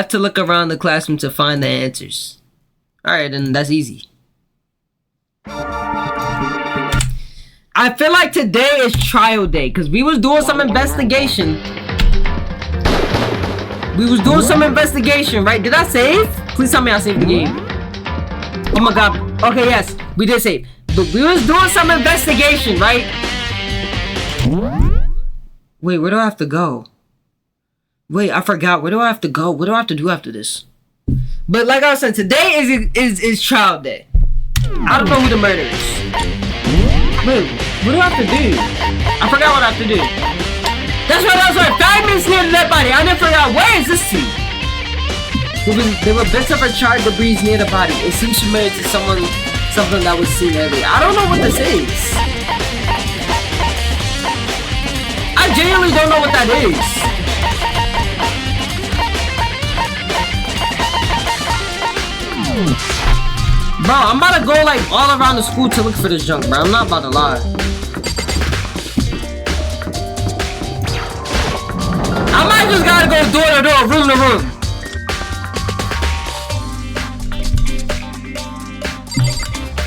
have to look around the classroom to find the answers. Alright, then that's easy. I feel like today is trial day because we was doing some investigation. Right? Did I save? Please tell me I saved the game. Oh my god. Okay, yes, we did save. But we was doing some investigation, right? Wait, where do I have to go? Wait, I forgot. Where do I have to go? What do I have to do after this? But like I was saying, today is trial day. I don't know who the murderer is. Wait, what do I have to do? I forgot what I have to do. That's right. 5 minutes near the dead body. I never forgot. Where is this to? There were bits of a charred debris near the body. It seems familiar to something that was seen earlier. I don't know what this is. I genuinely don't know what that is. Bro, I'm about to go like all around the school to look for this junk, bro. I'm not about to lie. I might just gotta go door to door, room to room.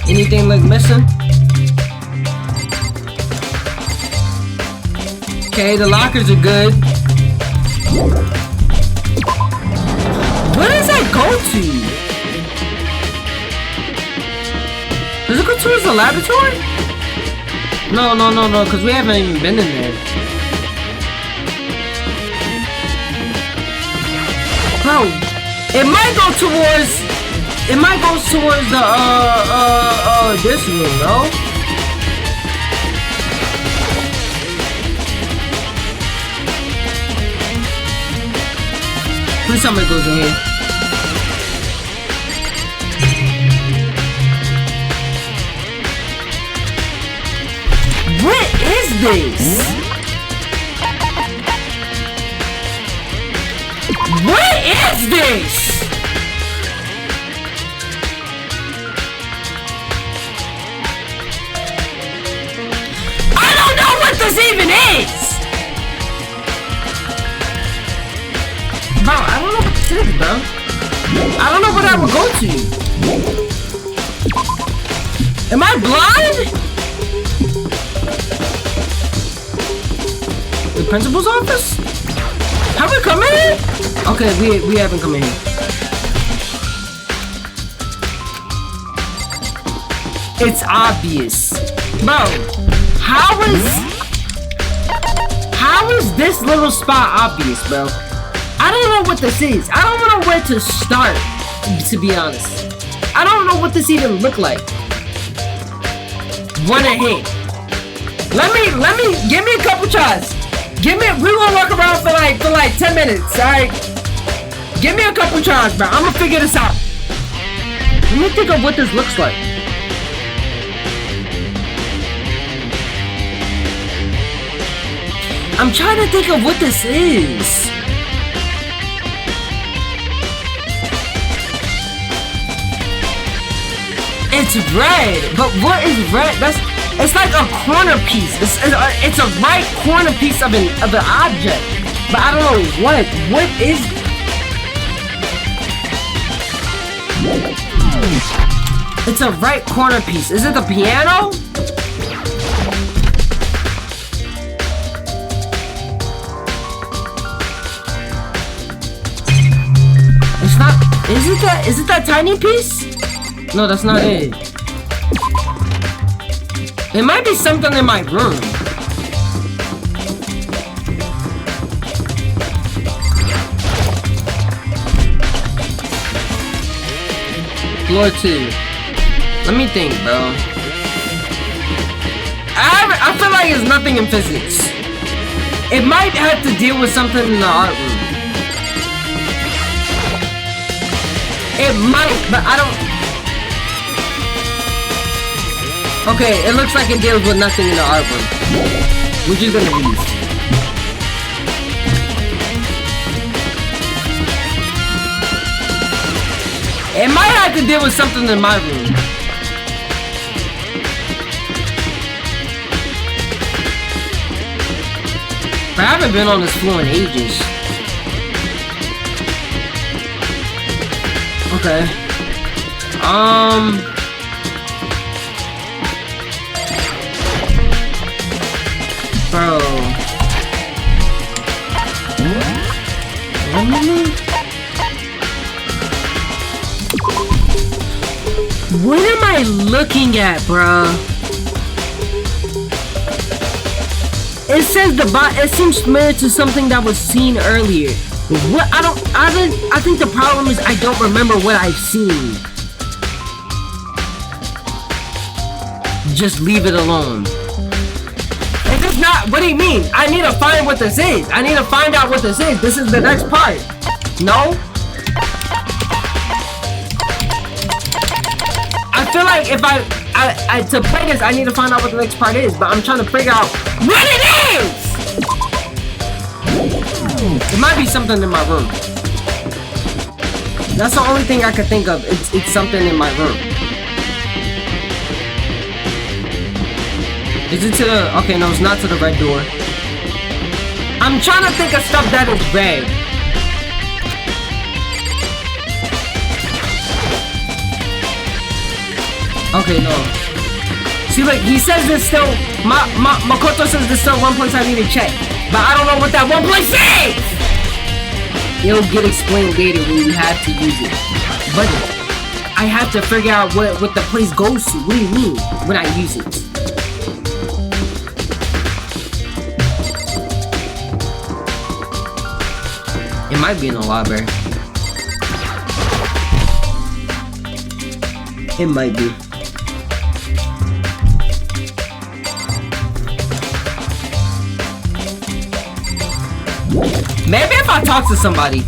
Anything look missing? Okay, the lockers are good. Where does that go to? Does it go towards the laboratory? No, because we haven't even been in there. Bro, it might go towards the, this room, no? Please tell me it goes in here. What is this? What is this? I don't know what this even is! Bro, I don't know what this is, bro. I don't know what I would go to. Am I blind? The principal's office? Have we come in here? Okay, we haven't come in here. It's obvious. Bro, how is this little spot obvious, bro? I don't know what this is. I don't know where to start, to be honest. I don't know what this even look like. Run ahead. Give me a couple tries. We gonna walk around for like 10 minutes, alright? Give me a couple tries, bro. I'm gonna figure this out. Let me think of what this looks like. I'm trying to think of what this is. It's red, but what is red? It's like a corner piece. It's a right corner piece of an object, but I don't know what. What is? It's a right corner piece. Is it the piano? It's not. Is it that tiny piece? No, that's not it. It might be something in my room. Floor 2. Let me think, bro. I feel like it's nothing in physics. It might have to deal with something in the art room. It might, but I don't... Okay, it looks like it deals with nothing in the art room. We're just gonna leave. It might have to deal with something in my room. But I haven't been on this floor in ages. Okay. Bro. What am I looking at, bruh? It says it seems familiar to something that was seen earlier. What? I think the problem is I don't remember what I've seen. Just leave it alone. If it's not, what do you mean? I need to find what this is. I need to find out what this is. This is the next part. No? I feel like if I to play this, I need to find out what the next part is, but I'm trying to figure out what it is! It might be something in my room. That's the only thing I could think of. It's something in my room. Is it to the... Okay, no, it's not to the red door. I'm trying to think of stuff that is red. Okay, no. See, like, he says there's still... Makoto says there's still one place I need to check. But I don't know what that one place is! It'll get explained later when you have to use it. But I have to figure out what the place goes to. What do you mean when I use it? It might be in the library. It might be. Maybe if I talk to somebody.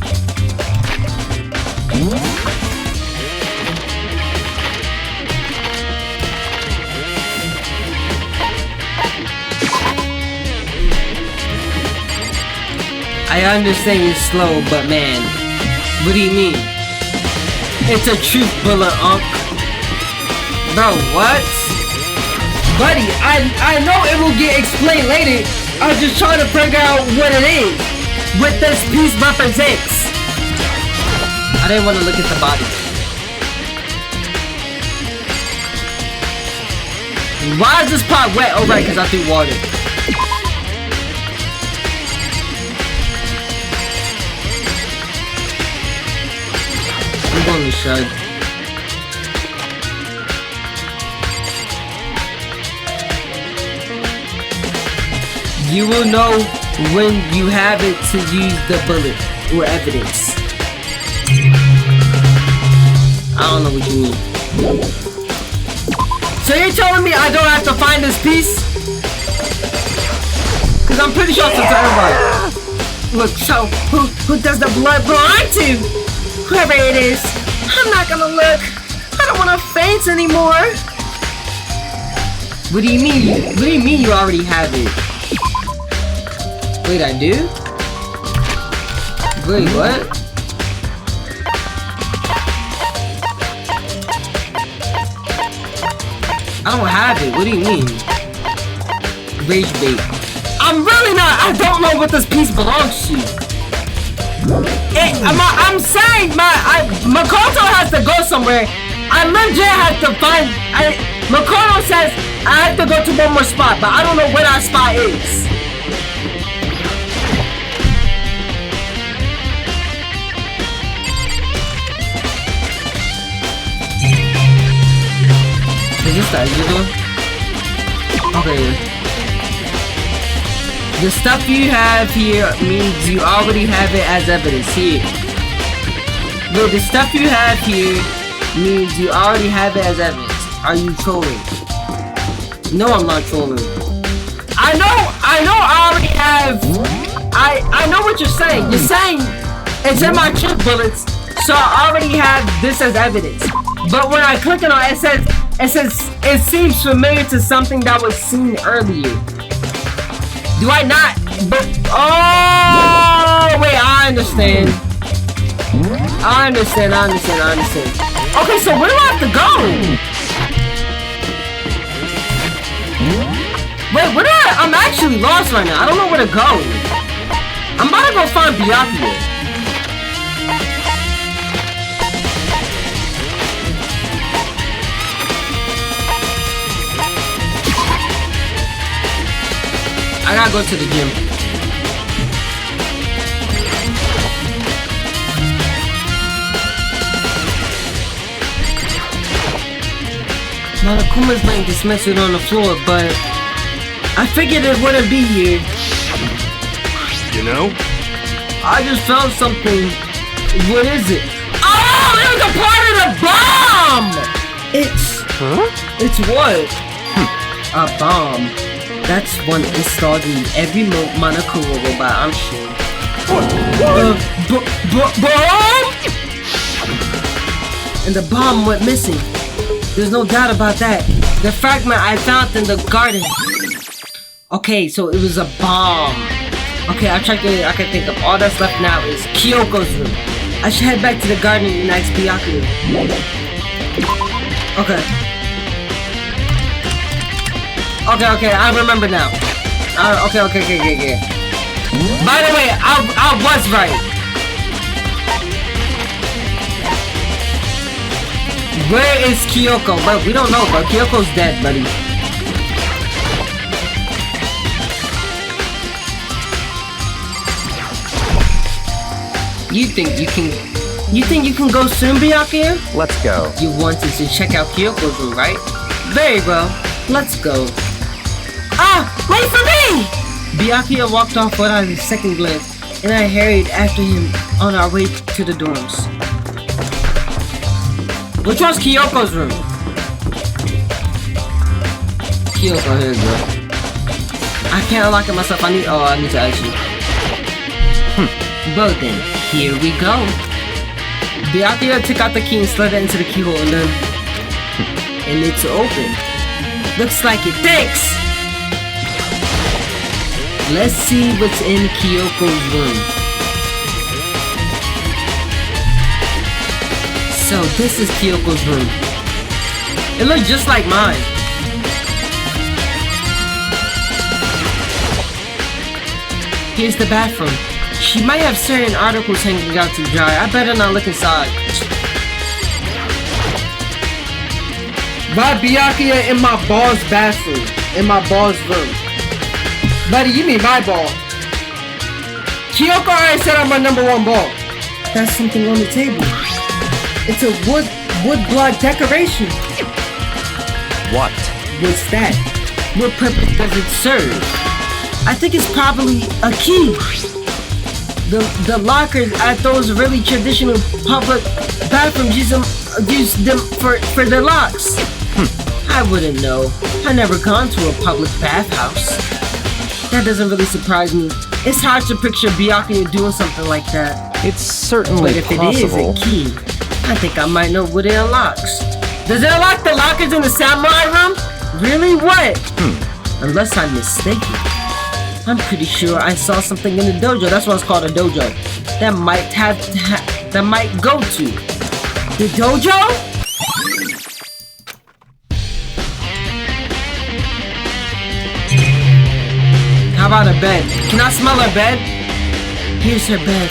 I understand you're slow, but man, what do you mean? It's a truth bullet, Bro, what? Buddy, I know it will get explained later. I was just trying to figure out what it is. What this piece represents. I didn't want to look at the body. Why is this pot wet? Oh right, because I threw water. I'm going to shut. You will know when you have it to use the bullet or evidence. I don't know what you mean. So you're telling me I don't have to find this piece? Cause I'm pretty sure it's to everybody. Look, so who does the blood belong to? Whoever it is. I'm not gonna look. I don't wanna faint anymore. What do you mean? What do you mean you already have it? Wait, I do? Wait, what? I don't have it. What do you mean? Rage bait. I'm really not. I don't know what this piece belongs to. I'm saying Makoto has to go somewhere. I legit have to find. Makoto says I have to go to one more spot, but I don't know where that spot is. Is this the exit door? Okay. The stuff you have here means you already have it as evidence here. Look, the stuff you have here means you already have it as evidence. Are you trolling? No, I'm not trolling. I already have. I know what you're saying. You're saying it's in my chip bullets, so I already have this as evidence. But when I click on it, it says it seems familiar to something that was seen earlier. Do I not? But oh wait, I understand. I understand. Okay, so where do I have to go? Wait, where do I'm actually lost right now. I don't know where to go. I'm about to go find Byakuya. go to the gym. Monokuma's laying dismissed on the floor, but I figured it wouldn't be here. You know? I just found something. What is it? Oh, it was a part of the bomb! It's what? A bomb. That's one installed in every Monokuma robot, I'm sure. Bomb? And the bomb went missing. There's no doubt about that. The fragment I found in the garden. Okay, so it was a bomb. Okay, I can think of all that's left now is Kyoko's room. I should head back to the garden and ask Byakuya. Okay. Okay, I remember now. Okay. By the way, I was right. Where is Kyoko? Bro, we don't know, bro. Kyoko's dead, buddy. You think you can go soon, Byakuya? Let's go. You wanted to check out Kyoko's room, right? Very well. Let's go. Ah! Wait for me! Byakuya walked off without a second glance, and I hurried after him on our way to the dorms. Which one's Kyoko's room? Kyoko, here we go. I can't unlock it myself. I need to ask you. Well then, here we go. Byakuya took out the key and slid it into the keyhole and then... and it's open. Looks like it. Thanks! Let's see what's in Kyoko's room. So this is Kyoko's room. It looks just like mine. Here's the bathroom. She might have certain articles hanging out to dry. I better not look inside. Why Byakuya in my ball's bathroom? In my ball's room? Buddy, you mean my ball. Kyoko already said I'm my #1 ball. That's something on the table. It's a wood block decoration. What? What's that? What purpose does it serve? I think it's probably a key. The lockers at those really traditional public bathrooms use them for their locks. I wouldn't know. I never gone to a public bathhouse. That doesn't really surprise me. It's hard to picture Byakuya doing something like that. It's certainly But if it possible. is a key, I think I might know what it unlocks. Does it unlock the lockers in the samurai room? Really? What? Unless I'm mistaken. I'm pretty sure I saw something in the dojo. That's why it's called a dojo. That might go to the dojo. How about a bed? Can I smell her bed? Here's her bed.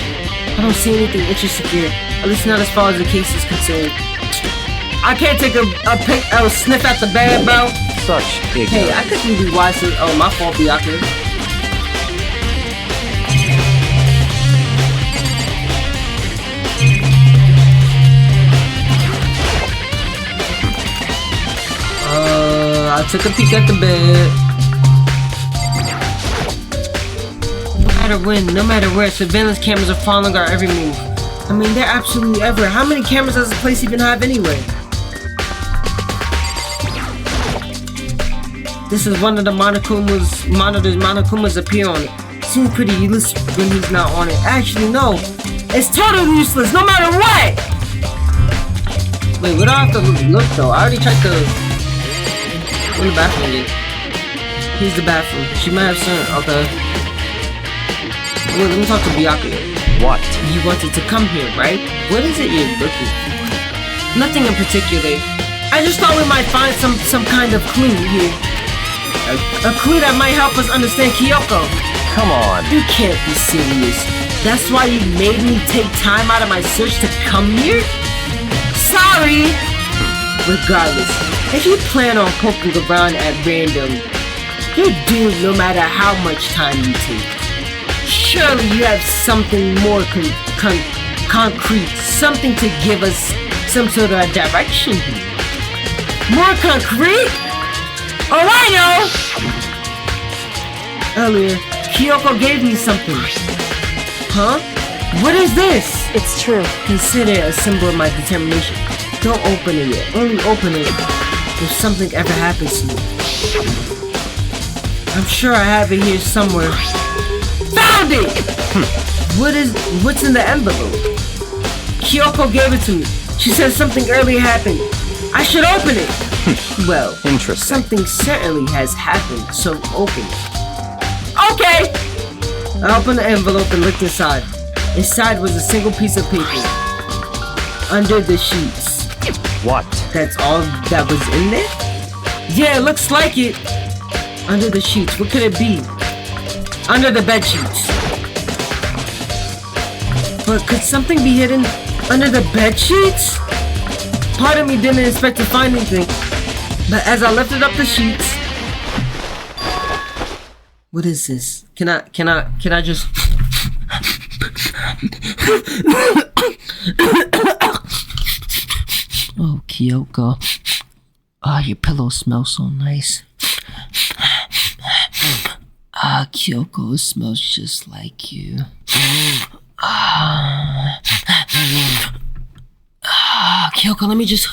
I don't see anything interesting here. At least not as far as the case is concerned. I can't take a sniff at the bed, bro. Such ignorance. Hey, I could be wise to. Oh, my fault, Byakuya. I took a peek at the bed. No matter when, no matter where, surveillance cameras are following our every move. I mean, they're absolutely everywhere. How many cameras does this place even have anyway? This is one of the monitors Monokumas appear on it. Seems pretty useless when he's not on it. Actually, no. It's totally useless, no matter what! Wait, what do I have to look though? I already checked the... Where the bathroom is? Here's the bathroom. She might have seen it. Okay. Wait, let me talk to Byakuya. What? You wanted to come here, right? What is it you're looking for? Nothing in particular. I just thought we might find some kind of clue here. A clue that might help us understand Kyoko. Come on. You can't be serious. That's why you made me take time out of my search to come here? Sorry! Regardless, if you plan on poking around at random, You're doomed no matter how much time you take. Surely you have something more concrete, something to give us some sort of direction here. More concrete? Oh, I know! Earlier, Kyoko gave me something. Huh? What is this? It's true. Consider it a symbol of my determination. Don't open it yet. Only open it if something ever happens to me. I'm sure I have it here somewhere. Found it! What's in the envelope? Kyoko gave it to me. She said something earlier happened. I should open it. Well, Interesting. something certainly has happened, so open it. Okay! I opened the envelope and looked inside. Inside was a single piece of paper. Under the sheets. What? That's all that was in there? Yeah, it looks like it. Under the sheets. What could it be? Under the bed sheets. But could something be hidden under the bed sheets? Part of me didn't expect to find anything. But as I lifted up the sheets... What is this? Can I just... Oh, Kyoko. Ah, your pillow smells so nice. Ah, Kyoko, it smells just like you. Kyoko, let me just...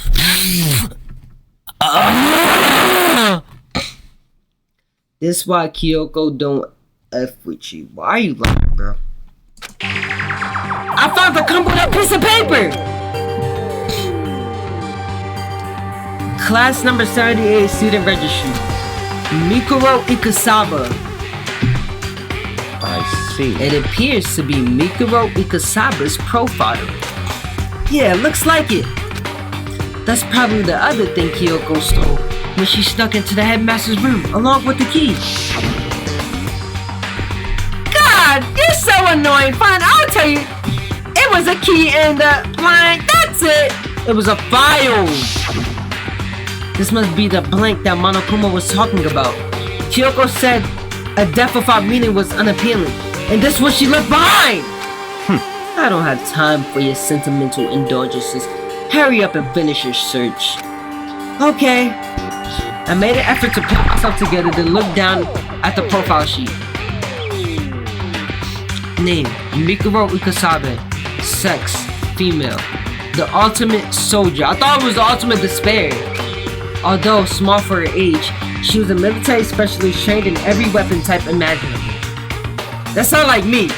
This why Kyoko don't F with you. Why are you lying, bro? I found the crumpled up piece of paper! Class number 78, student registry. Mikuro Ikusawa. I see. It appears to be Mikuro Ikusawa's profile. Yeah, looks like it. That's probably the other thing Kyoko stole when she snuck into the headmaster's room along with the key. God, you're so annoying. Fine, I'll tell you. It was a key in the blank. That's it. It was a file. This must be the blank that Monokuma was talking about. Kyoko said a death without meaning was unappealing, and this is what she left behind. I don't have time for your sentimental indulgences. Hurry up and finish your search. Okay. I made an effort to pull myself together, then look down at the profile sheet. Name, Mikuro Ikusawa. Sex, female. The ultimate soldier. I thought it was the ultimate despair. Although small for her age, she was a military specialist trained in every weapon type imaginable. That sounds like me.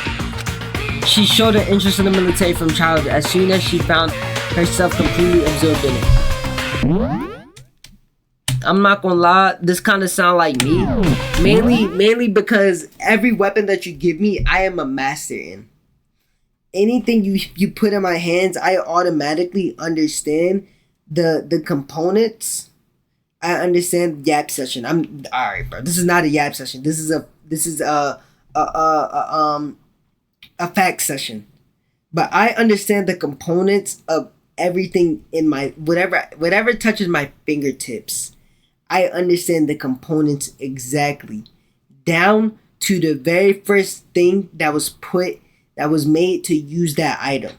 She showed an interest in the military from childhood as soon as she found herself completely absorbed in it. I'm not gonna lie, this kind of sound like me. Mainly because every weapon that you give me, I am a master in. Anything you put in my hands, I automatically understand the components. I understand yap session. I'm alright, bro. This is not a yap session. This is a fact session. But I understand the components of everything in my whatever touches my fingertips. I understand the components exactly, down to the very first thing that was made to use that item.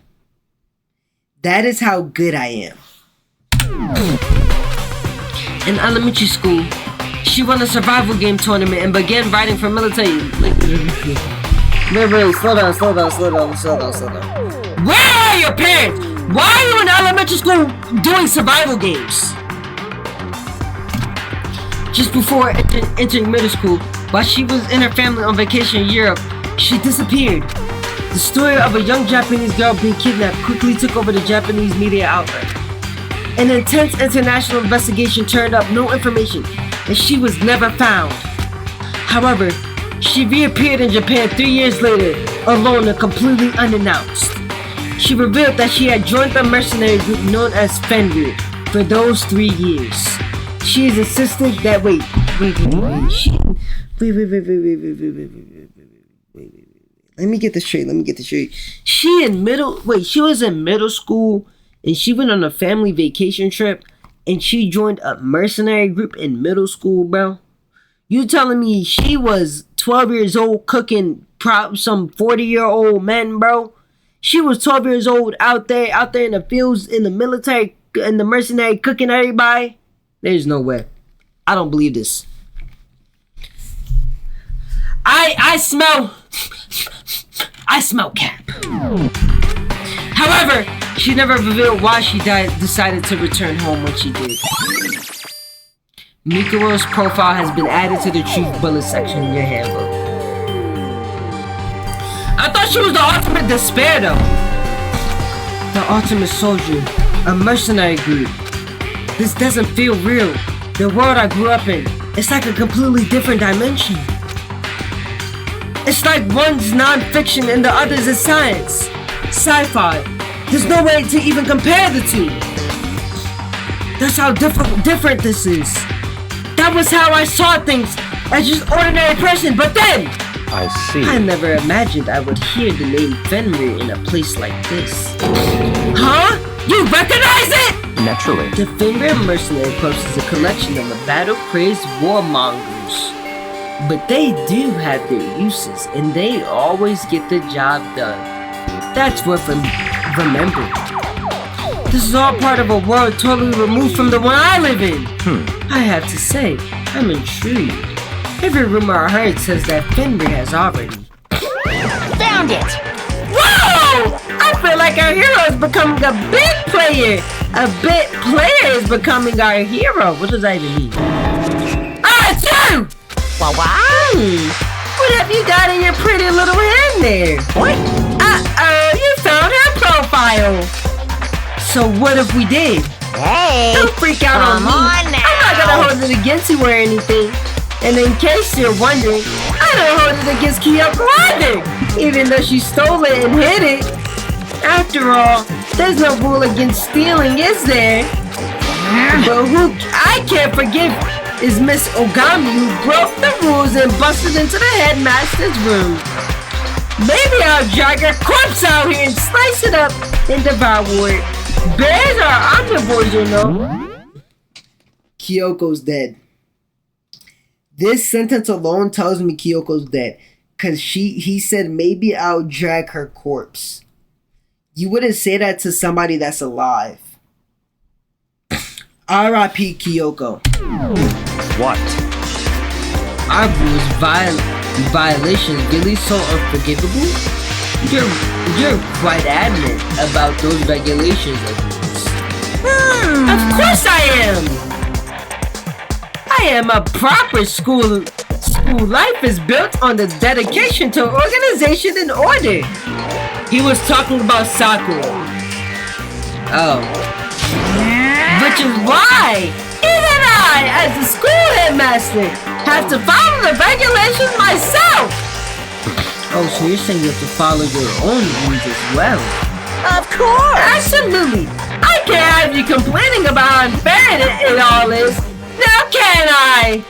That is how good I am. In elementary school, she won a survival game tournament and began writing for military. Wait, slow down. Where are your parents? Why are you in elementary school doing survival games? Just before entering middle school, while she was in her family on vacation in Europe, she disappeared. The story of a young Japanese girl being kidnapped quickly took over the Japanese media outlet. An intense international investigation turned up no information, and she was never found. However, she reappeared in Japan 3 years later, alone and completely unannounced. She revealed that she had joined the mercenary group known as Fenrir for those 3 years. She has insisted that wait. Let me get this straight. She was in middle school and she went on a family vacation trip and she joined a mercenary group in middle school, bro. You telling me she was 12 years old cooking some 40-year-old men, bro? She was 12 years old out there in the fields, in the military, in the mercenary, cooking everybody? There's no way. I don't believe this. I smell cap. However, she never revealed why she decided to return home when she did. Mikaru's profile has been added to the Truth Bullet section in your handbook. I thought she was the ultimate despair, though. The ultimate soldier, a mercenary group. This doesn't feel real. The world I grew up in, it's like a completely different dimension. It's like one's non-fiction and the other's is science. Sci-fi. There's no way to even compare the two. That's how different this is. That was how I saw things as just ordinary person, but then I see. I never imagined I would hear the name Fenrir in a place like this. Huh? You recognize it? Naturally. The Fenrir Mercenary Corps is a collection of the battle-crazed warmongers. But they do have their uses, and they always get the job done. That's worth remembering. This is all part of a world totally removed from the one I live in. I have to say, I'm intrigued. Every rumor I heard says that Fenrir has already Found it! Whoa! I feel like our hero is becoming a big player. A big player is becoming our hero. What does that even mean? It's you! Wow. What have you got in your pretty little hand there? What? You found her profile. So what if we did? Hey! Don't freak out on Come me. on now. I'm not gonna hold it against you or anything. And in case you're wondering, I don't hold it against Kyoko either, even though she stole it and hid it. After all, there's no rule against stealing, is there? But who I can't forgive is Miss Ogami, who broke the rules and busted into the headmaster's room. Maybe I'll drag her corpse out here and slice it up and devour it. Bears are omnivores, you know. Kyoko's dead. This sentence alone tells me Kyoko's dead. Cause he said maybe I'll drag her corpse. You wouldn't say that to somebody that's alive. R.I.P. Kyoko. What? Our rules violations really so unforgivable? You're quite adamant about those regulations of yours. Of course I am! I am a proper school. School life is built on the dedication to organization and order. He was talking about Sakura. Oh. Which is why even I, as the school headmaster, have to follow the regulations myself. Oh, so you're saying you have to follow your own rules as well? Of course! Absolutely. I can't have you complaining about how unfair it all is. Now can I?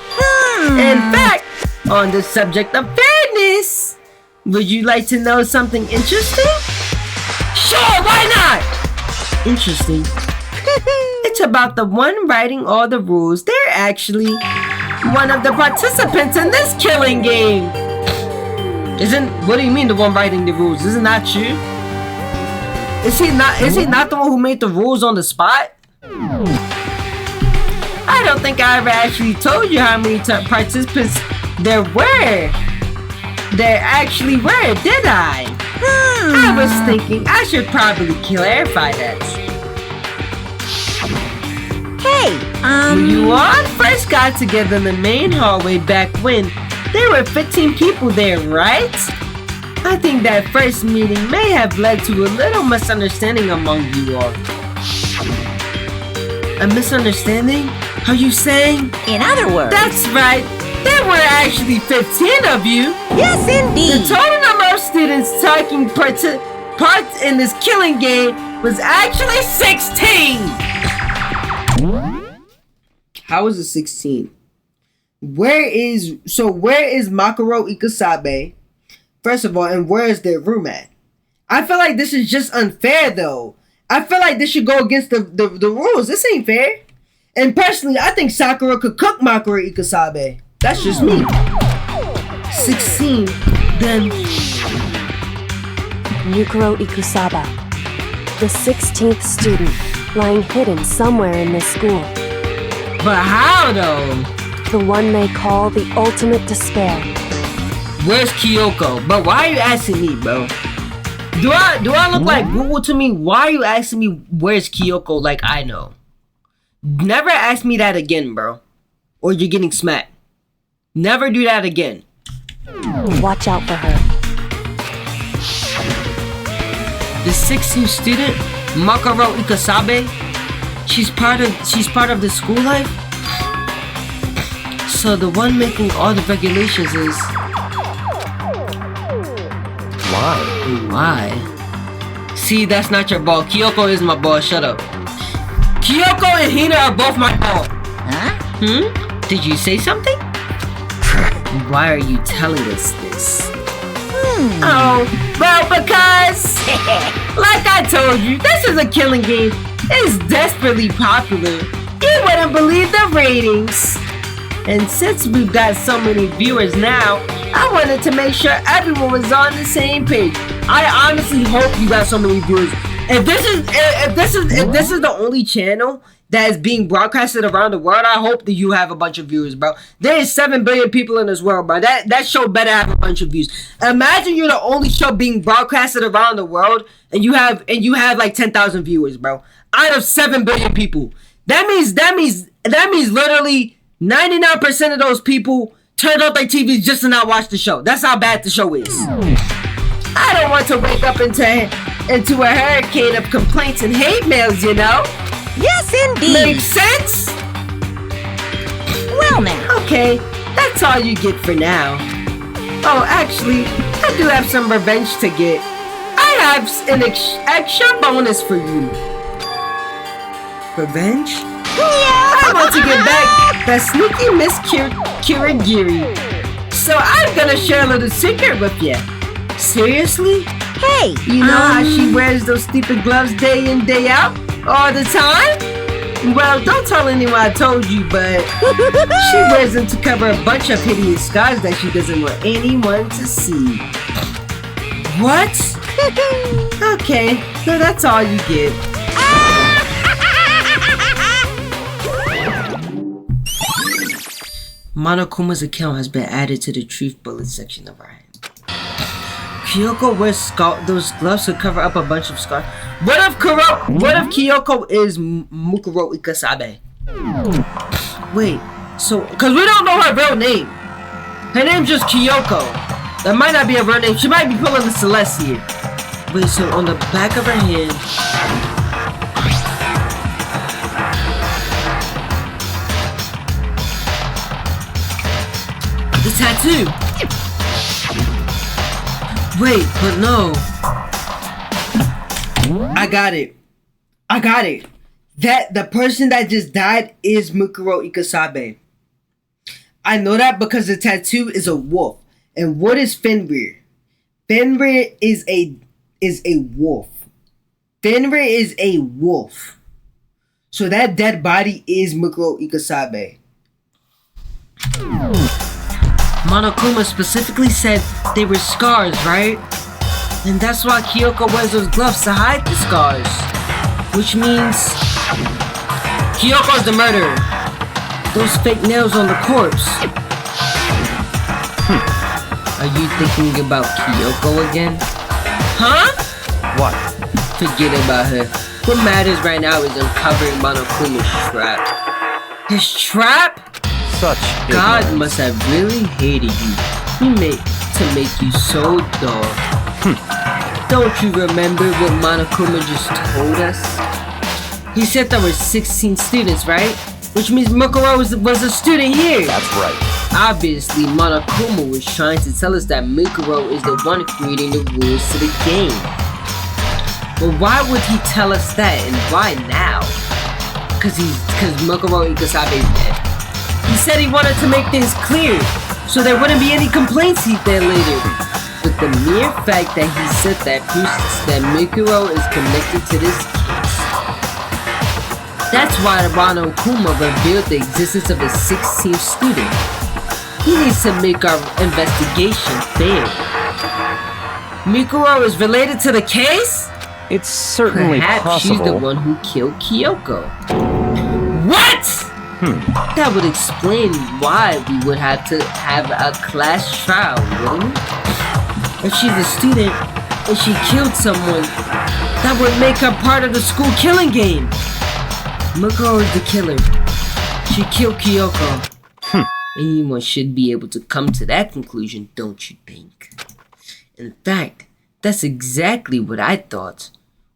In fact, on the subject of fairness, would you like to know something interesting? Sure, why not? Interesting. It's about the one writing all the rules. They're actually one of the participants in this killing game. What do you mean the one writing the rules? Isn't that true? Is he not the one who made the rules on the spot? I don't think I ever actually told you how many participants there were. There actually were, did I? I was thinking I should probably clarify that. Hey, When you all first got together in the main hallway back when, there were 15 people there, right? I think that first meeting may have led to a little misunderstanding among you all. A misunderstanding? Are you saying? in other words... That's right. There were actually 15 of you. Yes, The indeed! total number of students taking part in this killing game was actually 16. How is it 16? Where is Makaro Ikusabe? First of all, and where is their room at? I feel like this is just unfair though. I feel like this should go against the rules. This ain't fair. And personally, I think Sakura could cook Makaro Ikusabe. That's just me. 16, then Mukuro Ikusaba, the 16th student, lying hidden somewhere in this school. but how though? The one they call the ultimate despair. Where's Kyoko? But why are you asking me, bro? Do I look like Google to me? Why are you asking me where's Kyoko like I know? Never ask me that again, bro. Or you're getting smacked. Never do that again. Watch out for her. The 16th student, Makaro Ikasabe, she's part of the school life? So the one making all the regulations is why? See, that's not your ball. Kyoko is my ball. Shut up. Kyoko and Hina are both my ball. Huh? Did you say something? Why are you telling us this? Oh, well, because, like I told you, this is a killing game. It's desperately popular. You wouldn't believe the ratings. And since we've got so many viewers now, I wanted to make sure everyone was on the same page. I honestly hope you got so many viewers. If this is the only channel that is being broadcasted around the world, I hope that you have a bunch of viewers, bro. There is 7 billion people in this world, bro. That show better have a bunch of views. Imagine you're the only show being broadcasted around the world, and you have like 10,000 viewers, bro. Out of 7 billion people, that means literally 99% of those people turned off their TVs just to not watch the show. That's how bad the show is. I don't want to wake up into a hurricane of complaints and hate mails, you know? Yes, indeed. Makes sense? Well now. Okay, that's all you get for now. Oh, actually, I do have some revenge to get. I have an extra bonus for you. Revenge? I want to get back that sneaky Miss Kirigiri. So I'm gonna share a little secret with you. Seriously? Hey, You know how she wears those stupid gloves day in, day out? All the time? Well, don't tell anyone I told you, but she wears them to cover a bunch of hideous scars that she doesn't want anyone to see. What? Okay, so that's all you get. Monokuma's account has been added to the Truth Bullet section of our hand. Kyoko wears those gloves to cover up a bunch of scars. What if Kyoko is Mukuro Ikasabe? Wait, so, cause we don't know her real name. Her name's just Kyoko. That might not be a real name. She might be pulling the Celeste here. Wait, so on the back of her hand, the tattoo. Wait, but no. I got it. That the person that just died is Mukuro Ikasabe. I know that because the tattoo is a wolf. And what is Fenrir? Fenrir is a wolf. Fenrir is a wolf. So that dead body is Mukuro Ikasabe. Monokuma specifically said they were scars, right? And that's why Kyoko wears those gloves to hide the scars. Which means Kyoko's the murderer. Those fake nails on the corpse. Are you thinking about Kyoko again? Huh? What? Forget about her. What matters right now is uncovering Monokuma's trap. His trap? Such God ignorance. must have really hated you. He made to make you so dull. Don't you remember what Monokuma just told us? He said there were 16 students, right? Which means Mukuro was a student here. That's right. Obviously, Monokuma was trying to tell us that Mukuro is the one creating the rules to the game. But why would he tell us that, and why now? Because Mukuro Ikasabe is dead. He said he wanted to make things clear, so there wouldn't be any complaints there later. But the mere fact that he said that proves that Mukuro is connected to this case. That's why Monokuma revealed the existence of the 16th student. He needs to make our investigation fair. Mikuro is related to the case? It's certainly Perhaps she's the possible. one who killed Kyoko. What? That would explain why we would have to have a class trial, wouldn't it? If she's a student and she killed someone, that would make her part of the school killing game. Mikuro is the killer. She killed Kyoko. Anyone should be able to come to that conclusion, don't you think? In fact, that's exactly what I thought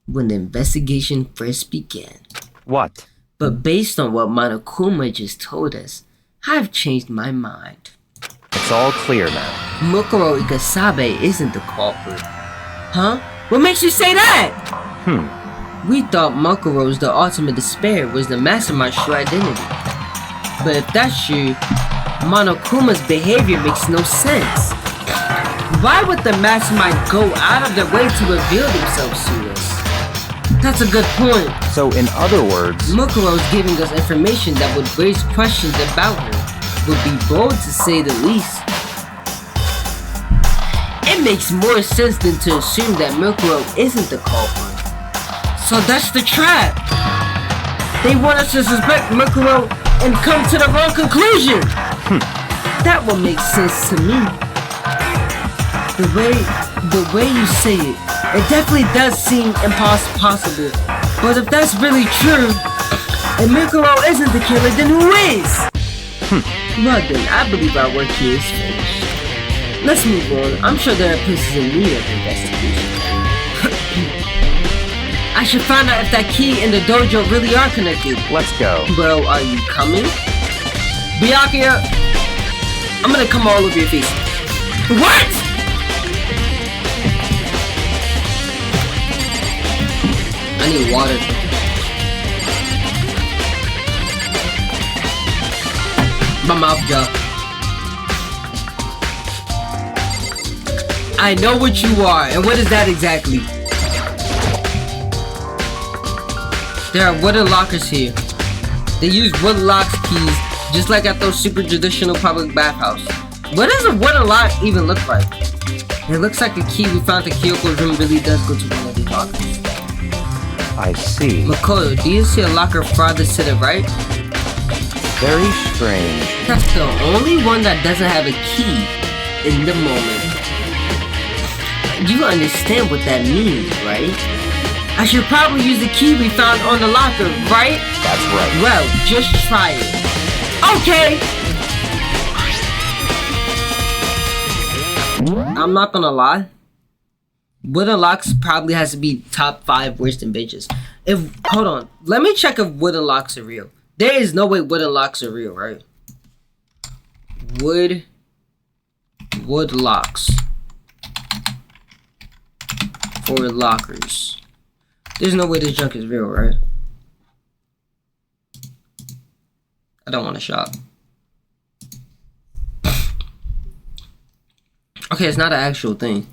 when the investigation first began. What? But based on what Monokuma just told us, I've changed my mind. It's all clear now. Mukuro Ikasabe isn't the culprit. Huh? What makes you say that? We thought Mukuro's the ultimate despair was the mastermind's true identity. But if that's true, Monokuma's behavior makes no sense. Why would the mastermind go out of their way to reveal themselves to us? That's a good point. So, in other words, Mukuro's giving us information that would raise questions about her. Would be bold to say the least. It makes more sense than to assume that Mukuro isn't the culprit. So that's the trap. They want us to suspect Mukuro and come to the wrong conclusion. That would make sense to me. The way you say it, it definitely does seem impossible. But if that's really true, and Mikuro isn't the killer, then who is? Well then, I believe our work here is finished. Let's move on. I'm sure there are places in need of investigation. I should find out if that key and the dojo really are connected. let's go. Bro, are you coming? Byakuya, I'm gonna come all over your face. What? I need water. My mouth dry. I know what you are, and what is that exactly? There are wooden lockers here. They use wood locks keys, just like at those super traditional public bathhouse. What does a wooden lock even look like? It looks like a key we found at Kyoko's room really does go to one of these lockers. I see. Makoto, do you see a locker farthest to the right? Very strange. That's the only one that doesn't have a key in the moment. You understand what that means, right? I should probably use the key we found on the locker, right? That's right. Well, just try it. Okay! I'm not gonna lie. Wooden locks probably has to be top 5 worst inventions. Hold on, let me check if wooden locks are real. There is no way wooden locks are real, right? Wood locks for lockers. There's no way this junk is real, right? I don't want to shop. Okay, it's not an actual thing.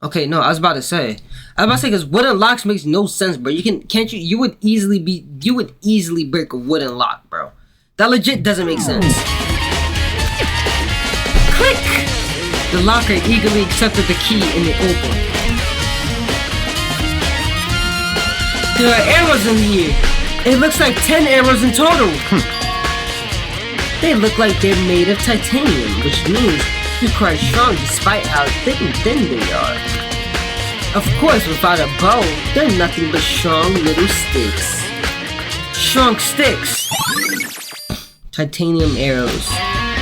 Okay, no, I was about to say because wooden locks makes no sense, bro. You would easily break a wooden lock, bro. That legit doesn't make sense. Click! The locker eagerly accepted the key and it opened. There are arrows in here. It looks like 10 arrows in total. They look like they're made of titanium, which means they're quite strong despite how thick and thin they are. Of course, without a bow, they're nothing but strong little sticks. Strong sticks. Titanium arrows.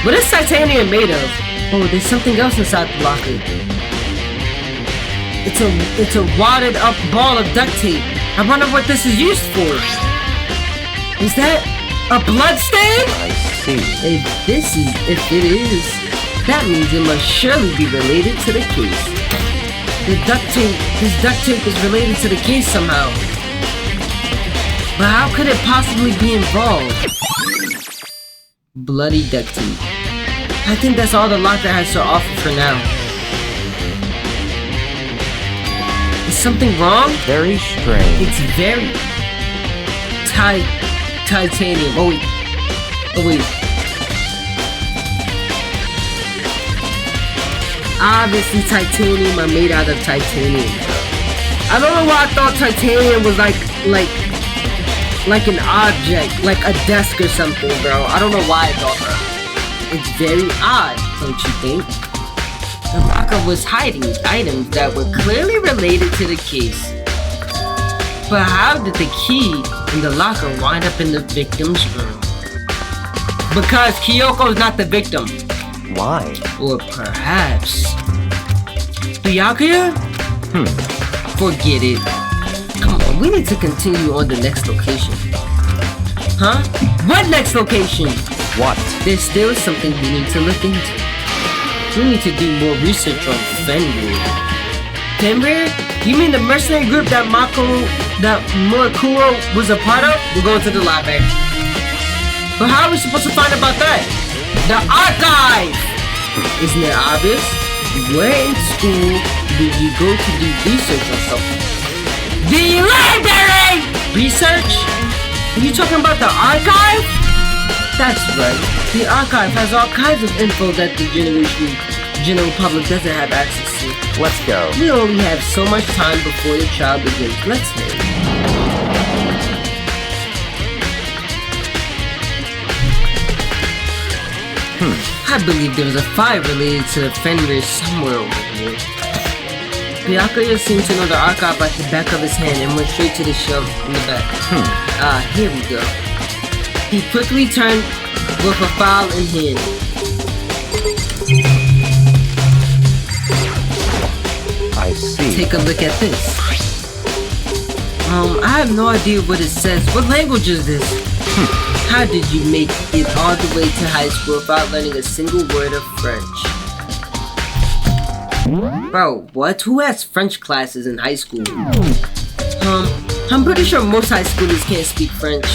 What is titanium made of? Oh, there's something else inside the locker. It's a wadded up ball of duct tape. I wonder what this is used for. Is that a blood stain? I see. If it is, that means it must surely be related to the case. This duct tape is related to the case somehow. But how could it possibly be involved? Bloody duct tape. I think that's all the locker has to offer for now. Is something wrong? Very strange. It's very titanium. Oh wait. Obviously, titanium are made out of titanium. I don't know why I thought titanium was like an object, like a desk or something, bro. I don't know why I thought that. It's very odd, don't you think? The locker was hiding items that were clearly related to the case. But how did the key in the locker wind up in the victim's room? Because Kyoko's not the victim. Why? Or perhaps Byakuya? Forget it. Come on, we need to continue on the next location. Huh? What next location? What? There's still something we need to look into. We need to do more research on Fenrir. Fenrir? You mean the mercenary group that Murakuo was a part of? We're going to the library. But how are we supposed to find about that? The archive! Isn't it obvious? Where in school did you go to do research on something? The library! Research? Are you talking about the archive? That's right. The archive has all kinds of info that the general public doesn't have access to. Let's go. We only have so much time before the trial begins. Let's head. I believe there was a fire related to Fenrir somewhere over here. Byakuya seemed to know the archive by the back of his hand and went straight to the shelf in the back. Here we go. He quickly turned with a file in hand. I see. Take a look at this. I have no idea what it says. What language is this? How did you make it all the way to high school without learning a single word of French? Bro, what? Who has French classes in high school? I'm pretty sure most high schoolers can't speak French.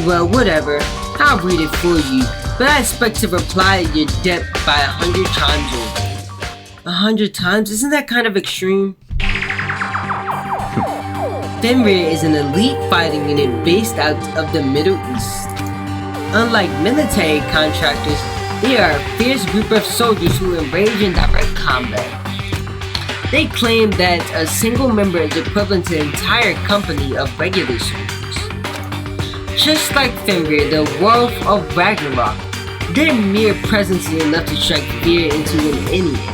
Well, whatever. I'll read it for you, but I expect to reply your debt by 100 times over. 100 times? Isn't that kind of extreme? Fenrir is an elite fighting unit based out of the Middle East. Unlike military contractors, they are a fierce group of soldiers who engage in direct combat. They claim that a single member is equivalent to an entire company of regular soldiers. Just like Fenrir, the Wolf of Ragnarok, their mere presence is enough to strike fear into any enemy.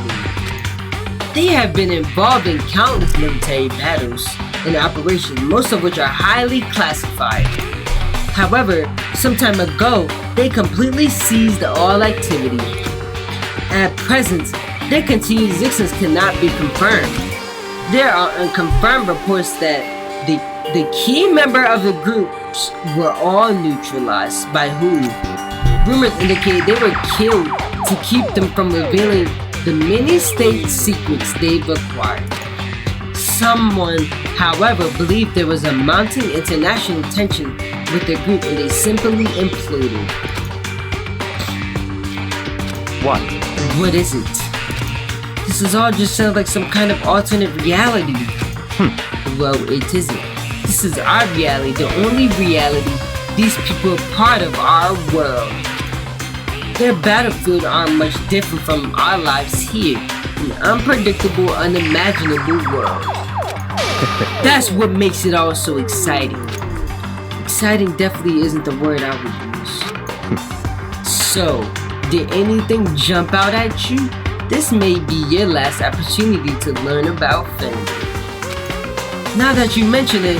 They have been involved in countless military battles and operations, most of which are highly classified. However, some time ago, they completely ceased all activity. At present, their continued existence cannot be confirmed. There are unconfirmed reports that the key member of the groups were all neutralized. By who? Rumors indicate they were killed to keep them from revealing the many state secrets they've acquired. Someone, however, believed there was a mounting international tension with the group and they simply imploded. What? What is it? This is all just sounds like some kind of alternate reality. Well, it isn't. This is our reality, the only reality. These people are part of our world. Their battlefield aren't much different from our lives here. An unpredictable, unimaginable world. That's what makes it all so exciting. Exciting definitely isn't the word I would use. So, did anything jump out at you? This may be your last opportunity to learn about Fenrir. Now that you mention it,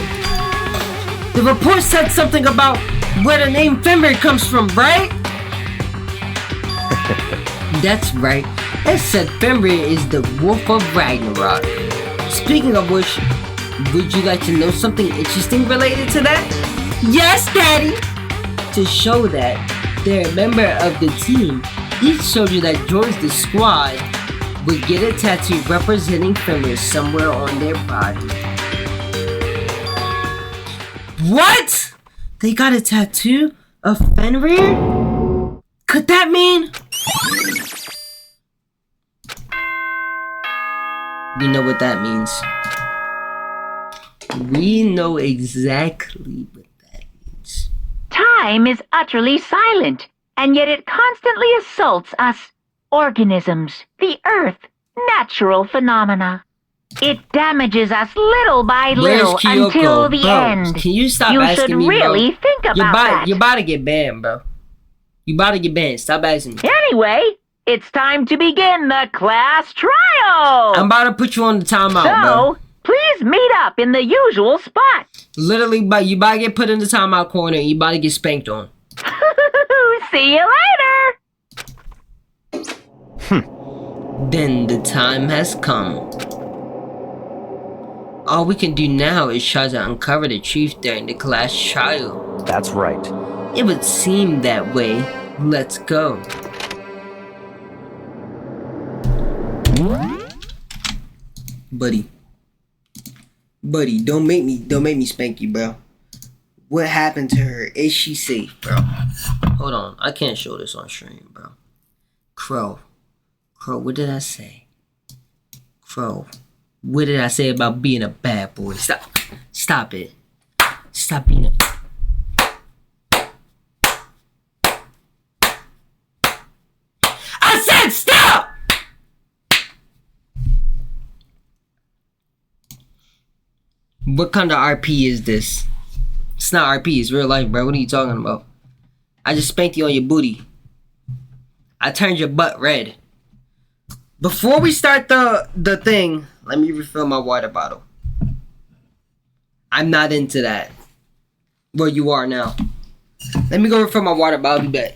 the report said something about where the name Fenrir comes from, right? That's right. It said Fenrir is the Wolf of Ragnarok. Speaking of which, would you like to know something interesting related to that? Yes, Daddy! To show that they're a member of the team, each soldier that joins the squad would get a tattoo representing Fenrir somewhere on their body. What? They got a tattoo of Fenrir? Could that mean? We know what that means. We know exactly what that means. Time is utterly silent, and yet it constantly assaults us. organisms, the earth, natural phenomena. It damages us little by Where's little Kyoko? until the Bro, end. can you stop You asking should me, really bro? think about that. You're about to get banned, bro. You about to get banned. Stop asking me. Anyway, it's time to begin the class trial. I'm about to put you on the timeout, bro. So, please meet up in the usual spot. Literally, but you about to get put in the timeout corner and you about to get spanked on. See you later. Then the time has come. All we can do now is try to uncover the truth during the class trial. That's right. It would seem that way. Let's go. Buddy, don't make me spank you, bro. What happened to her? Is she safe, bro? Hold on, I can't show this on stream, bro. Crow, what did I say? Crow, what did I say about being a bad boy? Stop it. Stop being a... I said stop! What kind of RP is this? It's not RP, it's real life, bro. What are you talking about? I just spanked you on your booty. I turned your butt red. Before we start the thing, let me refill my water bottle. I'm not into that. Well, you are now. Let me go refill my water bottle. I'll be back.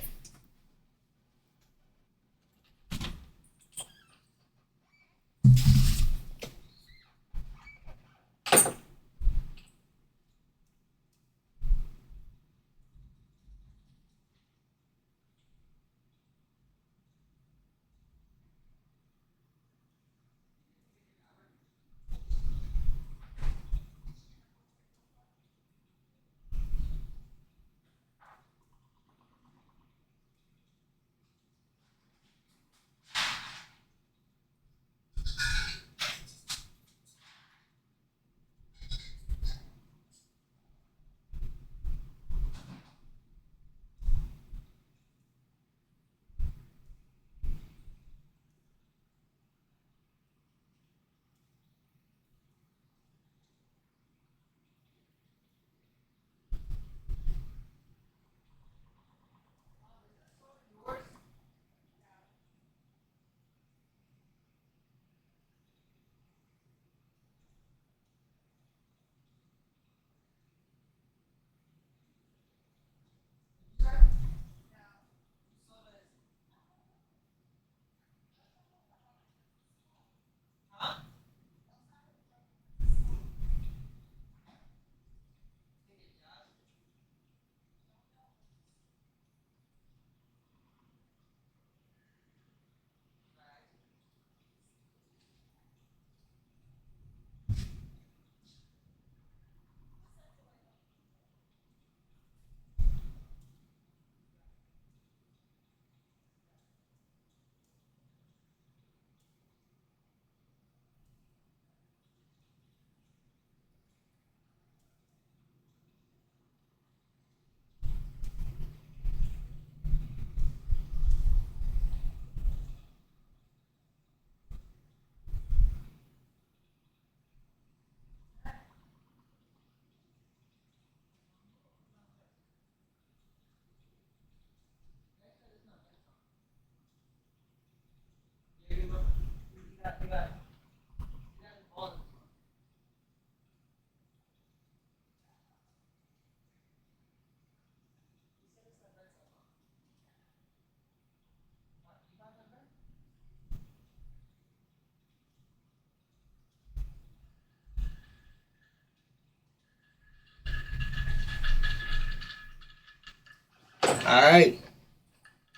Alright.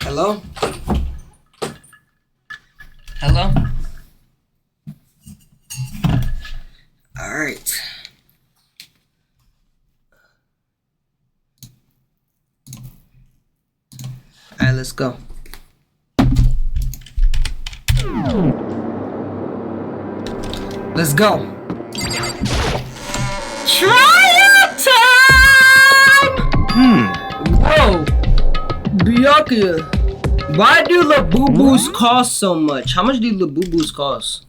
Hello? Hello? Alright. Alright, let's go. Let's go. Trial time! Whoa! Byakuya, Why do Labubu's cost so much? How much do Labubu's cost?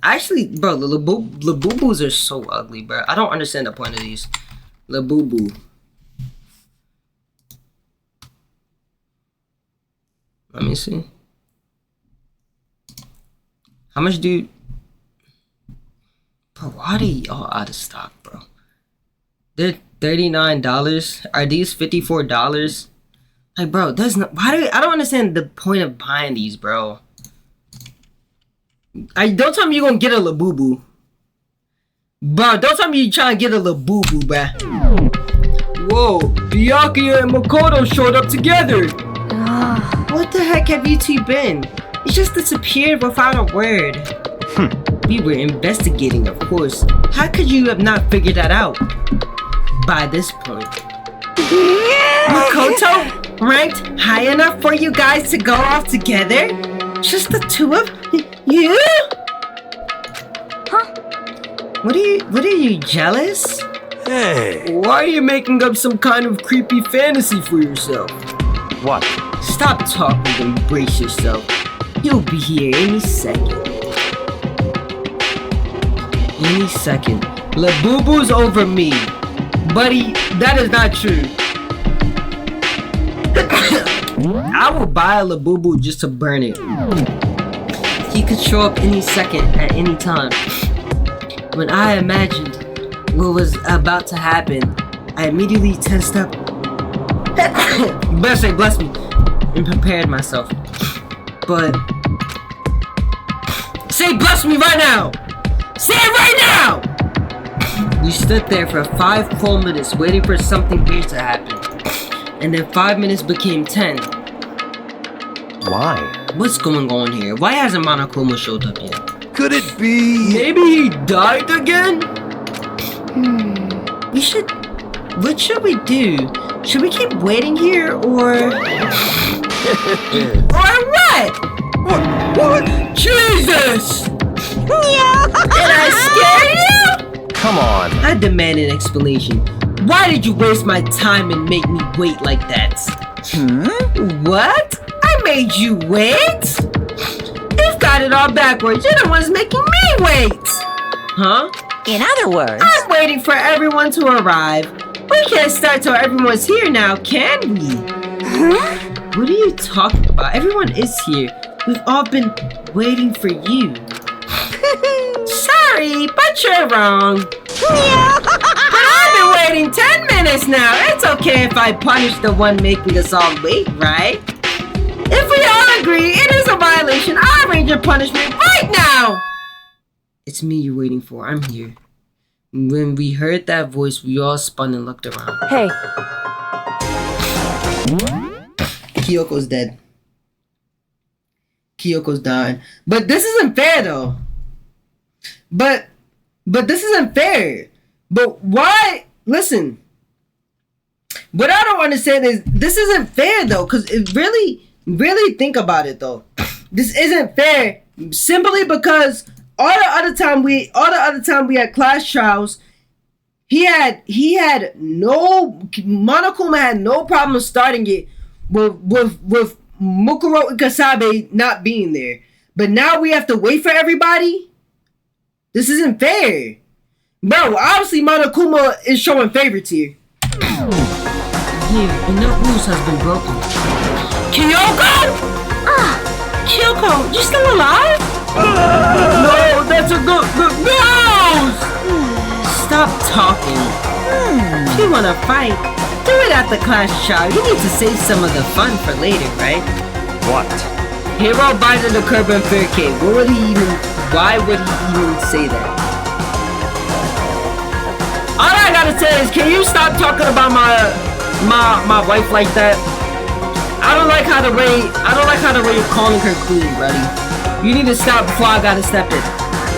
Actually, bro, the Labubus are so ugly, bro. I don't understand the point of these. Labubu. Let me see. How much do... Bro, why are they all out of stock, bro? They're $39. Are these $54? Like, bro, that's not... I don't understand the point of buying these, bro. Don't tell me you're gonna get a Labubu. Bro, don't tell me you're trying to get a Labubu, bro. Whoa, Byakuya and Makoto showed up together. What the heck have you two been? You just disappeared without a word. We were investigating, of course. How could you have not figured that out? By this point. Makoto ranked high enough for you guys to go off together? Just the two of you? Huh? What are you jealous? Hey. Why are you making up some kind of creepy fantasy for yourself? What? Stop talking and brace yourself. You'll be here any second. Any second. Labubu's over me. Buddy, that is not true. I will buy a Labubu just to burn it. He could show up any second at any time. When I imagined what was about to happen, I immediately tensed up. Better say bless me. And prepared myself. But say bless me right now! Say it right now! We stood there for 5 full minutes waiting for something weird to happen. And then 5 minutes became 10. Why? What's going on here? Why hasn't Monokuma showed up yet? Could it be? Maybe he died again? What should we do? Should we keep waiting here or... Or what? What? Jesus! Did I scare you? Come on. I demand an explanation. Why did you waste my time and make me wait like that? What? I made you wait? You've got it all backwards. You're the ones making me wait. Huh? In other words, I'm waiting for everyone to arrive. We can't start till everyone's here now, can we? What are you talking about? Everyone is here. We've all been waiting for you. Sorry, but you're wrong. But I've been waiting 10 minutes now. It's okay if I punish the one making us all wait, right? If we all agree it is a violation, I'll arrange your punishment right now. It's me you're waiting for. I'm here. When we heard that voice, we all spun and looked around. Hey, Kyoko's dead. Kyoko's dying. But this isn't fair though. But this isn't fair. But why? Listen. What I don't understand is this isn't fair though, because it really think about it though. This isn't fair simply because all the other time we had class trials, Monokuma had no problem starting it with Mukuro and Kasabe not being there. But now we have to wait for everybody? This isn't fair. Bro, obviously Monokuma is showing favorites here. Here, enough rules has been broken. Kyoko! Kyoko, you still alive? No, that's a good news! Stop talking. If you wanna fight, do it at the class trial. You need to save some of the fun for later, right? What? Hero buys in the curb and fair cave. Why would he even say that? All I gotta say is, can you stop talking about my wife like that? I don't like how the way you're calling her queen, buddy. You need to stop before I gotta step in.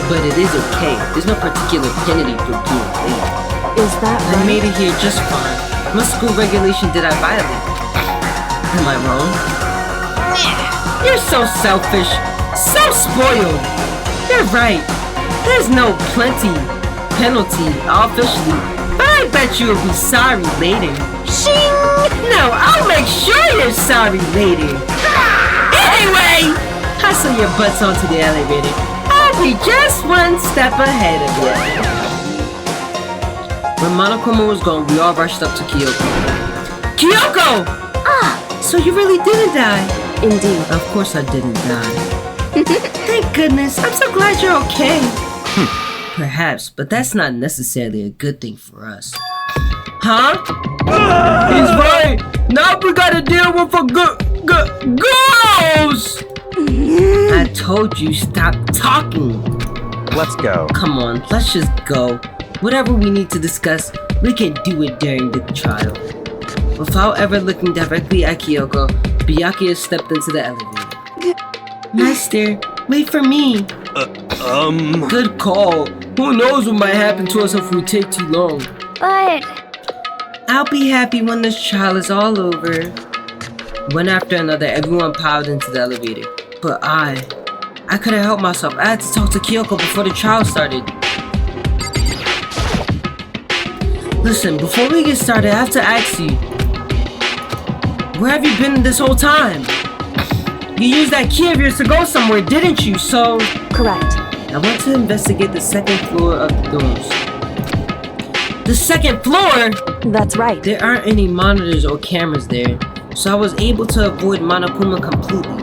But it is okay. There's no particular penalty for being late. is that I right? made it here just fine. What school regulation did I violate? Am I wrong? You're so selfish. So spoiled. You're right. There's no penalty officially. But I bet bet you'll be sorry later. Shing! No, I'll make sure you're sorry later. Anyway, hustle your butts onto the elevator. I'll be just one step ahead of you. When Monokuma was gone, we all rushed up to Kyoko. Kyoko! So you really didn't die? Indeed. Of course I didn't die. Thank goodness. I'm so glad you're okay. Perhaps, but that's not necessarily a good thing for us. Huh? He's right. Now we gotta deal with a ghost. I told you, stop talking. Let's go. Come on, let's just go. Whatever we need to discuss, we can do it during the trial. Without ever looking directly at Kyoko, Byakuya stepped into the elevator. Master, wait for me. Good call. Who knows what might happen to us if we take too long. But I'll be happy when this trial is all over. One after another, everyone piled into the elevator. But I couldn't help myself. I had to talk to Kyoko before the trial started. Listen, before we get started, I have to ask you. Where have you been this whole time? You used that key of yours to go somewhere, didn't you? So... Correct. I went to investigate the second floor of the dorms. The second floor? That's right. There aren't any monitors or cameras there, so I was able to avoid Monokuma completely.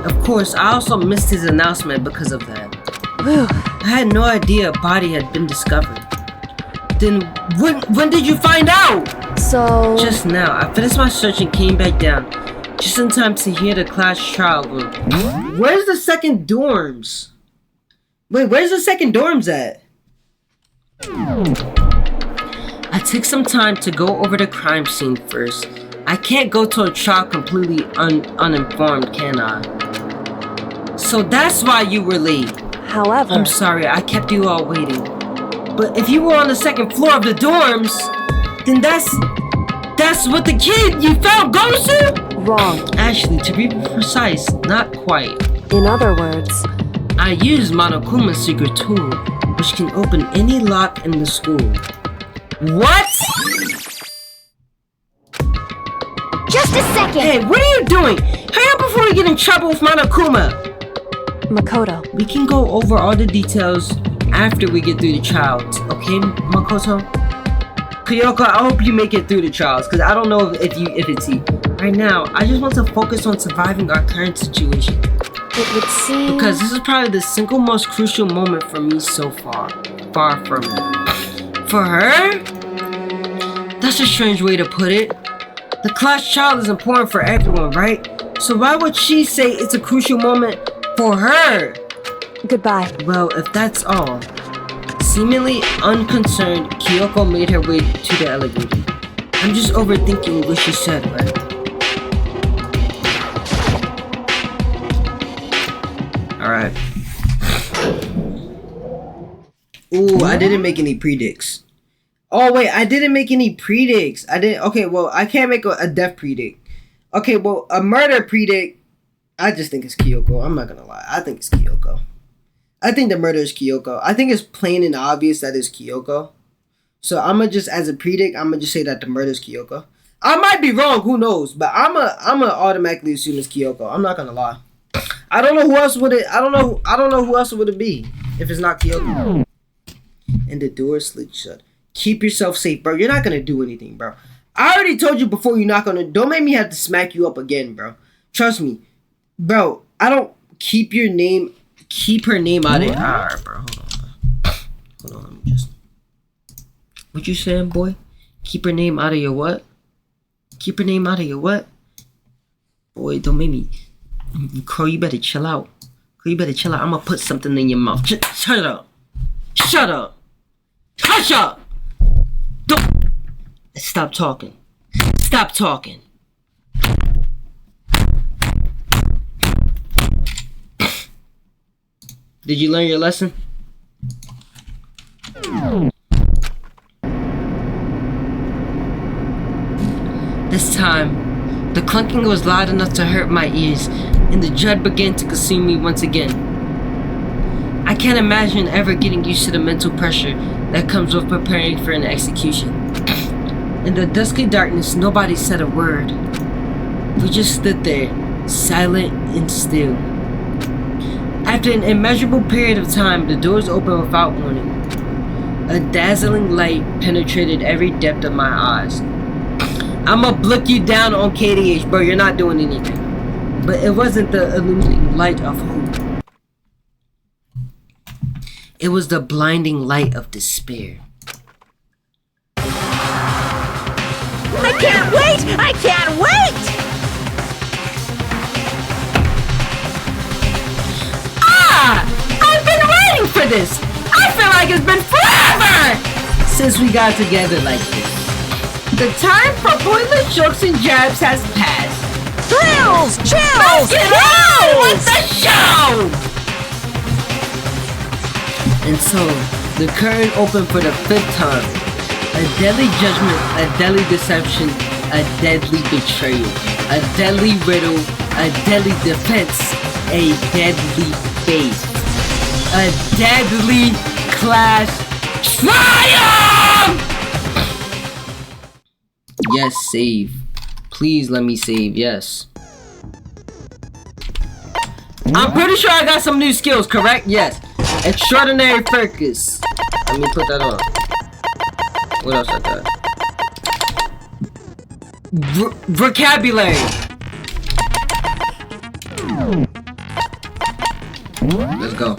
Of course, I also missed his announcement because of that. Whew. I had no idea a body had been discovered. Then, when did you find out? So... Just now. I finished my search and came back down, just in time to hear the class trial room. Where's the second dorms? Wait, where's the second dorms at? I took some time to go over the crime scene first. I can't go to a trial completely uninformed, can I? So that's why you were late. However... I'm sorry, I kept you all waiting. But if you were on the second floor of the dorms, then that's what the kid you found goes to? Wrong. Actually, to be precise, not quite. In other words... I used Monokuma's secret tool, which can open any lock in the school. What? Just a second! Hey, what are you doing? Hurry up before we get in trouble with Monokuma! Makoto. We can go over all the details after we get through the trials, okay, Makoto? Kyoko, I hope you make it through the trials, because I don't know if it's you. Right now, I just want to focus on surviving our current situation. It would seem... Because this is probably the single most crucial moment for me so far. Far from it. For her? That's a strange way to put it. The class trial is important for everyone, right? So why would she say it's a crucial moment for her? Goodbye. Well, if that's all. Seemingly unconcerned, Kyoko made her way to the elevator. I'm just overthinking what she said, right? Alright. Ooh, I didn't make any predicts. Oh, wait, I didn't make any predicts. Okay, well, I can't make a death predict. Okay, well, a murder predict. I just think it's Kyoko. I'm not gonna lie. I think it's Kyoko. I think the murder is Kyoko. I think it's plain and obvious that it's Kyoko. So I'ma just, as a predict, I'ma just say that the murder is Kyoko. I might be wrong, who knows? But I'ma automatically assume it's Kyoko. I'm not gonna lie. I don't know who else would it. I don't know who else would it be if it's not Kyoko. And the door slid shut. Keep yourself safe, bro. You're not gonna do anything, bro. I already told you before. You're not gonna. Don't make me have to smack you up again, bro. Trust me, bro. I don't keep your name. Keep her name out of it. Alright, bro. Hold on. Let me just. What you saying, boy? Keep her name out of your what? Keep her name out of your what? Boy, don't make me. Crow, you better chill out. Crow, you better chill out. I'm gonna put something in your mouth. Shut up. Shut up. Hush up. Don't. Stop talking. Stop talking. Did you learn your lesson? This time, the clunking was loud enough to hurt my ears, and the dread began to consume me once again. I can't imagine ever getting used to the mental pressure that comes with preparing for an execution. In the dusky darkness, nobody said a word. We just stood there, silent and still. After an immeasurable period of time, the doors opened without warning. A dazzling light penetrated every depth of my eyes. I'ma look you down on KDH, bro. You're not doing anything. But it wasn't the illuminating light of hope. It was the blinding light of despair. I can't wait! I can't wait! I've been waiting for this! I feel like it's been forever since we got together like this. The time for pointless jokes and jabs has passed. Thrills! Chills! Let's get on with the show! And so, the curtain opened for the 5th time. A deadly judgment, a deadly deception, a deadly betrayal, a deadly riddle, a deadly defense, a deadly faith, a deadly clash triumph! Yes, save. Please let me save, yes. I'm pretty sure I got some new skills, correct? Yes. Extraordinary focus. Let me put that on. What else I got? Vocabulary. Let's go.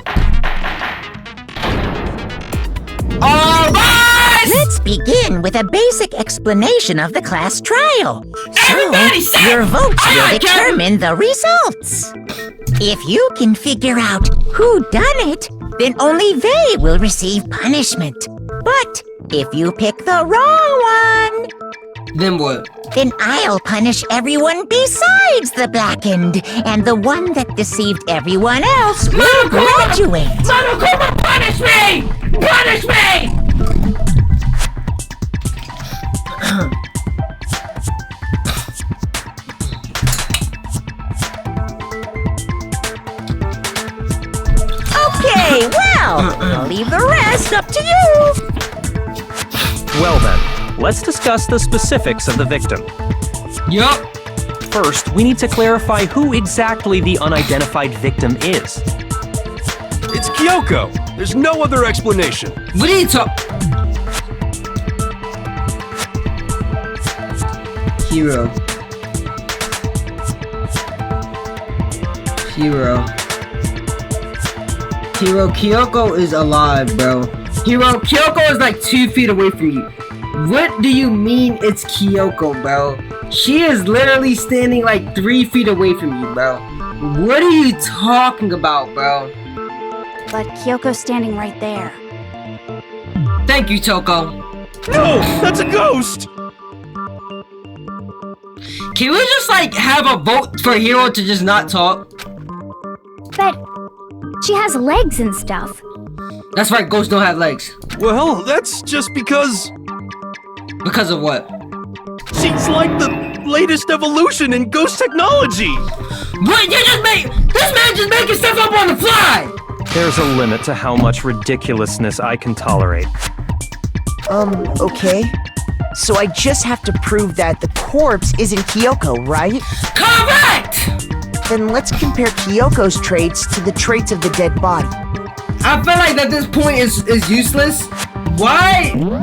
Alright! Let's begin with a basic explanation of the class trial. Everybody So, say, your votes "Aye, will aye, Captain." determine the results. If you can figure out who done it, then only they will receive punishment. But if you pick the wrong one, Then what? then I'll punish everyone besides the blackened, and the one that deceived everyone else will graduate. Monokuma, punish me! Punish me! Okay, well, I'll leave the rest up to you. Well then, let's discuss the specifics of the victim. Yup. First, we need to clarify who exactly the unidentified victim is. It's Kyoko. There's no other explanation. What are you talking? Hero. Kyoko is alive, bro. Kyoko is like 2 feet away from you. What do you mean it's Kyoko, bro? She is literally standing like 3 feet away from you, bro. What are you talking about, bro? But Kyoko's standing right there. Thank you, Toko. No, that's a ghost. Can we just like have a vote for Hero to just not talk? But she has legs and stuff. That's right, ghosts don't have legs. Well, that's just because Because of what? she's like the latest evolution in ghost technology. What? You just made this man just making stuff up on the fly. There's a limit to how much ridiculousness I can tolerate. Okay. So I just have to prove that the corpse isn't Kyoko, right? Correct. Then let's compare Kyoko's traits to the traits of the dead body. I feel like that this point is useless. Why do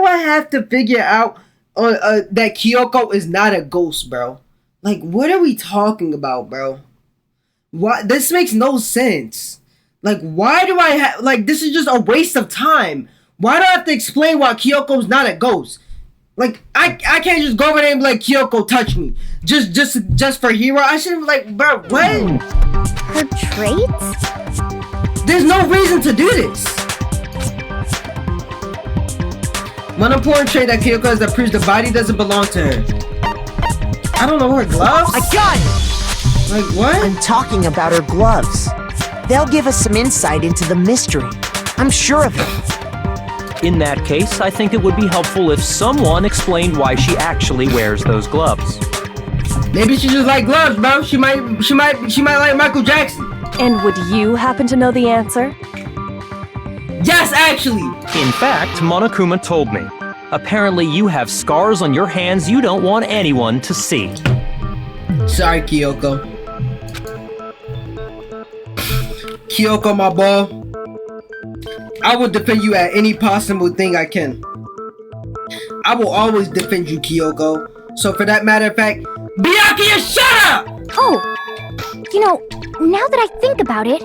I have to figure out that Kyoko is not a ghost, bro? Like, what are we talking about, bro? Why? This makes no sense. Like, why do I have, like, this is just a waste of time. Why do I have to explain why Kyoko's not a ghost? Like, I can't just go over there and be like, Kyoko, touch me. Just for Hero. I should have, like, bro, what? Her traits? There's no reason to do this. One important trait that Kyoko has that proves the body doesn't belong to her. I don't know, her gloves? I got it! Like, what? I'm talking about her gloves. They'll give us some insight into the mystery. I'm sure of it. In that case, I think it would be helpful if someone explained why she actually wears those gloves. Maybe she just like gloves, bro. She might like Michael Jackson. And would you happen to know the answer? ass, actually. In fact, Monokuma told me. Apparently, you have scars on your hands you don't want anyone to see. Sorry, Kyoko. Kyoko, my boy. I will defend you at any possible thing I can. I will always defend you, Kyoko. So for that matter of fact, Byakuya, shut up! Oh, you know, now that I think about it,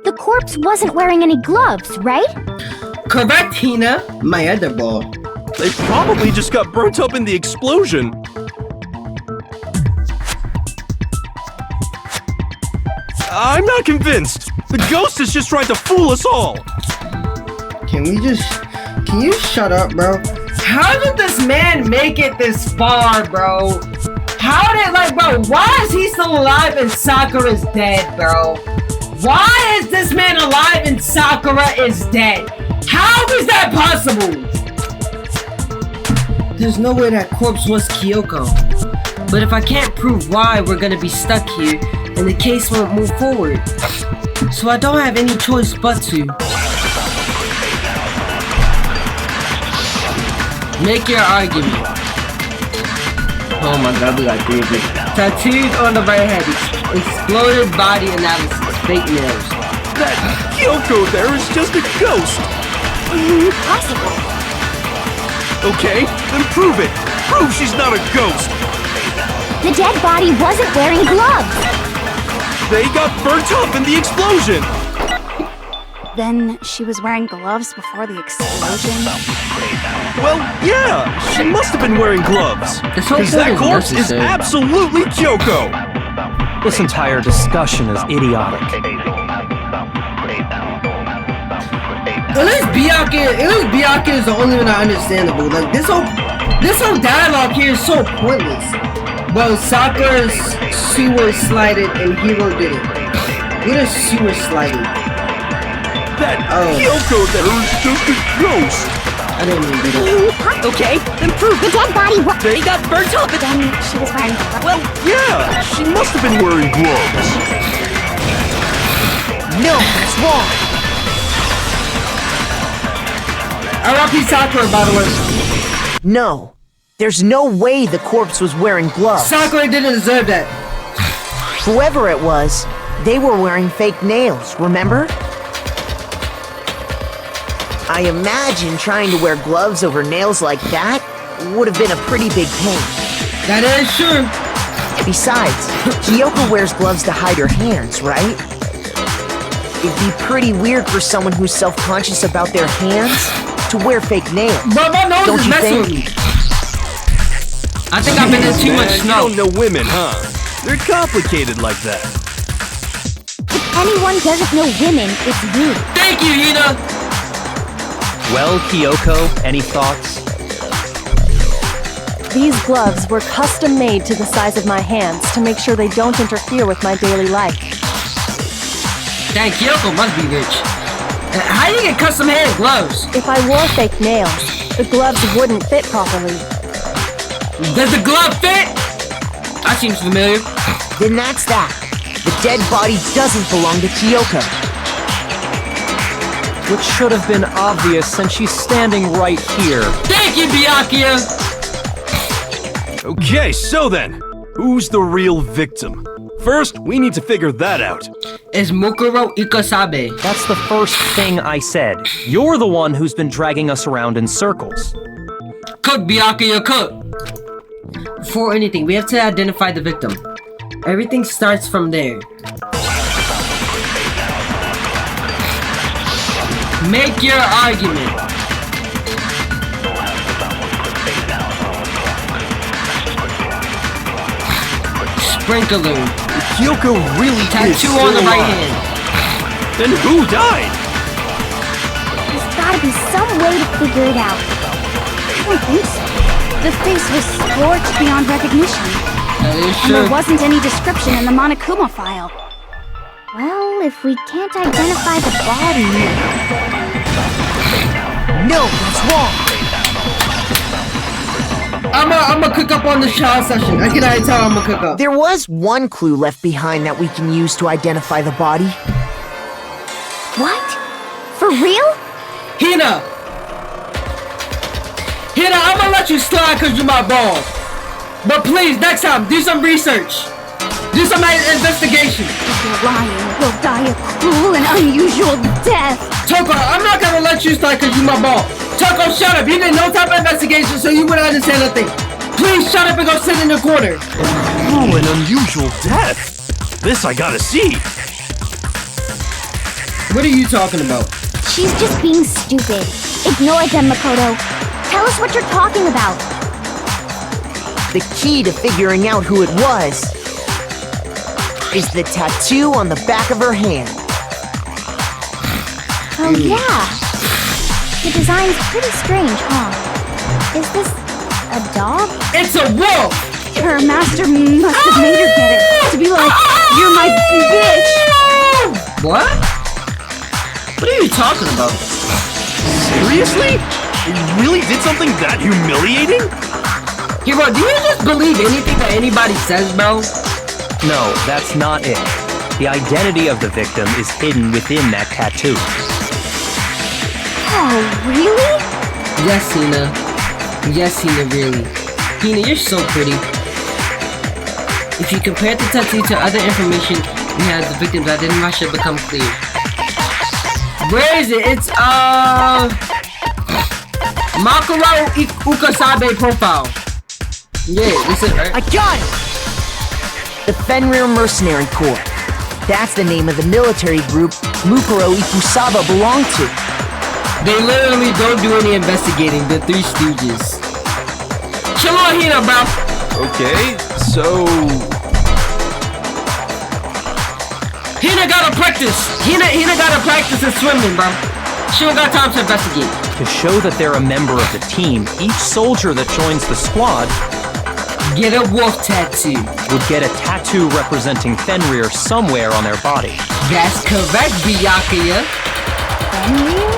the corpse wasn't wearing any gloves, right? Correct, Hina. My other ball. They probably just got burnt up in the explosion. I'm not convinced. The ghost is just trying to fool us all. Can you shut up, bro? How did this man make it this far, bro? Why is he still alive and Sakura's dead, bro? Why is this man alive and Sakura is dead? How is that possible? There's no way that corpse was Kyoko. But if I can't prove why, we're gonna be stuck here, and the case won't move forward. So I don't have any choice but to. Make your argument. Oh my god, we got 3 of it. Tattoos on the right head. Exploded body analysis. Fake nails. That Kyoko there is just a ghost. Impossible. Okay, then prove it. Prove she's not a ghost. The dead body wasn't wearing gloves. They got burnt up in the explosion. Then she was wearing gloves before the explosion? Well, yeah, she must have been wearing gloves. Because that corpse is absolutely Kyoko. This entire discussion is idiotic. At least Byakuya is the only one that understandable. Like this whole dialogue here is so pointless. Well, Sakura's sewer slided and Hiro didn't. What is sewer sliding? That Kyoko there is just a ghost. I didn't mean to do that. Okay, then prove the dead body They got burnt up. Then she was wearing gloves. Well, yeah, she must have been wearing gloves. No, that's wrong. R.I.P. Sakura, by the way. No. There's no way the corpse was wearing gloves. Sakura didn't deserve that. Whoever it was, they were wearing fake nails, remember? I imagine trying to wear gloves over nails like that would have been a pretty big pain. That is true. Besides, Kyoko wears gloves to hide her hands, right? It'd be pretty weird for someone who's self-conscious about their hands to wear fake nails. But my nose Don't is you messing with think? me. I think I've been in too much Man, snow. you don't know women, huh? They're complicated like that. If anyone doesn't know women, it's you. Thank you, Hina. Well, Kyoko, any thoughts? These gloves were custom made to the size of my hands to make sure they don't interfere with my daily life. Dang, Kyoko must be rich. How do you get custom-handed gloves? If I wore fake nails, the gloves wouldn't fit properly. Does the glove fit? That seems familiar. Then that's that. The dead body doesn't belong to Kyoko. Which should have been obvious since she's standing right here. Thank you, Byakuya. Okay, so then, who's the real victim? First, we need to figure that out. It's Mukuro Ikasabe. That's the first thing I said. You're the one who's been dragging us around in circles. Cook, Byakuya, cook. Before anything, we have to identify the victim. Everything starts from there. Make your argument. Sprinkler. Kyoko really is Tattoo still on the right alive. hand. Then who died? There's gotta be some way to figure it out. I don't think so. The face was scorched beyond recognition. That is And there true. wasn't any description in the Monokuma file. Well, if we can't identify the body... No, that's wrong. I'm gonna cook up on the child session. I can already tell I'm gonna cook up. There was one clue left behind that we can use to identify the body. What? For real? Hina! Hina, I'm gonna let you slide because you're my ball. But please, next time, do some research. Do some investigation. The lion will die a cruel and unusual death. Toko, I'm not gonna let you slide because you're my ball. Toko, shut up. You did no type of investigation, so you wouldn't understand nothing. Please shut up and go sit in the corner. Oh, an unusual death. This I gotta see. What are you talking about? She's just being stupid. Ignore them, Makoto. Tell us what you're talking about. The key to figuring out who it was is the tattoo on the back of her hand. Oh yeah. The design's pretty strange, huh? Is this a dog? It's a wolf! Her master must have made her get it. To be like, you're my bitch. What? What are you talking about? Seriously? You really did something that humiliating? Hiro, do you just believe anything that anybody says, bro? No, that's not it. The identity of the victim is hidden within that tattoo. Oh, really? Yes, Hina. Yes, Hina, really. Hina, you're so pretty. If you compare the tattoo to other information we have, the victim's identity should become clear. Where is it? It's, Makuro Ukasabe profile. Yeah, this is right. I got it! The Fenrir Mercenary Corps. That's the name of the military group Mukuro Ikusaba belonged to. They literally don't do any investigating, the Three Stooges. Chill on Hina, bro. Okay, so... Hina gotta practice. Hina gotta practice in swimming, bro. She don't got time to investigate. To show that they're a member of the team, each soldier that joins the squad get a wolf tattoo. Would get a tattoo representing Fenrir somewhere on their body. That's correct, Byakuya. Fenrir?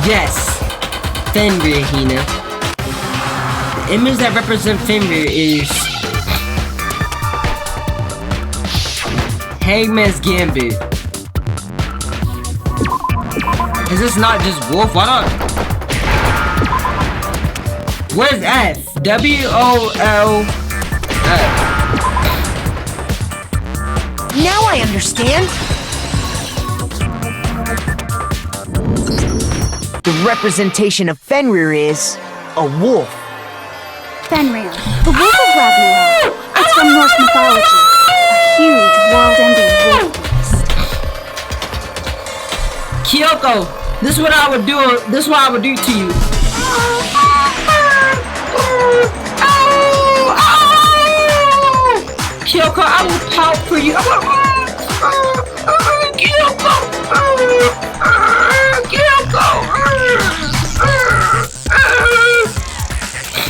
Yes. Fenrir, Hina. The image that represents Fenrir is Hangman's Gambit. Is this not just wolf? Why not? Where's F? W-O-L-F. Now I understand. The representation of Fenrir is a wolf. Fenrir, the wolf of Ragnarok. It's from Norse mythology. A huge world-ending wolf beast. Kyoko, this is what I would do. This is what I would do to you. Kyoko, I will pout for you. Kyoko.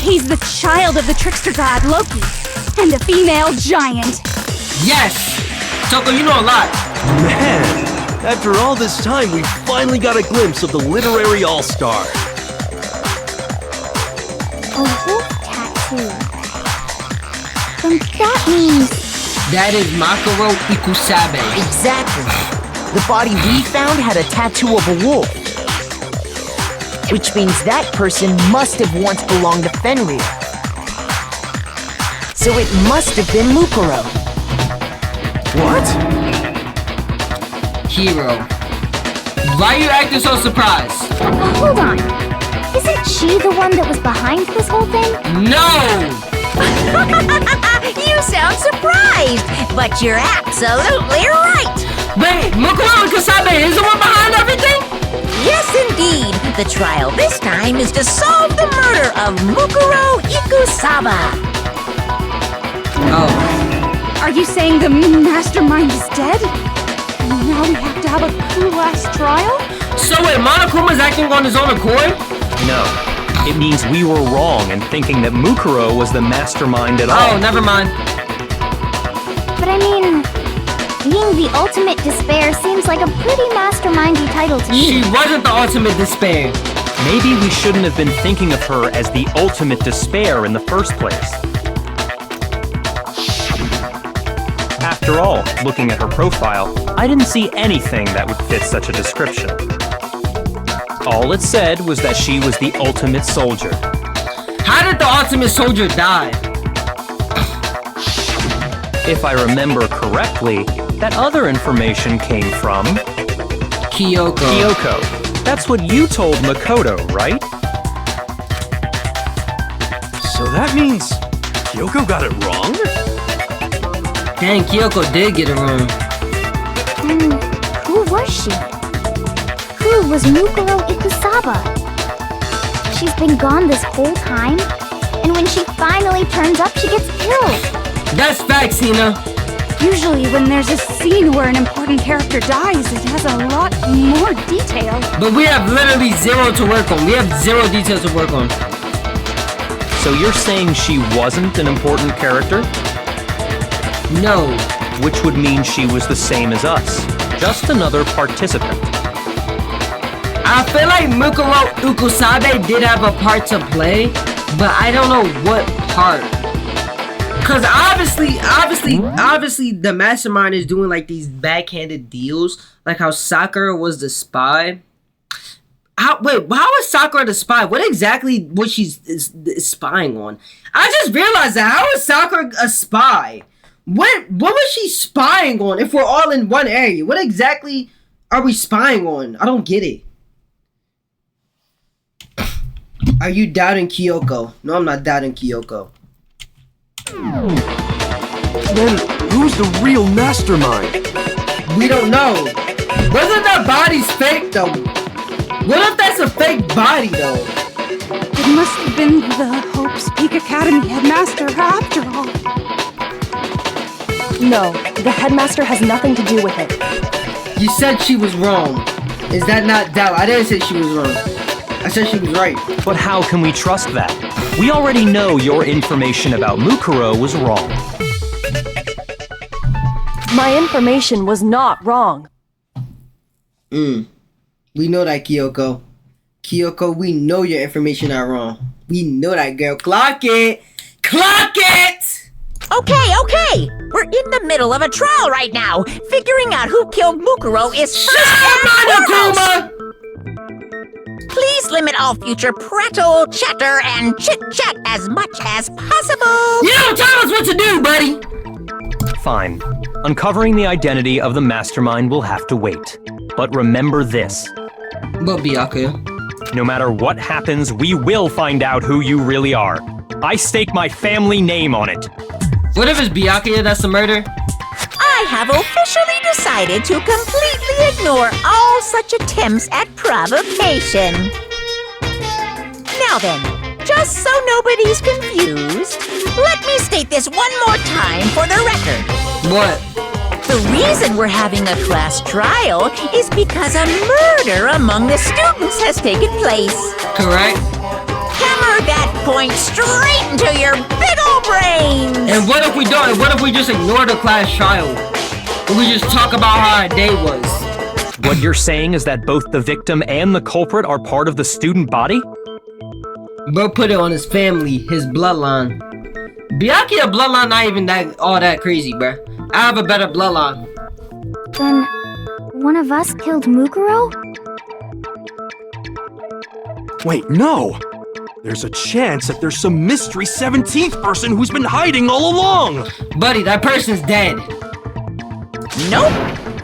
He's the child of the trickster god Loki, and a female giant. Yes! Toko, you know a lot. Man, after all this time, we finally got a glimpse of the literary all-star. A wolf tattoo. Then that means... That is Makuro Ikusabe. Exactly. The body we found had a tattoo of a wolf. Which means that person must have once belonged to Fenrir. So it must have been Mukuro. What? Hiro. Why are you acting so surprised? Hold on. Isn't she the one that was behind this whole thing? No! You sound surprised, but you're absolutely right. Wait, Mukuro Ikusabe is the one behind everything? Yes, indeed. The trial this time is to solve the murder of Mukuro Ikusaba. Oh. Are you saying the mastermind is dead? Now we have to have a cool-ass trial? So wait, Monokuma's acting on his own accord? No. It means we were wrong in thinking that Mukuro was the mastermind at all. Oh, never mind. But I mean, being the ultimate despair seems like a pretty mastermindy title to me. She wasn't the ultimate despair. Maybe we shouldn't have been thinking of her as the ultimate despair in the first place. After all, looking at her profile, I didn't see anything that would fit such a description. All it said was that she was the ultimate soldier. How did the ultimate soldier die? If I remember correctly, that other information came from... Kyoko. Kyoko. That's what you told Makoto, right? So that means Kyoko got it wrong? Dang, Kyoko did get it wrong. Who was she? Who was Mukuro Ikusaba? She's been gone this whole time, and when she finally turns up, she gets killed. That's facts, Hina. Usually when there's a scene where an important character dies, it has a lot more detail. But we have literally zero to work on. We have zero details to work on. So you're saying she wasn't an important character? No. Which would mean she was the same as us. Just another participant. I feel like Mukuro Ukusabe did have a part to play, but I don't know what part. Cause obviously the mastermind is doing like these backhanded deals, like how Sakura was the spy. How is Sakura the spy? What exactly was she is spying on? I just realized that. How is Sakura a spy? What was she spying on if we're all in one area? What exactly are we spying on? I don't get it. Are you doubting Kyoko? No, I'm not doubting Kyoko. Then who's the real mastermind? We don't know. Wasn't that body's fake though? What if that's a fake body though? It must have been the Hope's Peak Academy headmaster after all. No, the headmaster has nothing to do with it. You said she was wrong. Is that not doubt? I didn't say she was wrong. I said she was right. But how can we trust that? We already know your information about Mukuro was wrong. My information was not wrong. We know that, Kyoko. Kyoko, we know your information not wrong. We know that, girl. Clock it! Clock it! Okay. We're in the middle of a trial right now. Figuring out who killed Mukuro is Shut up, Monokuma! Please limit all future prattle, chatter, and chit-chat as much as possible. You don't tell us what to do, buddy! Fine. Uncovering the identity of the mastermind will have to wait. But remember this. But Byakuya. No matter what happens, we will find out who you really are. I stake my family name on it. What if it's Byakuya that's the murder? I have officially decided to completely ignore all such attempts at provocation. Now then, just so nobody's confused, let me state this one more time for the record. What? The reason we're having a class trial is because a murder among the students has taken place. Correct. Hammer that point straight into your big ol' brains! And what if we don't? What if we just ignore the class trial? And we just talk about how our day was? What you're saying is that both the victim and the culprit are part of the student body? Bro put it on his family, his bloodline. Byakuya bloodline not even all that crazy, bruh. I have a better bloodline. Then, one of us killed Mukuro? Wait, no! There's a chance that there's some mystery 17th person who's been hiding all along! Buddy, that person's dead. Nope!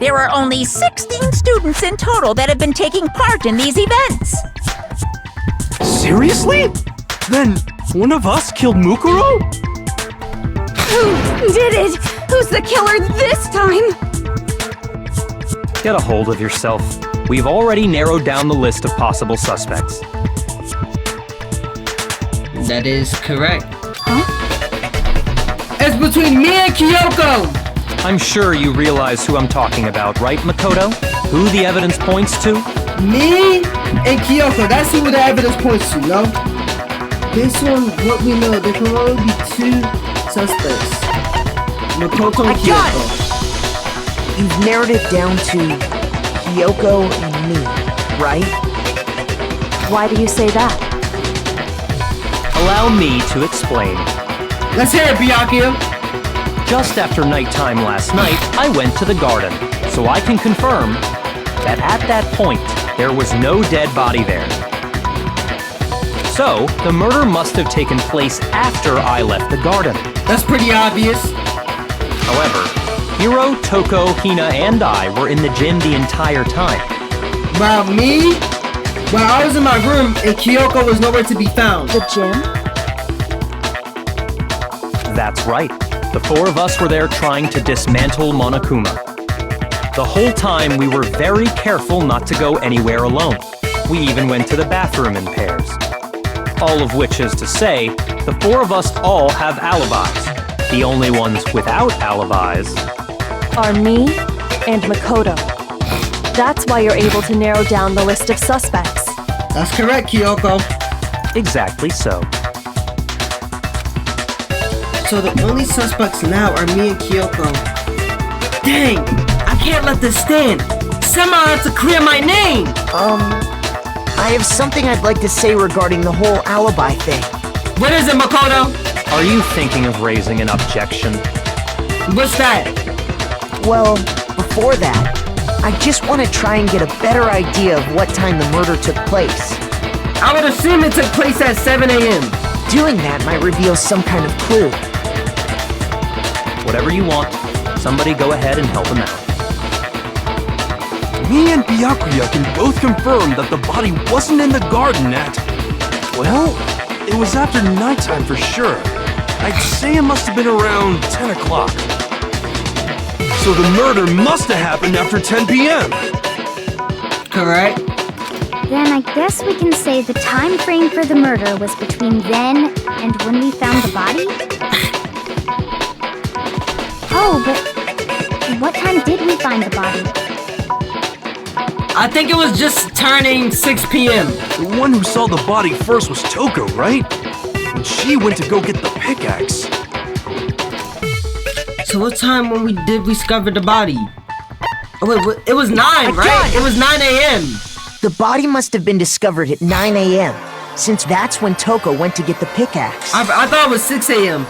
There are only 16 students in total that have been taking part in these events. Seriously? Then one of us killed Mukuro? Who did it? Who's the killer this time? Get a hold of yourself. We've already narrowed down the list of possible suspects. That is correct. Huh? It's between me and Kyoko! I'm sure you realize who I'm talking about, right, Makoto? Who the evidence points to? Me and Kyoko, that's who the evidence points to, no? Based on what we know, there can only be two suspects. Makoto and Kyoko. You've narrowed it down to Kyoko and me, right? Why do you say that? Allow me to explain. Let's hear it, Byakuya. Just after nighttime last night, I went to the garden, so I can confirm that at that point, there was no dead body there. So, the murder must have taken place after I left the garden. That's pretty obvious. However, Hiro, Toko, Hina, and I were in the gym the entire time. While me? While I was in my room and Kyoko was nowhere to be found. The gym? That's right. The four of us were there trying to dismantle Monokuma. The whole time we were very careful not to go anywhere alone. We even went to the bathroom in pairs. All of which is to say, the four of us all have alibis. The only ones without alibis Are me and Makoto. That's why you're able to narrow down the list of suspects. That's correct, Kyoko. exactly so. So the only suspects now are me and Kyoko. Dang, I can't let this stand. Somehow I have to clear my name. I have something I'd like to say regarding the whole alibi thing. What is it, Makoto? Are you thinking of raising an objection? What's that? Well, before that, I just want to try and get a better idea of what time the murder took place. I would assume it took place at 7 a.m. Doing that might reveal some kind of clue. Whatever you want, somebody go ahead and help him out. Me and Byakuya can both confirm that the body wasn't in the garden at... Well, it was after nighttime for sure. I'd say it must have been around 10 o'clock. So the murder must have happened after 10 p.m. Correct. Then I guess we can say the time frame for the murder was between then and when we found the body? Oh, but what time did we find the body? I think it was just turning 6 p.m. The one who saw the body first was Toko, right? And she went to go get the pickaxe. So what time when we did discover the body? Oh wait, it was 9, right? It was 9 a.m. The body must have been discovered at 9 a.m., since that's when Toko went to get the pickaxe. I thought it was 6 a.m.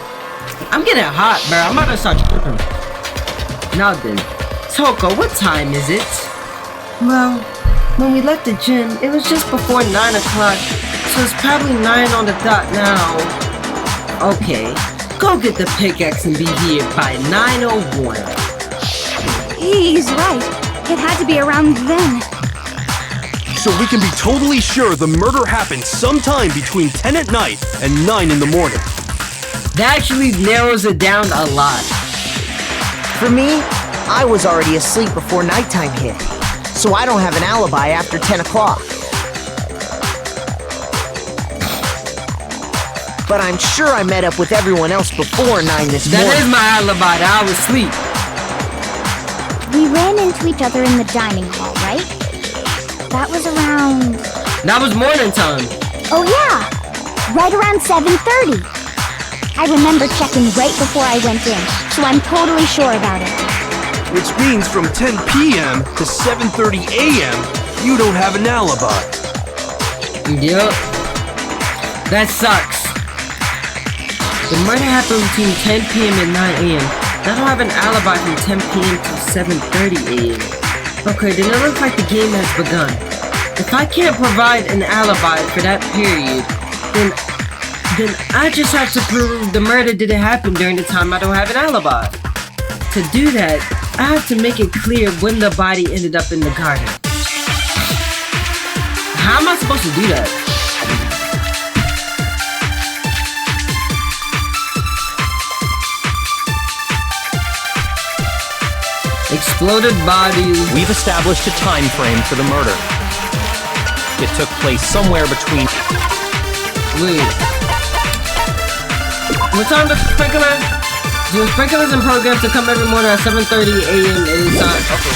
I'm getting hot, bro. I'm about to start tripping. Now then, Toko, what time is it? Well, when we left the gym, it was just before 9 o'clock, so it's probably 9 on the dot now. Okay, go get the pickaxe and be here by 9:01. He's right. It had to be around then. So we can be totally sure the murder happened sometime between 10 at night and 9 in the morning. That actually narrows it down a lot. For me, I was already asleep before nighttime hit, so I don't have an alibi after 10 o'clock. But I'm sure I met up with everyone else before 9 this morning. That is my alibi, that I was asleep. We ran into each other in the dining hall, right? That was around... That was morning time. Oh yeah! Right around 7:30. I remember checking right before I went in, so I'm totally sure about it. Which means from 10 p.m. to 7:30 a.m., you don't have an alibi. Yep. That sucks. The murder happened between 10 p.m. and 9 a.m. I don't have an alibi from 10 p.m. to 7:30 a.m. Okay, then it looks like the game has begun. If I can't provide an alibi for that period, then I just have to prove the murder didn't happen during the time I don't have an alibi. To do that, I have to make it clear when the body ended up in the garden. How am I supposed to do that? Exploded bodies. We've established a time frame for the murder. It took place somewhere between... Wait. What time does the sprinkler? Do sprinklers and programs to come every morning at 7:30 a.m. anytime? Okay.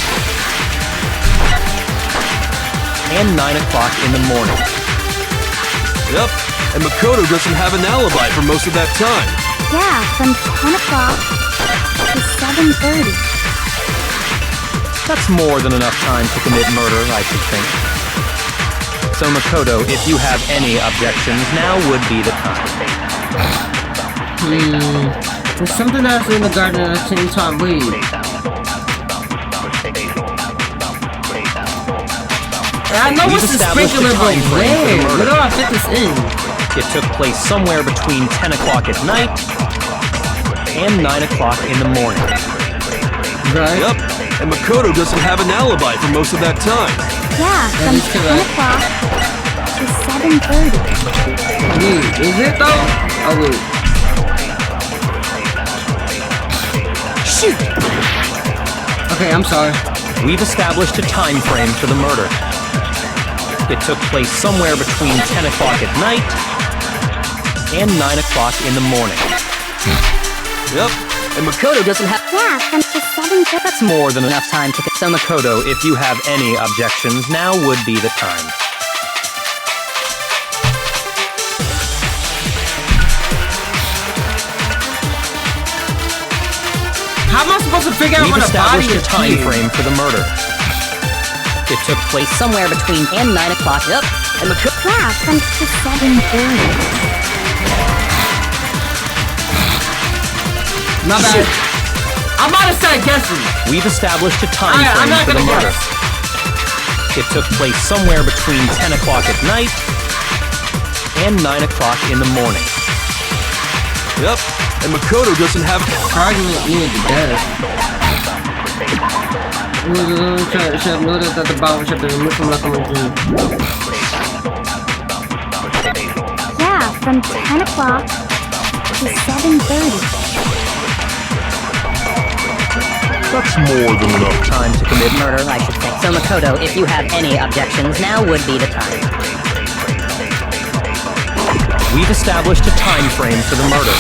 And 9 o'clock in the morning. Yep, and Makoto doesn't have an alibi for most of that time. Yeah, from 10 o'clock to 7:30. That's more than enough time to commit murder, I should think. So Makoto, if you have any objections, now would be the time. There's something else in the garden at the same time. Wait. I know We've what's the established sprinkler, a but time frame for the where? murder. Where do I fit this in? It took place somewhere between 10 o'clock at night and 9 o'clock in the morning. Right? Yep, and Makoto doesn't have an alibi for most of that time. Yeah, from is 10 correct. o'clock to 7:30. Wait, is it though? Oh wait. Shoot! Okay, I'm sorry. We've established a time frame for the murder. It took place somewhere between 10 o'clock at night and 9 o'clock in the morning. Yep, and Makoto doesn't have. Yeah, from to 7:30. That's more than enough time to... So Makoto, if you have any objections, now would be the time. How am I supposed to figure out We've when a body established a is time here? frame for the murder. It took place somewhere between 10 and 9 o'clock. Yep. And Makoto... Yeah, from to 7:30. My bad. I'm about to start guessing. We've established a time I'm frame not for the gonna murder. guess. It took place somewhere between 10 o'clock at night and 9 o'clock in the morning. Yep, and Makoto doesn't have. Argument near the death. Should have noticed that the bottle should have been removed from locomotive. Yeah, from 10 o'clock to 7:30. That's more than enough time to commit murder, I should think. So Makoto, if you have any objections, now would be the time. We've established a time frame for the murder.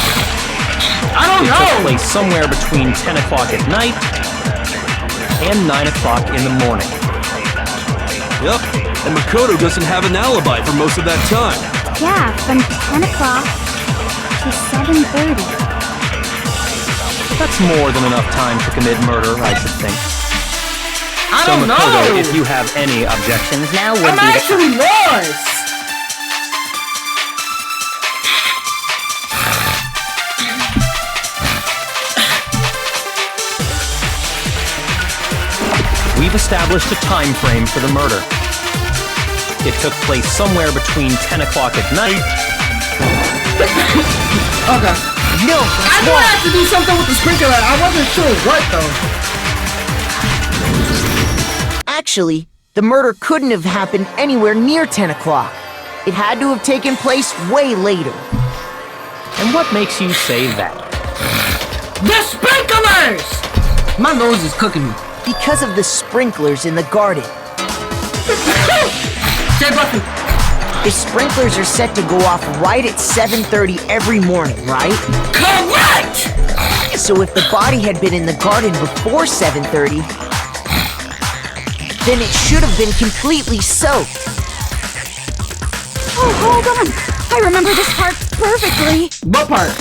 I don't It took know. place somewhere between 10 o'clock at night and 9 o'clock in the morning. Yep, and Makoto doesn't have an alibi for most of that time. Yeah, from 10 o'clock to 7:30. That's more than enough time to commit murder, I should think. I So don't Makoto, know. if you have any objections, now would I'm be the time. actually lost. We've established a time frame for the murder. It took place somewhere between 10 o'clock at night. Okay. No, I knew I had to do something with the sprinkler. I wasn't sure what though. actually, the murder couldn't have happened anywhere near 10 o'clock. It had to have taken place way later. And what makes you say that? The sprinklers! My nose is cooking me. Because of the sprinklers in the garden. Say Buffy. The sprinklers are set to go off right at 7:30 every morning, right? Correct! So if the body had been in the garden before 7:30, then it should have been completely soaked. Oh, hold on. I remember this part perfectly. What part?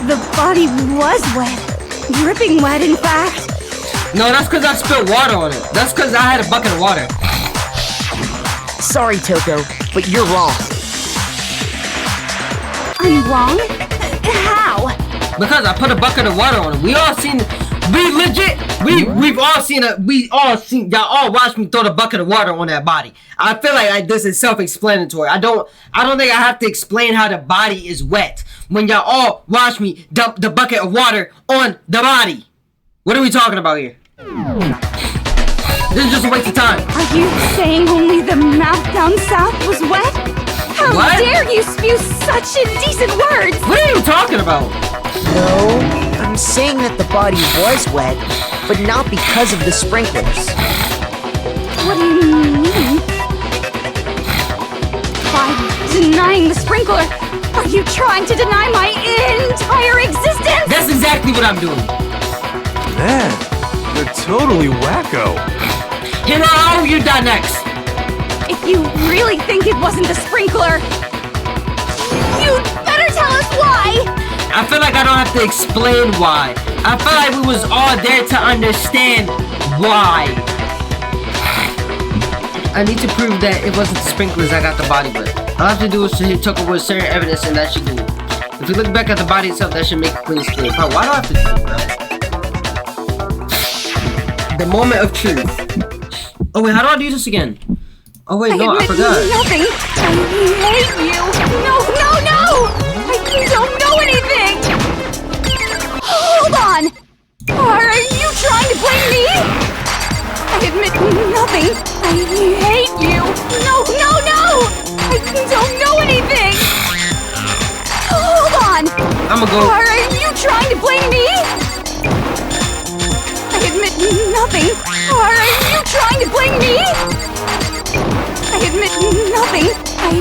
The body was wet. Dripping wet, in fact. No, that's because I spilled water on it. That's because I had a bucket of water. Sorry, Toko, but you're wrong. I'm wrong? How? Because I put a bucket of water on it. We've all seen y'all all watched me throw the bucket of water on that body. I feel like this is self-explanatory. I don't think I have to explain how the body is wet when y'all all watch me dump the bucket of water on the body. What are we talking about here? This is just a waste of time. Are you saying only the mouth down south was wet? How What? dare you spew such indecent words? What are you talking about? No, I'm saying that the body was wet, but not because of the sprinklers. What do you mean? By denying the sprinkler, are you trying to deny my entire existence? That's exactly what I'm doing. Man, they're totally wacko. Hiro, you die next. If you really think it wasn't the sprinkler, you'd better tell us why! I feel like I don't have to explain why. I feel like we was all there to understand why. I need to prove that it wasn't the sprinklers I got the body with. All I have to do is to hit Toko with certain evidence and that should do it. If we look back at the body itself, that should make it clean split. Bro, why do I have to do it, bro? The moment of truth. Oh wait, how do I do this again? Oh wait, no, I forgot. Nothing. I hate you. No, no, no! I don't know anything! Hold on! Are you trying to blame me? I admit nothing. I hate you. No, no, no! I don't know anything! Hold on! I'ma go. Are you trying to blame me? I admit nothing. Are you trying to blame me? I admit nothing. I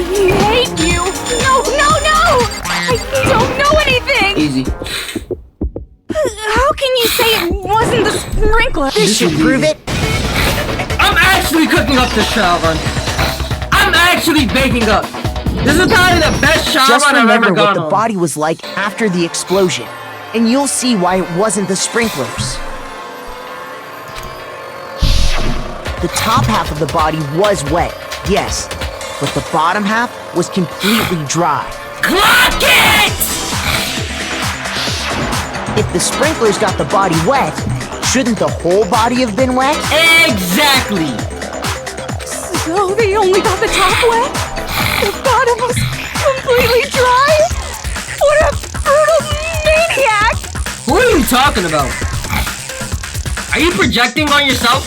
hate you. No, no, no! I don't know anything! Easy. How can you say it wasn't the sprinkler? This should prove it. I'm actually cooking up this trial run. I'm actually baking up. This is probably the best trial Just run I've remember ever what gone the on. body was like after the explosion, and you'll see why it wasn't the sprinklers. The top half of the body was wet, yes, but the bottom half was completely dry. Clock it! If the sprinklers got the body wet, shouldn't the whole body have been wet? Exactly. So they only got the top wet? The bottom was completely dry? What a brutal maniac! Who are you talking about? Are you projecting on yourself?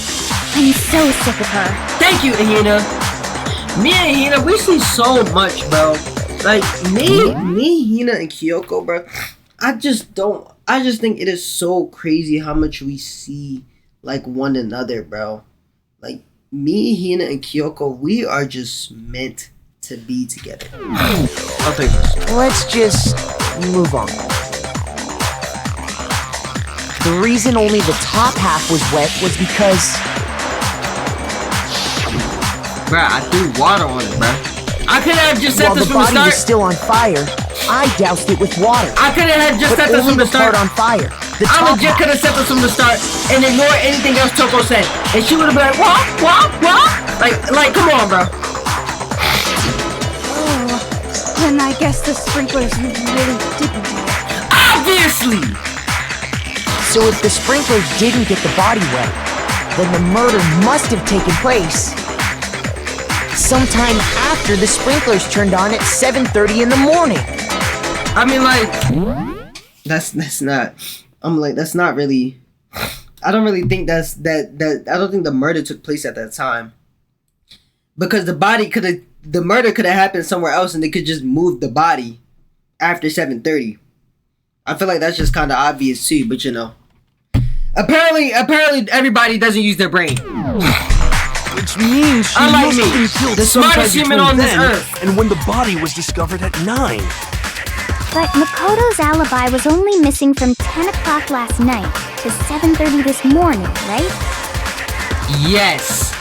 I'm so sick of her. Thank you, Ahina. Me and Ahina, we see so much, bro. Like, me, Hina, and Kyoko, bro. I just think it is so crazy how much we see, like, one another, bro. Like, me, Hina, and Kyoko, we are just meant to be together. I'll take this. Let's just move on. The reason only the top half was wet was because... Bruh, I threw water on it, bruh. I could have just set while this the from the body start. was still on fire, I doused it with water. I could have just But set this only from the the part start. on fire. The I top legit half. could have set this from the start and ignored anything else Toko said. And she would have been like, what? Like, come on, bro. Oh, then I guess the sprinklers really didn't do it. Obviously! So if the sprinklers didn't get the body wet, then the murder must have taken place sometime after the sprinklers turned on at 7:30 in the morning. I mean, like, that's not. I'm like, that's not really. I don't really think that. I don't think the murder took place at that time. Because the murder could have happened somewhere else, and they could just move the body after 7:30. I feel like that's just kind of obvious too, but you know. Apparently, everybody doesn't use their brain. Which means she Unlike must me, have been killed the sometime smartest human between on this then earth. and when the body was discovered at 9. But Makoto's alibi was only missing from 10 o'clock last night to 7:30 this morning, right? Yes.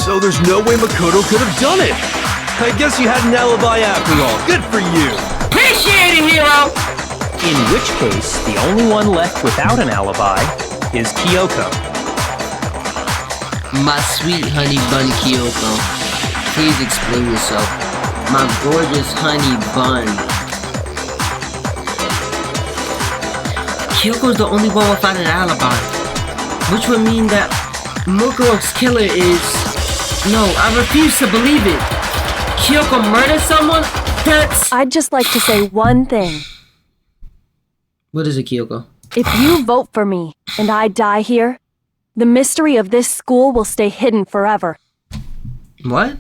So there's no way Makoto could have done it. I guess you had an alibi after all. Good for you. Appreciate it, hero. In which case, the only one left without an alibi is Kyoko. My sweet honey bun Kyoko, please explain yourself. My gorgeous honey bun. Kyoko's the only one without an alibi, which would mean that Mukuro's killer is... No, I refuse to believe it. Kyoko murdered someone? That's... I'd just like to say one thing. What is it, Kyoko? If you vote for me and I die here, the mystery of this school will stay hidden forever. What?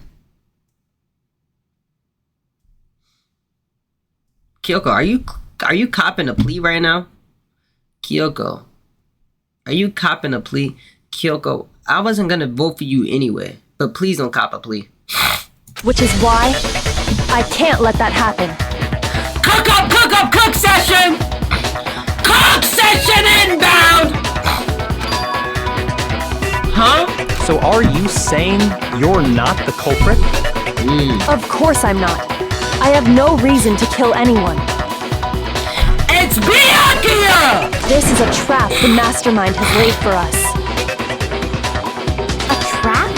Kyoko, are you copping a plea right now? Kyoko, are you copping a plea? Kyoko, I wasn't gonna vote for you anyway, but please don't cop a plea. Which is why I can't let that happen. Cook session! Cook session inbound! Huh? So are you saying you're not the culprit? Of course I'm not. I have no reason to kill anyone. It's Byakuya! This is a trap the mastermind has laid for us. A trap?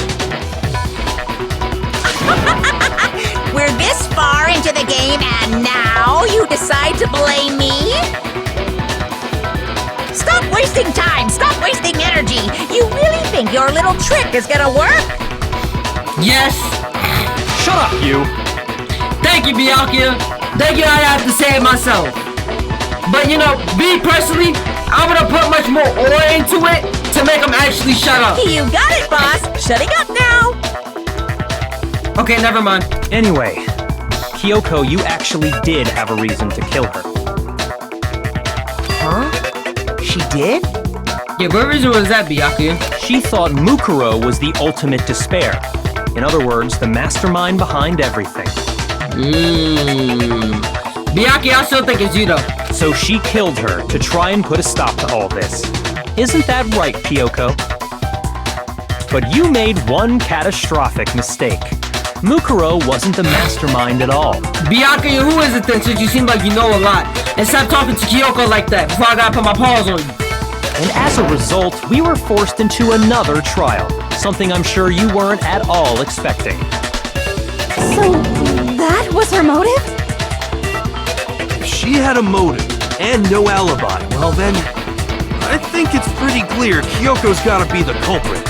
We're this far into the game and now you decide to blame me? Stop wasting time! Stop wasting energy! You really think your little trick is gonna work? Yes. Shut up, you! Thank you, Byakuya. Thank you, I have to say it myself. But you know, me personally, I'm gonna put much more aura into it to make him actually shut up. You got it, boss! Shutting up now! Okay, never mind. Anyway, Kyoko, you actually did have a reason to kill her. Huh? She did? Yeah, what reason was that, Byakuya? She thought Mukuro was the ultimate despair. In other words, the mastermind behind everything. Byakuya, I still think it's you though. So she killed her to try and put a stop to all this. Isn't that right, Kyoko? But you made one catastrophic mistake. Mukuro wasn't the mastermind at all. Byakuya, who is it then, since you seem like you know a lot? And stop talking to Kyoko like that before I gotta put my paws on you. And as a result, we were forced into another trial. Something I'm sure you weren't at all expecting. So, that was her motive? If she had a motive and no alibi, well then, I think it's pretty clear Kyoko's gotta be the culprit.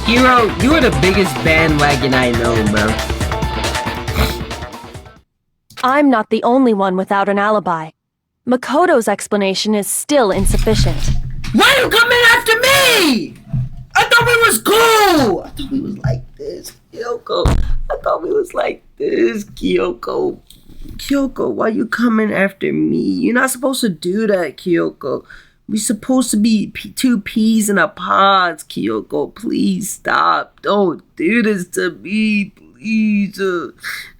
Hiro, you are the biggest bandwagon I know, bro. I'm not the only one without an alibi. Makoto's explanation is still insufficient. Why are you coming after me? I thought we was cool. I thought we was like this, Kyoko. I thought we was like this, Kyoko. Kyoko, why you coming after me? You're not supposed to do that, Kyoko. We supposed to be two peas in a pod, Kyoko. Please stop. Don't do this to me, please.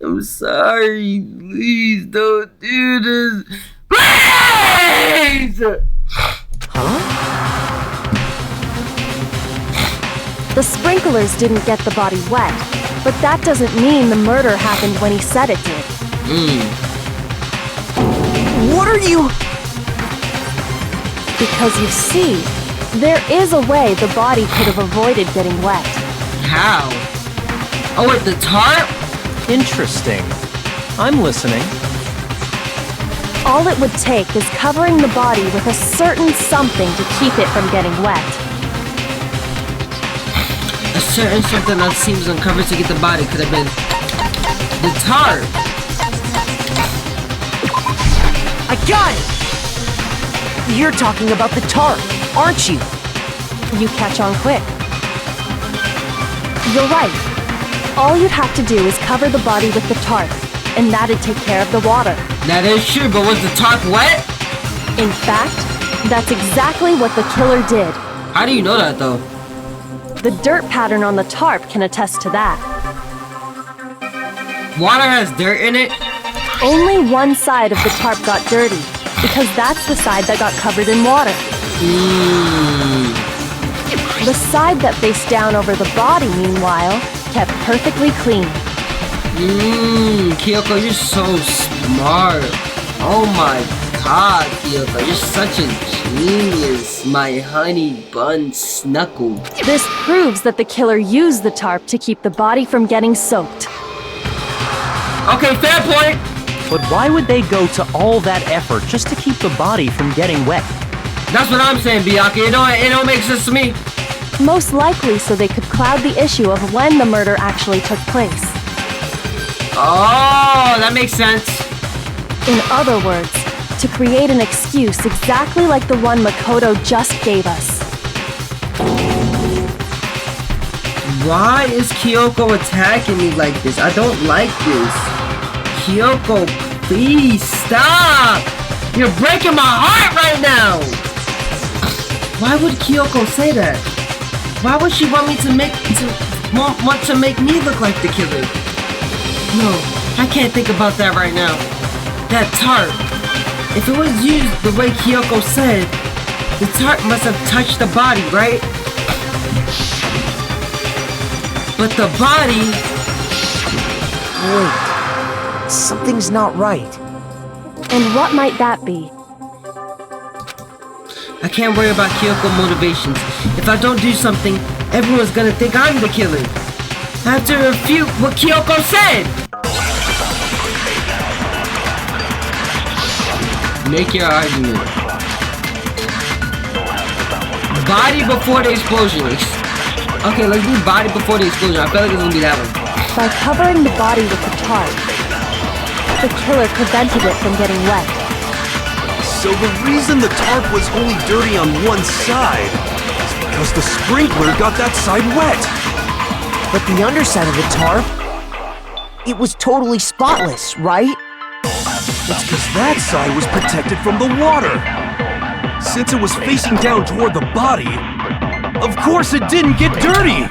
I'm sorry. Please don't do this. Please! The sprinklers didn't get the body wet, but that doesn't mean the murder happened when he said it did. What are you... Because you see, there is a way the body could have avoided getting wet. How? Oh, with the tarp? Interesting. I'm listening. All it would take is covering the body with a certain something to keep it from getting wet. A certain something that seems uncovered to get the body could have been the tarp. I got it! You're talking about the tarp, aren't you? You catch on quick. You're right. All you'd have to do is cover the body with the tarp, and that'd take care of the water. That is true, but was the tarp wet? In fact, that's exactly what the killer did. How do you know that, though? The dirt pattern on the tarp can attest to that. Water has dirt in it? Only one side of the tarp got dirty, because that's the side that got covered in water. The side that faced down over the body, meanwhile, kept perfectly clean. Kyoko, you're so smart. Oh my god, Kyoko, you're such a genius, my honey bun snuckle. This proves that the killer used the tarp to keep the body from getting soaked. Okay, fair point. But why would they go to all that effort just to keep the body from getting wet? That's what I'm saying, Byakuya. It don't make sense to me. Most likely so they could cloud the issue of when the murder actually took place. Oh, that makes sense. In other words, to create an excuse exactly like the one Makoto just gave us. Why is Kyoko attacking me like this? I don't like this. Kyoko, please stop! You're breaking my heart right now! Why would Kyoko say that? Why would she want me to want to make me look like the killer? No, I can't think about that right now. That tarp. If it was used the way Kyoko said, the tarp must have touched the body, right? But the body... Wait. Something's not right. And what might that be? I can't worry about Kyoko motivations. If I don't do something, everyone's gonna think I'm the killer. I have to refute what Kyoko said! Make your argument. Body before the explosion. Okay, let's do body before the explosion. I feel like it's gonna be that one. By covering the body with the tarp, the killer prevented it from getting wet. So the reason the tarp was only dirty on one side is because the sprinkler got that side wet. But the underside of the tarp, it was totally spotless, right? It's because that side was protected from the water. Since it was facing down toward the body, of course it didn't get dirty.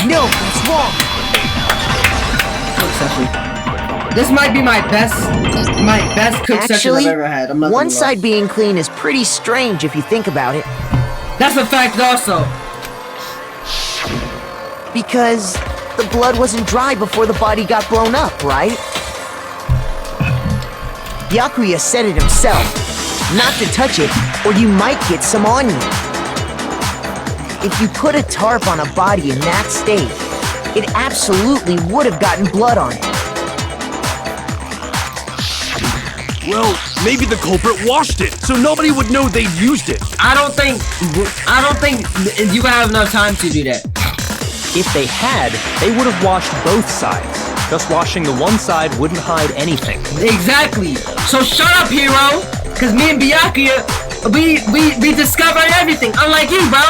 No, that's wrong. Cook session. This might be my best cook session I've ever had. I'm not one gonna lie. side being clean is pretty strange if you think about it. That's a fact also. Because the blood wasn't dry before the body got blown up, right? Byakuya said it himself. Not to touch it, or you might get some on you. If you put a tarp on a body in that state, it absolutely would have gotten blood on it. Well, maybe the culprit washed it, so nobody would know they'd used it. I don't think you have enough time to do that. If they had, they would have washed both sides. Just washing the one side wouldn't hide anything. Exactly. So shut up, hero. Cause me and Byakuya, we discovered everything. Unlike you, bro.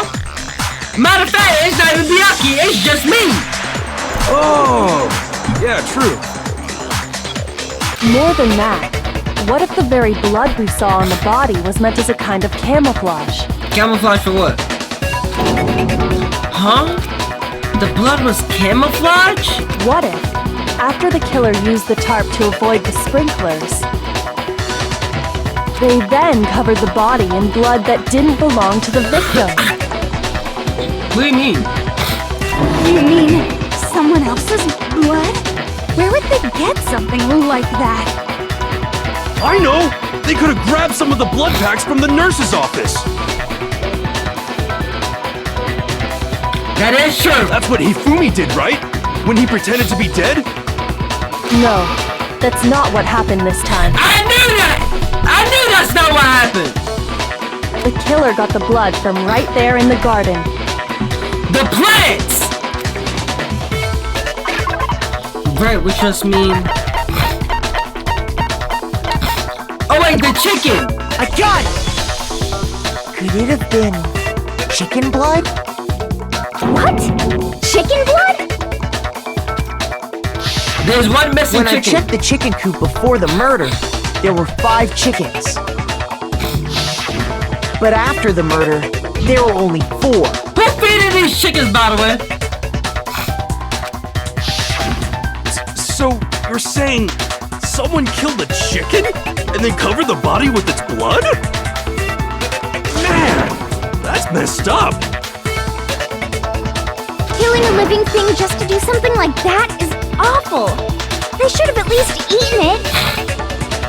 Matter of fact, it's not even Byakuya, it's just me. Oh, yeah, true. More than that, what if the very blood we saw on the body was meant as a kind of camouflage? Camouflage for what? Huh? The blood was camouflage? What if, after the killer used the tarp to avoid the sprinklers, they then covered the body in blood that didn't belong to the victim? What do you mean? You mean someone else's blood? Where would they get something like that? I know! They could have grabbed some of the blood packs from the nurse's office. That is true. That's what Hifumi did, right? When he pretended to be dead? No, that's not what happened this time. I knew that! I knew that's not what happened! The killer got the blood from right there in the garden. The plants! Right, which just mean... Oh wait, the chicken! I got it! Could it have been chicken blood? What? Chicken blood? There's one missing When I chicken. checked the chicken coop before the murder, there were 5 chickens. But after the murder, there were only 4. Who feeding these chickens, by the way? So, you're saying someone killed a chicken and then covered the body with its blood? Man, that's messed up. Killing a living thing just to do something like that is awful. They should have at least eaten it.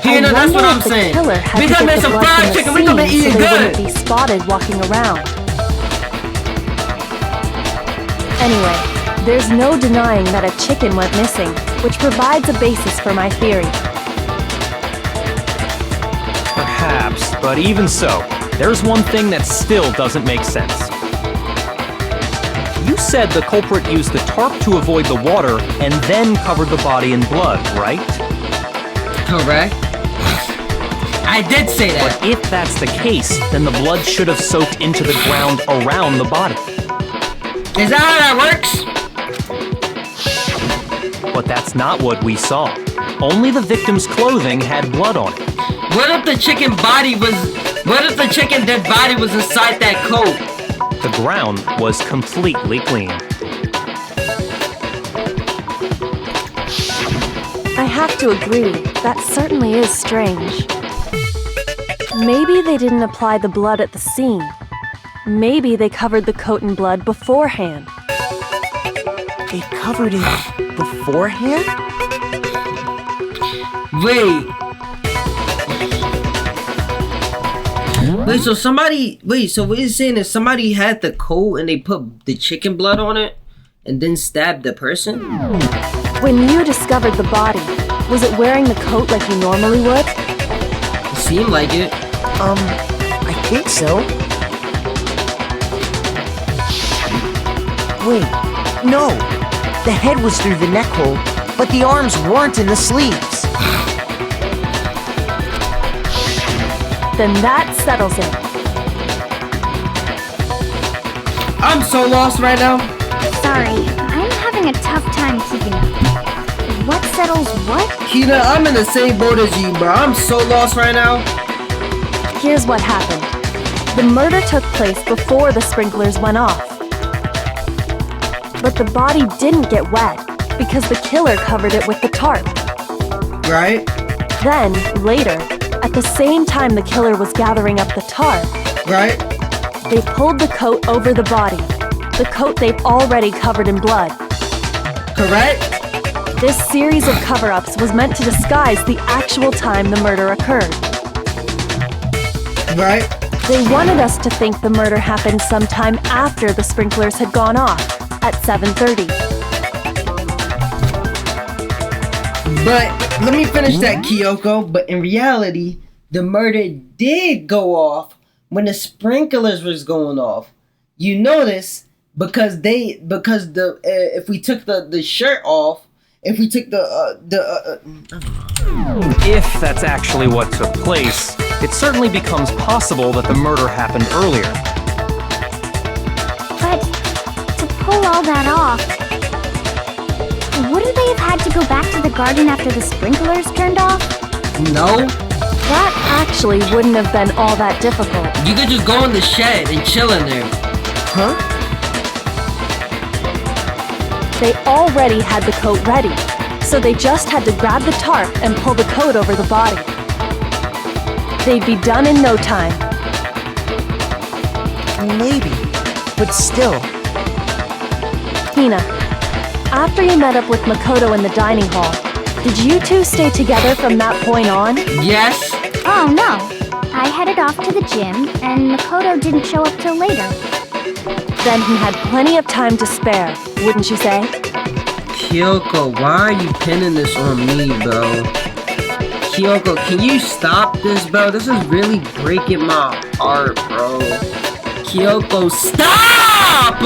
You know, that's what I'm The saying. killer had We to gonna get make the some blood fried from the chicken. We gonna scene eat it so they good. wouldn't be spotted walking around. Anyway, there's no denying that a chicken went missing, which provides a basis for my theory. Perhaps, but even so, there's one thing that still doesn't make sense. You said the culprit used the tarp to avoid the water and then covered the body in blood, right? Correct. I did say that. But if that's the case, then the blood should have soaked into the ground around the body. Is that how that works? But that's not what we saw. Only the victim's clothing had blood on it. What if the chicken dead body was inside that coat? The ground was completely clean. I have to agree, that certainly is strange. Maybe they didn't apply the blood at the scene. Maybe they covered the coat in blood beforehand. They covered it beforehand? Wait, so what you're saying is somebody had the coat and they put the chicken blood on it and then stabbed the person? When you discovered the body, Was it wearing the coat like you normally would? It seemed like it. I think so. Wait, no! The head was through the neck hole, but the arms weren't in the sleeves. Then that settles it. I'm so lost right now. Sorry, I'm having a tough time keeping up. What settles what? Hina, I'm in the same boat as you, bro. I'm so lost right now. Here's what happened. The murder took place before the sprinklers went off. But the body didn't get wet because the killer covered it with the tarp. Right? Then, later, at the same time the killer was gathering up the tarp, Right? they pulled the coat over the body, the coat they've already covered in blood. Correct? This series of cover-ups was meant to disguise the actual time the murder occurred. Right? They wanted us to think the murder happened sometime after the sprinklers had gone off, at 7:30. But let me finish that, Kyoko. But in reality, the murder did go off when the sprinklers was going off. You notice because if we took the shirt off, if we took If that's actually what took place, it certainly becomes possible that the murder happened earlier. But to pull all that off, wouldn't they have had to go back to the garden after the sprinklers turned off? no, That actually wouldn't have been all that difficult. you could just go in the shed and chill in there. Huh? They already had the coat ready, so they just had to grab the tarp and pull the coat over the body. They'd be done in no time. Maybe. But still. Hina, after you met up with Makoto in the dining hall, did you two stay together from that point on? Yes. Oh no. I headed off to the gym, and Makoto didn't show up till later. Then he had plenty of time to spare, wouldn't you say? Kyoko, why are you pinning this on me, bro? Kyoko, can you stop this, bro? This is really breaking my heart, bro. Kyoko, stop!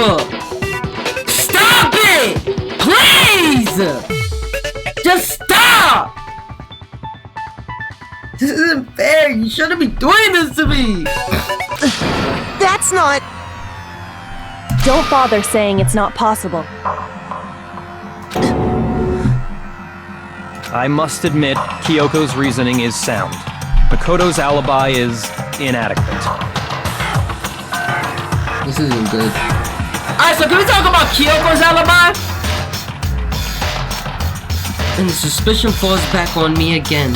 Stop it! Please! Just stop! This isn't fair. You shouldn't be doing this to me. That's not... Don't bother saying it's not possible. I must admit, Kyoko's reasoning is sound. Makoto's alibi is inadequate. This isn't good. Alright, so can we talk about Kyoko's alibi? And the suspicion falls back on me again.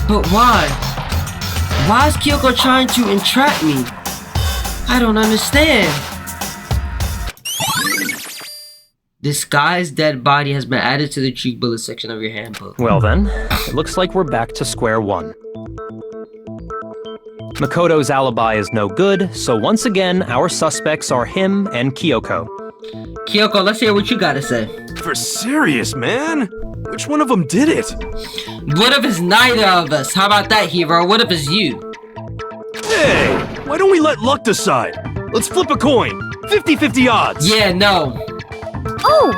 But why? Why is Kyoko trying to entrap me? I don't understand. This guy's dead body has been added to the cheek bullet section of your handbook. Well then, it looks like we're back to square one. Makoto's alibi is no good, so once again, our suspects are him and Kyoko. Kyoko, let's hear what you gotta say. For serious, man? Which one of them did it? What if it's neither of us? How about that, hero? What if it's you? Hey, why don't we let luck decide? Let's flip a coin. 50-50 odds. Yeah, no. Oh!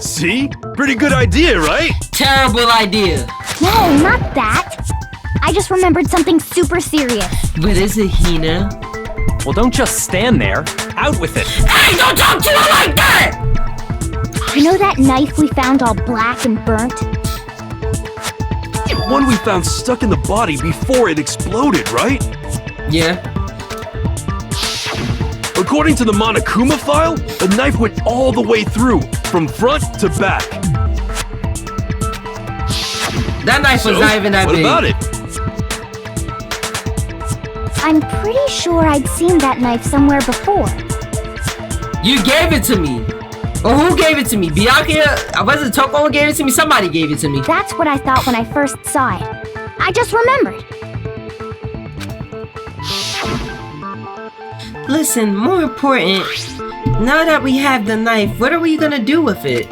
See? Pretty good idea, right? Terrible idea. No, not that! I just remembered something super serious. What is it, Hina? Well, don't just stand there. Out with it. Hey, don't talk to her like that! You know that knife we found all black and burnt? The one we found stuck in the body before it exploded, right? Yeah. According to the Monokuma file, the knife went all the way through, from front to back. That knife was not even that what big. about it? I'm pretty sure I'd seen that knife somewhere before. You gave it to me. Or who gave it to me? Byakuya? Was it Toko who gave it to me? Somebody gave it to me. That's what I thought when I first saw it. I just remembered. Listen, more important, now that we have the knife, what are we gonna do with it?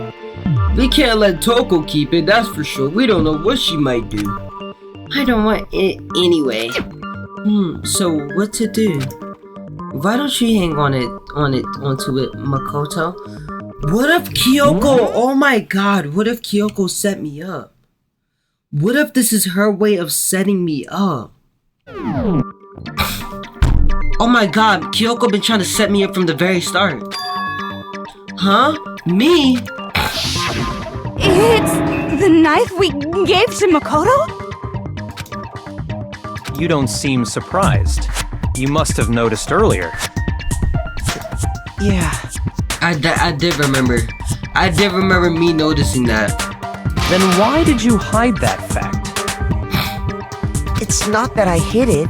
We can't let Toko keep it, that's for sure. We don't know what she might do. I don't want it anyway. So what to do? Why don't you hang onto it, Makoto? What if Kyoko, oh my god, what if Kyoko set me up? What if this is her way of setting me up? Oh my god, Kyoko been trying to set me up from the very start. Huh? Me? It's the knife we gave to Makoto? You don't seem surprised. You must have noticed earlier. Yeah. I did remember. I did remember me noticing that. Then why did you hide that fact? It's not that I hid it.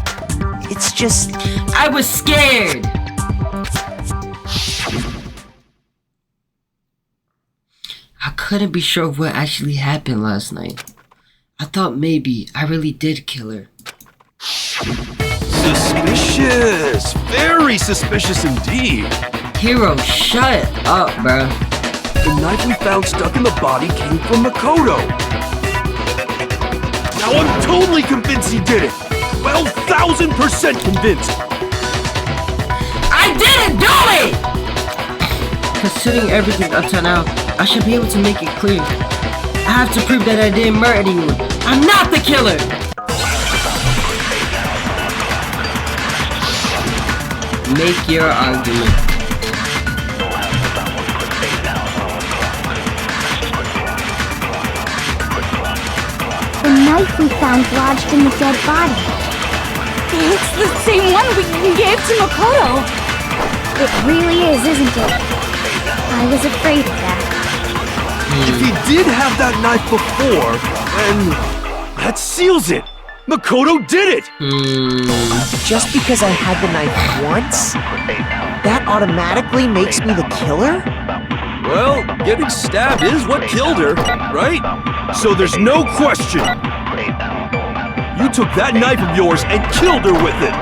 It's just... I was scared! I couldn't be sure what actually happened last night. I thought maybe I really did kill her. Suspicious! Very suspicious indeed. Hero, shut up, bro. The knife we found stuck in the body came from Makoto. Now I'm totally convinced he did it. 12,000% convinced. I didn't do it! Considering everything up to now, I should be able to make it clear. I have to prove that I didn't murder anyone. I'm not the killer! Make your argument. The knife we found lodged in the dead body. It's the same one we gave to Makoto. It really is, isn't it? I was afraid of that. If he did have that knife before, then that seals it. Makoto did it! Just because I had the knife once, that automatically makes me the killer? Well, getting stabbed is what killed her, right? So there's no question. You took that knife of yours and killed her with it.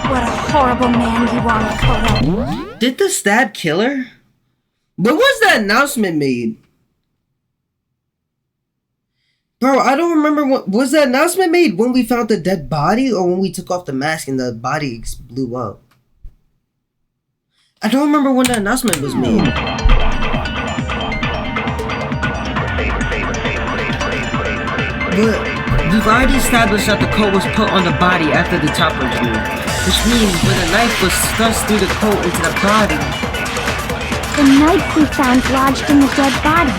What a horrible man you are, Makoto. Did the stab kill her? When was that announcement made? Bro, I don't remember what was that announcement made when we found the dead body or when we took off the mask and the body blew up. I don't remember when the announcement was made. But we've already established that the coat was put on the body after the chopper drew, which means when the knife was thrust through the coat into the body. The knife we found lodged in the dead body.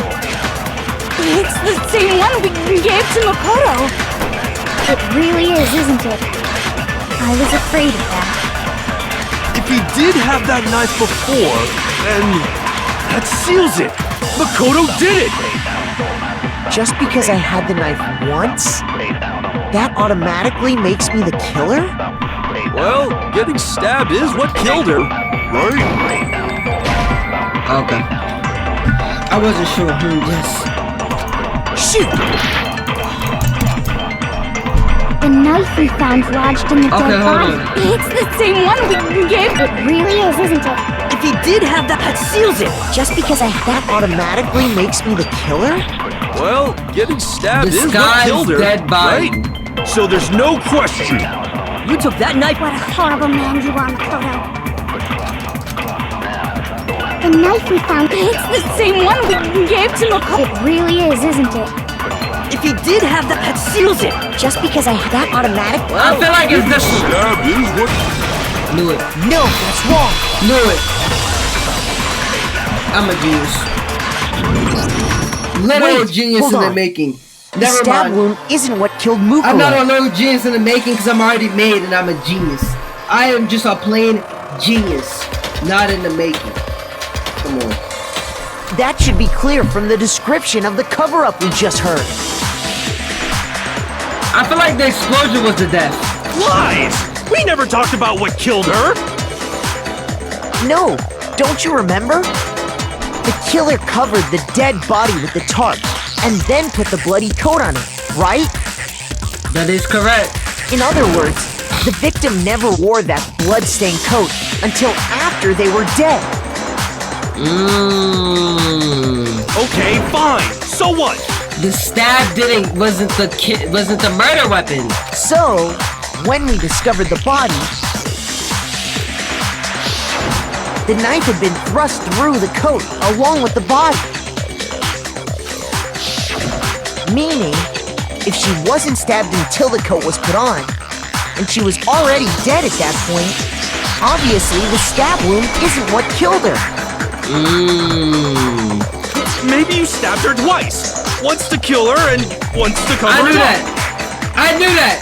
It's the same one we gave to Makoto. It really is, isn't it? I was afraid of that. If he did have that knife before, then that seals it. Makoto did it! Just because I had the knife once, that automatically makes me the killer? Well, getting stabbed is what killed her, right? Okay. I wasn't sure. Yes. Shoot! The knife we found lodged in the dead body. It's the same one we gave. It really is, isn't it? If he did have that seals it. Just because that automatically makes me the killer? Well, getting stabbed is what Disguised killed her, dead body. right? So there's no question. You took that knife. What a horrible man you are, Makoto. The knife we found. It's the same one we gave to Makoto. It really is, isn't it? If he did have that seals it. Just because I had that automatic. I feel like it's this one. Stab is what... Knew it. No, that's wrong. Knew it. I'm a genius. Literal Wait, genius hold in the on. making. The Never stab mind. wound isn't what killed Mukuro. I'm not a little genius in the making because I'm already made and I'm a genius. I am just a plain genius, not in the making. Come on. That should be clear from the description of the cover-up we just heard. I feel like the explosion was the death. Lies! We never talked about what killed her! No, don't you remember? The killer covered the dead body with the tarp and then put the bloody coat on it, right? That is correct. In other words, the victim never wore that blood-stained coat until after they were dead. Okay, fine. So what? The stab wasn't the murder weapon. So, when we discovered the body, the knife had been thrust through the coat along with the body. Meaning, if she wasn't stabbed until the coat was put on, and she was already dead at that point, obviously the stab wound isn't what killed her. Maybe you stabbed her twice. Once to kill her and once to cover her up. I knew that!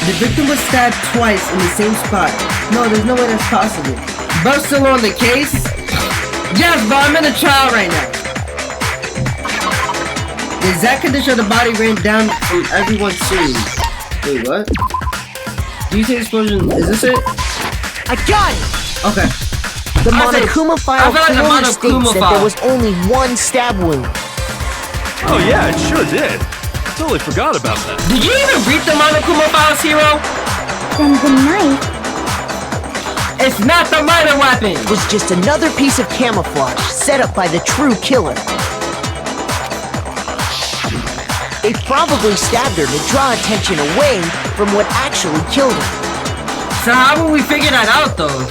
The victim was stabbed twice in the same spot. No, there's no way that's possible. Bro, still on the case? Yes, but I'm in a trial right now. The exact condition of the body ran down from everyone's scene. Wait, what? Do you say explosion? Is this it? I got it! Okay. The Monokuma file clearly states that there was only one stab wound. Oh yeah, it sure did. Totally forgot about that. Did you even read the Monokuma files, Hero? Then the knife... It's not the murder weapon! It was just another piece of camouflage set up by the true killer. They probably stabbed her to draw attention away from what actually killed her. So how will we figure that out, though?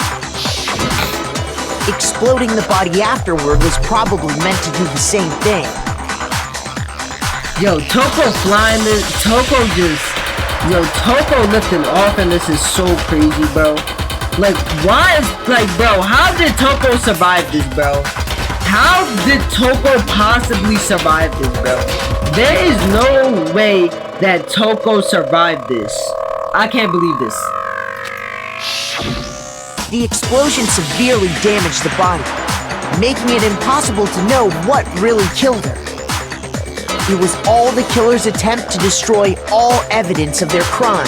Exploding the body afterward was probably meant to do the same thing. Yo, Toko flying this, Toko lifting off, and this is so crazy, bro. Like, why is, like, bro, how did Toko survive this, bro? How did Toko possibly survive this, bro? There is no way that Toko survived this. I can't believe this. The explosion severely damaged the body, making it impossible to know what really killed her. It was all the killer's attempt to destroy all evidence of their crime.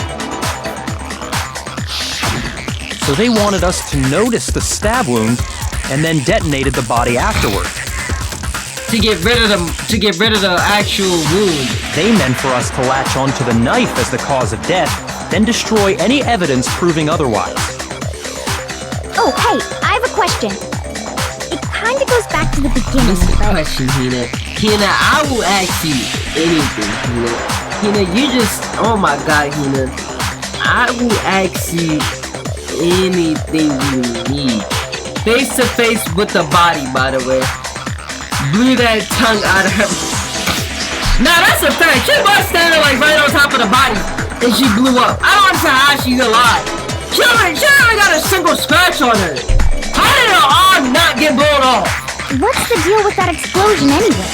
So they wanted us to notice the stab wound and then detonated the body afterward. To get rid of the actual wound. They meant for us to latch onto the knife as the cause of death, then destroy any evidence proving otherwise. Oh, hey, I have a question. It kinda goes back to the beginning, Listen, but... question, Hina. Hina, I will ask you anything, Hina. Hina, you just... Oh my god, Hina. I will ask you anything you need. Face to face with the body, by the way. Blew that tongue out of her. Nah, that's a fact. She was standing like right on top of the body, and she blew up. I don't understand how she's alive. She only got a single scratch on her. How did her arm not get blown off? What's the deal with that explosion anyway?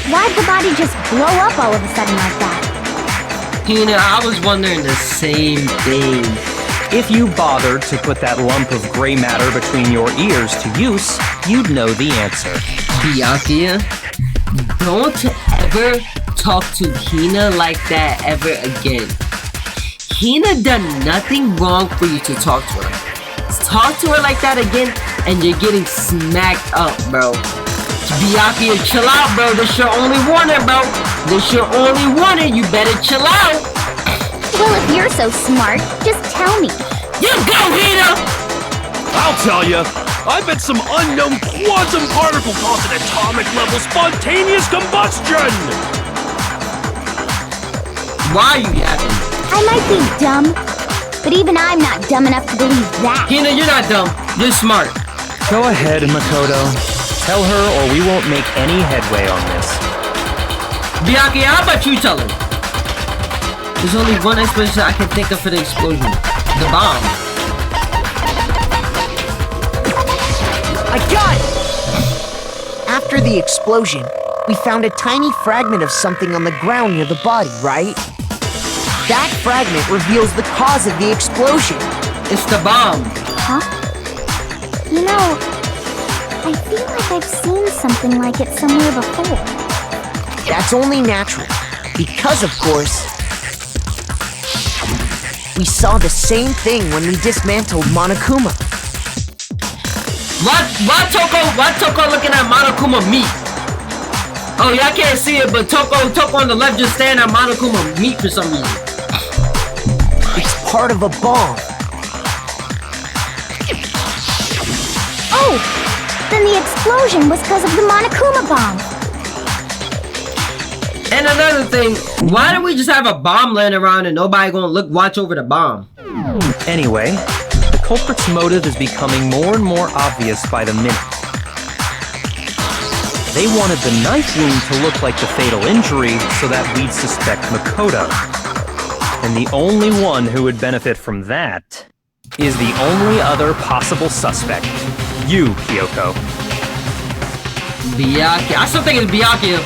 Why'd the body just blow up all of a sudden like that? Hina, I was wondering the same thing. If you bothered to put that lump of gray matter between your ears to use, you'd know the answer. Byakuya, don't ever talk to Hina like that ever again. Hina done nothing wrong for you to talk to her. Talk to her like that again, and you're getting smacked up, bro. Byakuya, chill out, bro. This your only warning, bro. This your only warning. You better chill out. Well, if you're so smart, just tell me. You go, Hina! I'll tell you. I bet some unknown quantum particle caused an atomic level spontaneous combustion! Why are you yapping? I might be dumb, but even I'm not dumb enough to believe that. Hina, you're not dumb. You're smart. Go ahead, Makoto. Tell her or we won't make any headway on this. Byakuya, how about you tell her? There's only one explanation I can think of for the explosion. The bomb. I got it! After the explosion, we found a tiny fragment of something on the ground near the body, right? That fragment reveals the cause of the explosion. It's the bomb. Huh? You know, I feel like I've seen something like it somewhere before. That's only natural, because of course, we saw the same thing when we dismantled Monokuma. Why Toko looking at Monokuma meat? Oh, y'all can't see it, but Toko on the left just staring at Monokuma meat for some reason. It's part of a bomb. Oh! Then the explosion was because of the Monokuma bomb. And another thing, why don't we just have a bomb laying around and nobody gonna watch over the bomb? Anyway, the culprit's motive is becoming more and more obvious by the minute. They wanted the knife wound to look like the fatal injury so that we'd suspect Makoto. And the only one who would benefit from that is the only other possible suspect. You, Kyoko. Byakuya. I still think it's Byakuya.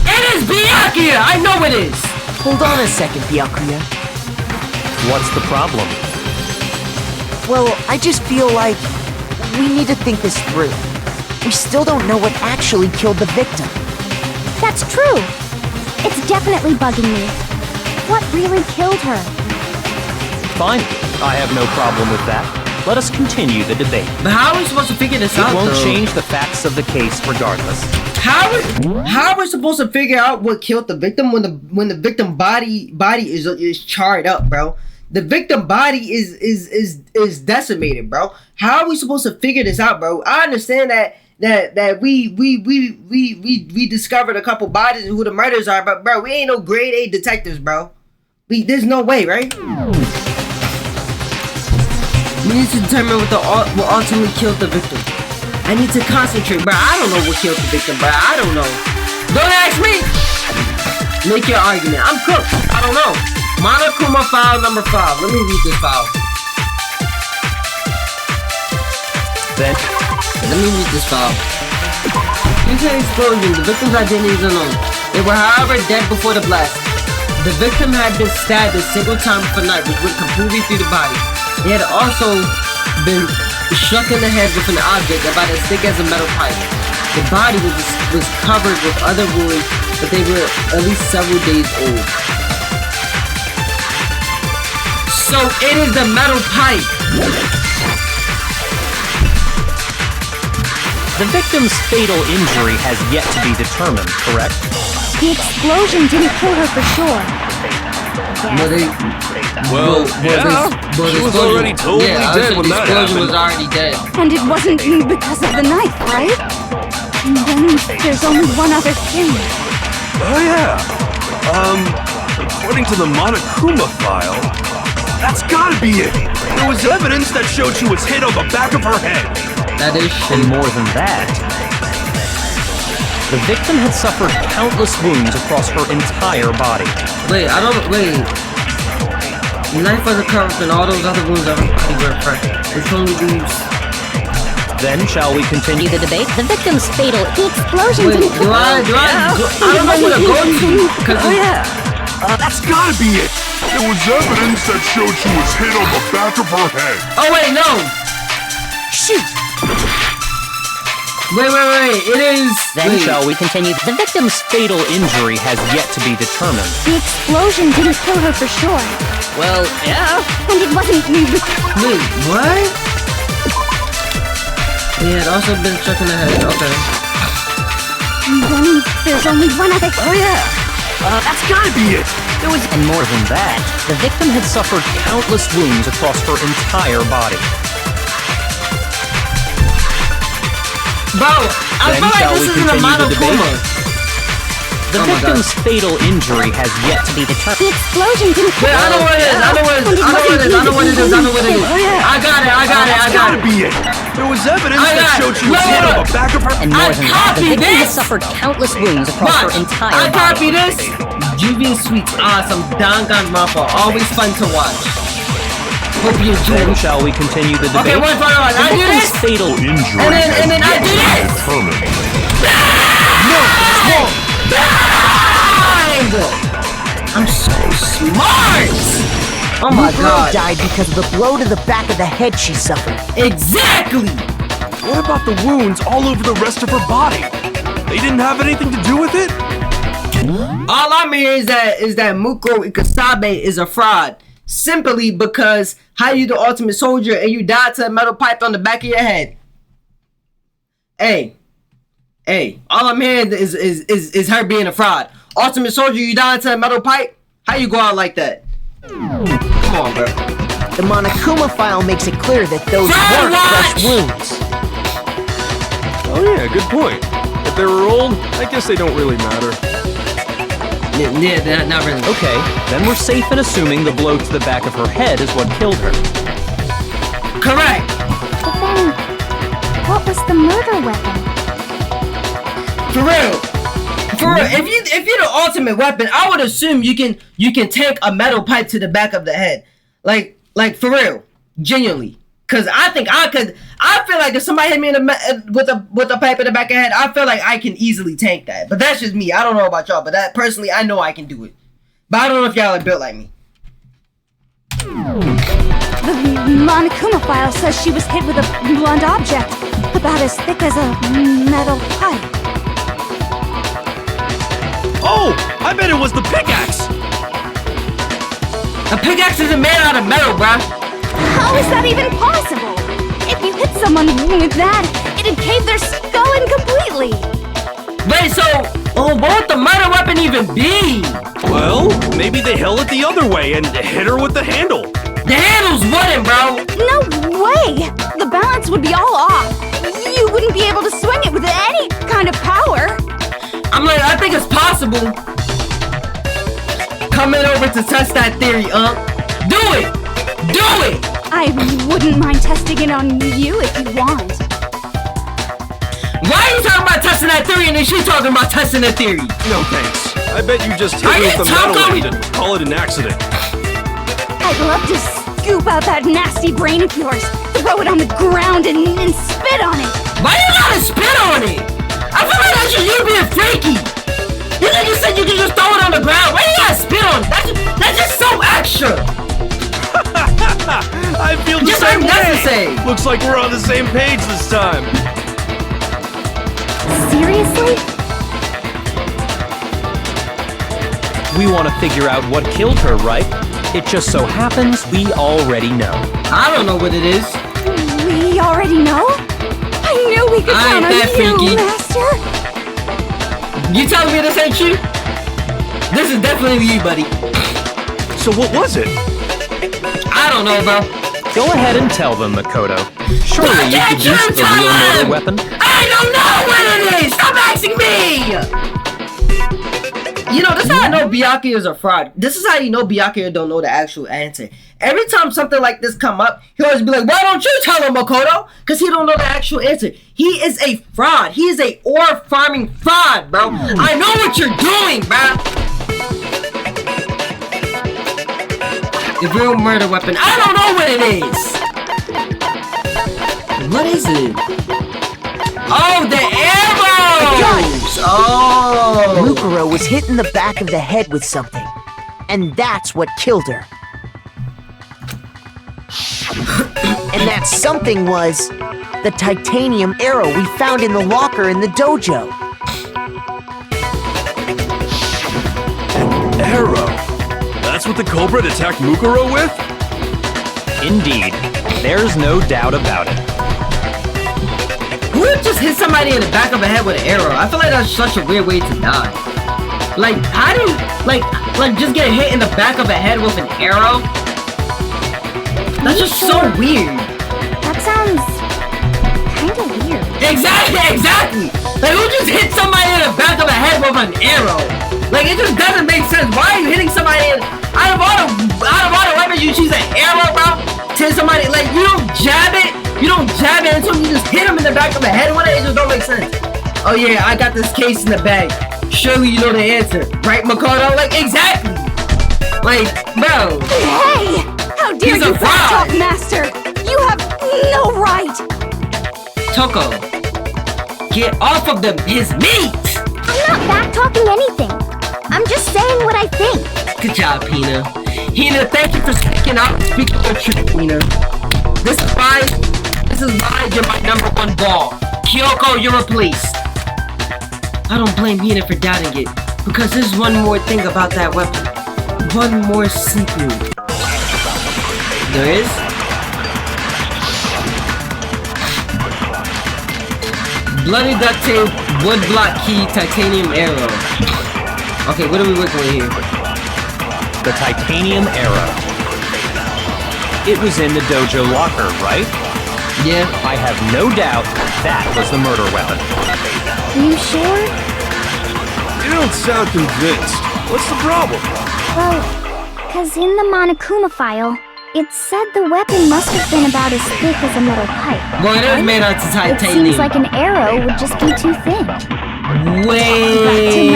It is Byakuya! I know it is! Hold on a second, Byakuya. What's the problem? Well, I just feel like we need to think this through. We still don't know what actually killed the victim. That's true. It's definitely bugging me. What really killed her? Fine. I have no problem with that. Let us continue the debate. But how are we supposed to figure this out, It won't though? change the facts of the case regardless. How are we supposed to figure out what killed the victim when the victim body is charred up, bro? The victim body is decimated, bro. How are we supposed to figure this out, bro? I understand that we discovered a couple bodies and who the murders are, but bro, we ain't no grade A detectives, bro. There's no way, right? We need to determine what ultimately killed the victim. I need to concentrate, bro. I don't know what killed the victim, bro. I don't know. Don't ask me! Make your argument. I'm cooked. I don't know. Monokuma file number 5. Let me read this file. Then, Let me read this file. Due to the explosion, the victim's identity is unknown. They were, however, dead before the blast. The victim had been stabbed a single time with a knife, which went completely through the body. He had also been struck in the head with an object about as thick as a metal pipe. The body was covered with other wounds, but they were at least several days old. So it is the metal pipe! the victim's fatal injury has yet to be determined, correct? The explosion didn't kill her for sure. She was already totally dead when that explosion was happened. already dead. And it wasn't because of the knife, right? And then there's only one other thing. Oh yeah. According to the Monokuma file, that's gotta be it. There was evidence that showed she was hit on the back of her head. That is And shit. more than that, the victim had suffered countless wounds across her entire body. Wait. The knife wasn't covered and all those other wounds on her body were fresh. Which only leaves. Then shall we continue the debate? The victim's fatal. The explosion Wait, didn't kill I don't know where to go to. That's gotta be it. There was evidence that showed she was hit on the back of her head. Oh wait, no. Shoot! Wait. It is. Then wait. shall we continue? The victim's fatal injury has yet to be determined. The explosion didn't kill her for sure. Well, yeah. And it wasn't Wait, what? He had also been struck in the head. Okay. And then there's only one other thing. Oh yeah. That's gotta be it. And more than that, the victim had suffered countless wounds across her entire body. Bro, I Then feel like shall this we isn't a continue the debate? Monokuma. The Oh my victim's fatal injury has yet to be determined. The explosion didn't kill Wait, I know what it is. I know what it is. I got That's it. gotta be it. There was evidence I that got it. showed she was No, hit no, on no. the back of her. And I more than that, the copied victim had this. suffered countless wounds across her entire I copy body. this. Juvian Sweets, awesome. Danganronpa, always fun to watch. Hope you enjoy Then it. shall we continue the Okay, debate? wait. The I do victim's this. fatal Injury And then I do this. determined. I'm so smart. Oh my Mukuro god. died because of the blow to the back of the head she suffered. Exactly. What about the wounds all over the rest of her body? They didn't have anything to do with it? All I'm hearing is that Mukuro Ikusabe is a fraud. Simply because how you the ultimate soldier and you died to a metal pipe on the back of your head. Hey, all I'm hearing is her being a fraud. Ultimate soldier, you died to a metal pipe? How you go out like that? Come on, bro. The Monokuma file makes it clear that those So weren't what? fresh wounds. Oh yeah, good point. If they were old, I guess they don't really matter. Yeah, not really. Okay, then we're safe in assuming the blow to the back of her head is what killed her. Correct. But then, what was the murder weapon? For real. If you're the ultimate weapon, I would assume you can take a metal pipe to the back of the head, like for real, genuinely. Cause I think I could. I feel like if somebody hit me with a pipe in the back of the head, I feel like I can easily tank that. But that's just me. I don't know about y'all, but that personally, I know I can do it. But I don't know if y'all are built like me. The Monokuma file says she was hit with a blunt object, about as thick as a metal pipe. Oh, I bet it was the pickaxe! A pickaxe isn't made out of metal, bruh. How is that even possible? If you hit someone with that, it'd cave their skull in completely. Wait, so what would the murder weapon even be? Well, maybe they held it the other way and hit her with the handle. The handle's wooden, bro. No way! The balance would be all off. You wouldn't be able to swing it with any kind of power. I think it's possible. Coming over to test that theory, Do it! Do it! I wouldn't mind testing it on you if you want. Why are you talking about testing that theory and then she's talking about testing the theory? No thanks. I bet you just hit Are me you with the metal talking- end and call it an accident. I'd love to scoop out that nasty brain of yours, throw it on the ground and spit on it. Why you gotta spit on it? I feel like that's just you being freaky. You said you could just throw it on the ground. Why you gotta spit on it? That's just so extra. I feel the Just same way. unnecessary. Looks like we're on the same page this time. Seriously? We want to figure out what killed her, right? It just so happens we already know. I don't know what it is. We already know? I knew we could I count ain't on that you, freaky. Master. You telling me this ain't you? This is definitely you, buddy. So what was it? I don't know, bro. Go ahead and tell them, Makoto. Surely Why you can't could you use the tell real murder them? weapon. I don't know what it is! Stop asking me! You know, this is how I know Byakuya is a fraud. This is how you know Byakuya don't know the actual answer. Every time something like this come up, he always be like, why don't you tell him, Makoto? Because he don't know the actual answer. He is a fraud. He is a ore farming fraud, bro. I know what you're doing, bro. The real murder weapon. I don't know what it is. What is it? Oh, the arrows! Oh! Mukuro was hit in the back of the head with something, and that's what killed her. And that something was the titanium arrow we found in the locker in the dojo. An arrow? That's what the culprit attacked Mukuro with? Indeed. There's no doubt about it. Who would just hit somebody in the back of the head with an arrow? I feel like that's such a weird way to die. Like, how do you, like just get hit in the back of the head with an arrow? That's just so weird. That sounds kinda weird. Exactly. Like, who just hit somebody in the back of the head with an arrow? Like, it just doesn't make sense. Why are you hitting somebody out of all the weapons you choose an arrow, bro? To somebody, like, you don't jab it until you just hit him in the back of the head with it. It just don't make sense. Oh yeah, I got this case in the bag. Surely you know the answer, right, Makoto? Like, exactly. Like, bro. Hey! How dare He's you a fraud. backtalk, Master? You have no right! Toko, get off of his meat. I'm not back-talking anything. I'm just saying what I think. Good job, Hina. Hina, thank you for speaking out. Speaking the truth, Hina. This is why you're my #1 ball. Kyoko, you're replaced. I don't blame Hina for doubting it, because there's one more thing about that weapon. One more secret. There is? Bloody duct tape, wood block key, titanium arrow. Okay, what are we working with here? The titanium arrow. It was in the dojo locker, right? Yeah. I have no doubt that was the murder weapon. Are you sure? You don't sound convinced. What's the problem? Well, cause in the Monokuma file, it said the weapon must have been about as thick as a metal pipe. Well, it is made out of It titanium. seems like an arrow would just be too thin. Wait.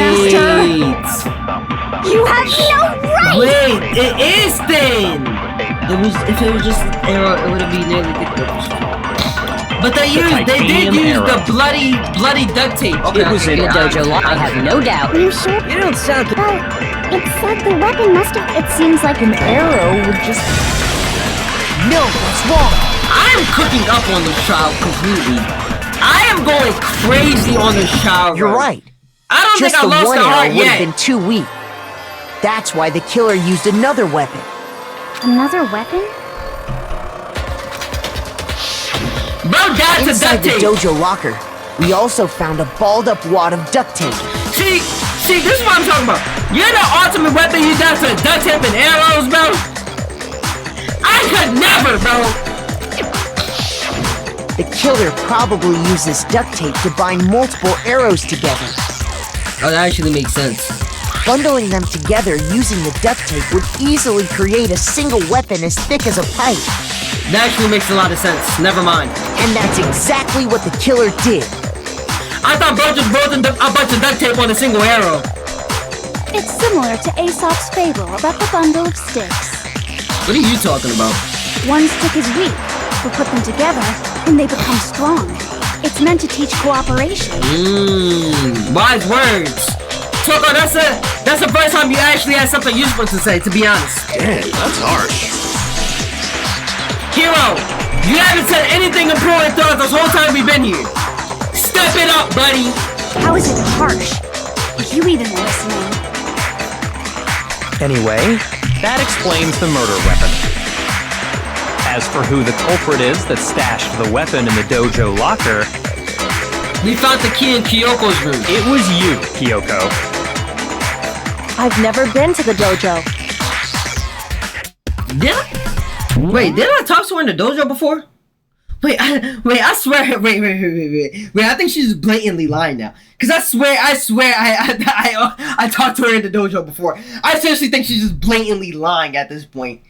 You have no right! Wait, it is thin. If it was just an arrow, it would have been nearly thick. But they did titanium use arrow. the bloody duct tape. Okay, It was in the dojo lock, I have no doubt. Are you sure? You don't sound... Well, it said the weapon must have. It seems like an arrow would just. No, that's wrong. I'm cooking up on this trial completely. I am going crazy on this trial. You're bro. right. I don't Just think I the lost one the arrow heart would have yet. been too weak. That's why the killer used another weapon. Another weapon? Bro, that's a Inside duct the tape. dojo locker, we also found a balled up wad of duct tape. See, this is what I'm talking about. You're the ultimate weapon you got to duct tape and arrows, bro. I could never, bro. The killer probably uses duct tape to bind multiple arrows together. Oh, that actually makes sense. Bundling them together using the duct tape would easily create a single weapon as thick as a pipe. That actually makes a lot of sense. Never mind. And that's exactly what the killer did. I thought bro just rolled a bunch of duct tape on a single arrow. It's similar to Aesop's fable about the bundle of sticks. What are you talking about? One stick is weak, but put them together, and they become strong. It's meant to teach cooperation. Wise words. Toko, that's the first time you actually had something useful to say, to be honest. Damn, that's harsh. Hero, you haven't said anything important throughout this whole time we've been here. Step it up, buddy. How is it harsh? Are you even listening? Anyway, that explains the murder weapon. As for who the culprit is that stashed the weapon in the dojo locker, We found the key in Kyoko's room. it was you, Kyoko. I've never been to the dojo. Did I? Wait, did I talk to her in the dojo before? Wait, I swear, wait, I think she's blatantly lying now. Cause I swear, I talked to her in the dojo before. I seriously think she's just blatantly lying at this point.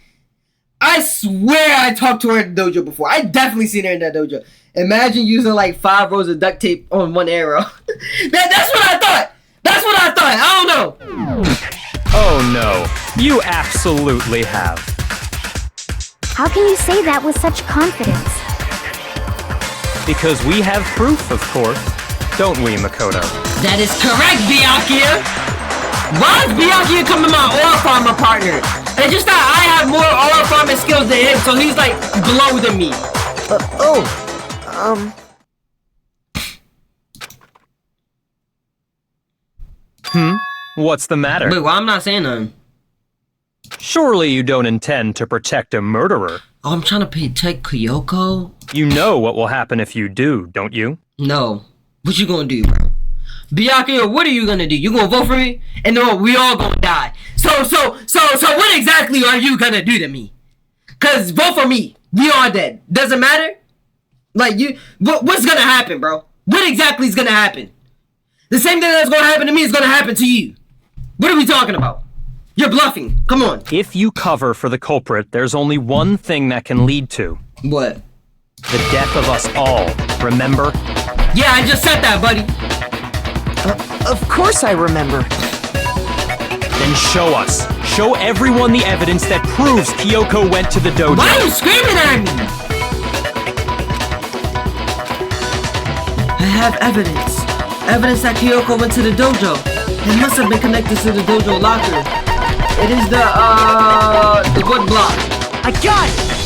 I swear I talked to her in the dojo before. I definitely seen her in that dojo. Imagine using like 5 rows of duct tape on one arrow. That's what I thought. That's what I thought. I don't know. Oh no, you absolutely have. How can you say that with such confidence? Because we have proof, of course. Don't we, Makoto? That is correct, Byakuya. Why is Byakuya coming my oil farmer partner? It's just that I have more oil farming skills than him, so he's like below than me. What's the matter? Wait, well, I'm not saying nothing. Surely you don't intend to protect a murderer. Oh, I'm trying to protect Kyoko? You know what will happen if you do, don't you? No. What you gonna do, bro? Byakuya, what are you gonna do? You gonna vote for me? And no, we all gonna die. So what exactly are you gonna do to me? Cause vote for me. We all dead. Doesn't matter? Like, what's gonna happen, bro? What exactly is gonna happen? The same thing that's gonna happen to me is gonna happen to you. What are we talking about? You're bluffing. Come on. If you cover for the culprit, there's only one thing that can lead to What? the death of us all. Remember? Yeah, I just said that, buddy. Of course I remember. Then show us. Show everyone the evidence that proves Kyoko went to the dojo. Why are you screaming at me? I have evidence. Evidence that Kyoko went to the dojo. It must have been connected to the dojo locker. It is the wood block. I got it!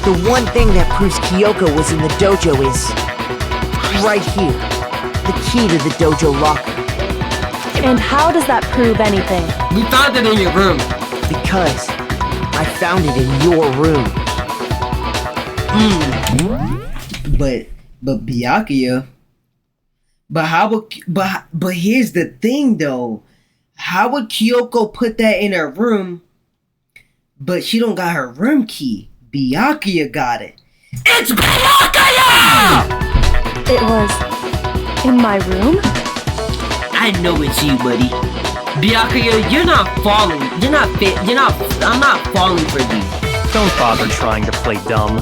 The one thing that proves Kyoko was in the dojo is right here. The key to the dojo locker. And how does that prove anything? We found it in your room. Because I found it in your room. But Byakuya. But how would but here's the thing though. How would Kyoko put that in her room? But she don't got her room key. Byakuya got it. It's Byakuya! It was in my room? I know it's you, buddy. Byakuya, you're not falling. I'm not falling for you. Don't bother trying to play dumb.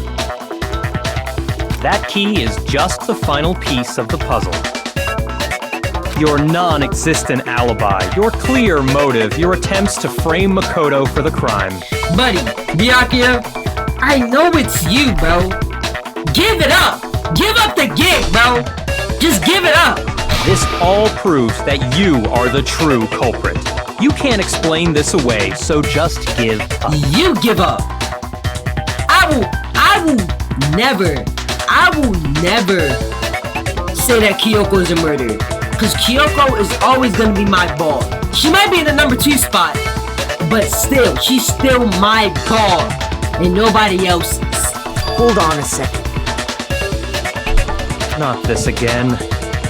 That key is just the final piece of the puzzle. Your non-existent alibi, your clear motive, your attempts to frame Makoto for the crime. Buddy, Byakuya, I know it's you, bro. Give it up. Give up the gig, bro. Just give it up. This all proves that you are the true culprit. You can't explain this away, so just give up. You give up. I will never say that Kyoko is a murderer. Because Kyoko is always going to be my ball. She might be in the number 2 spot, but still, she's still my ball and nobody else's. Hold on a second. Not this again.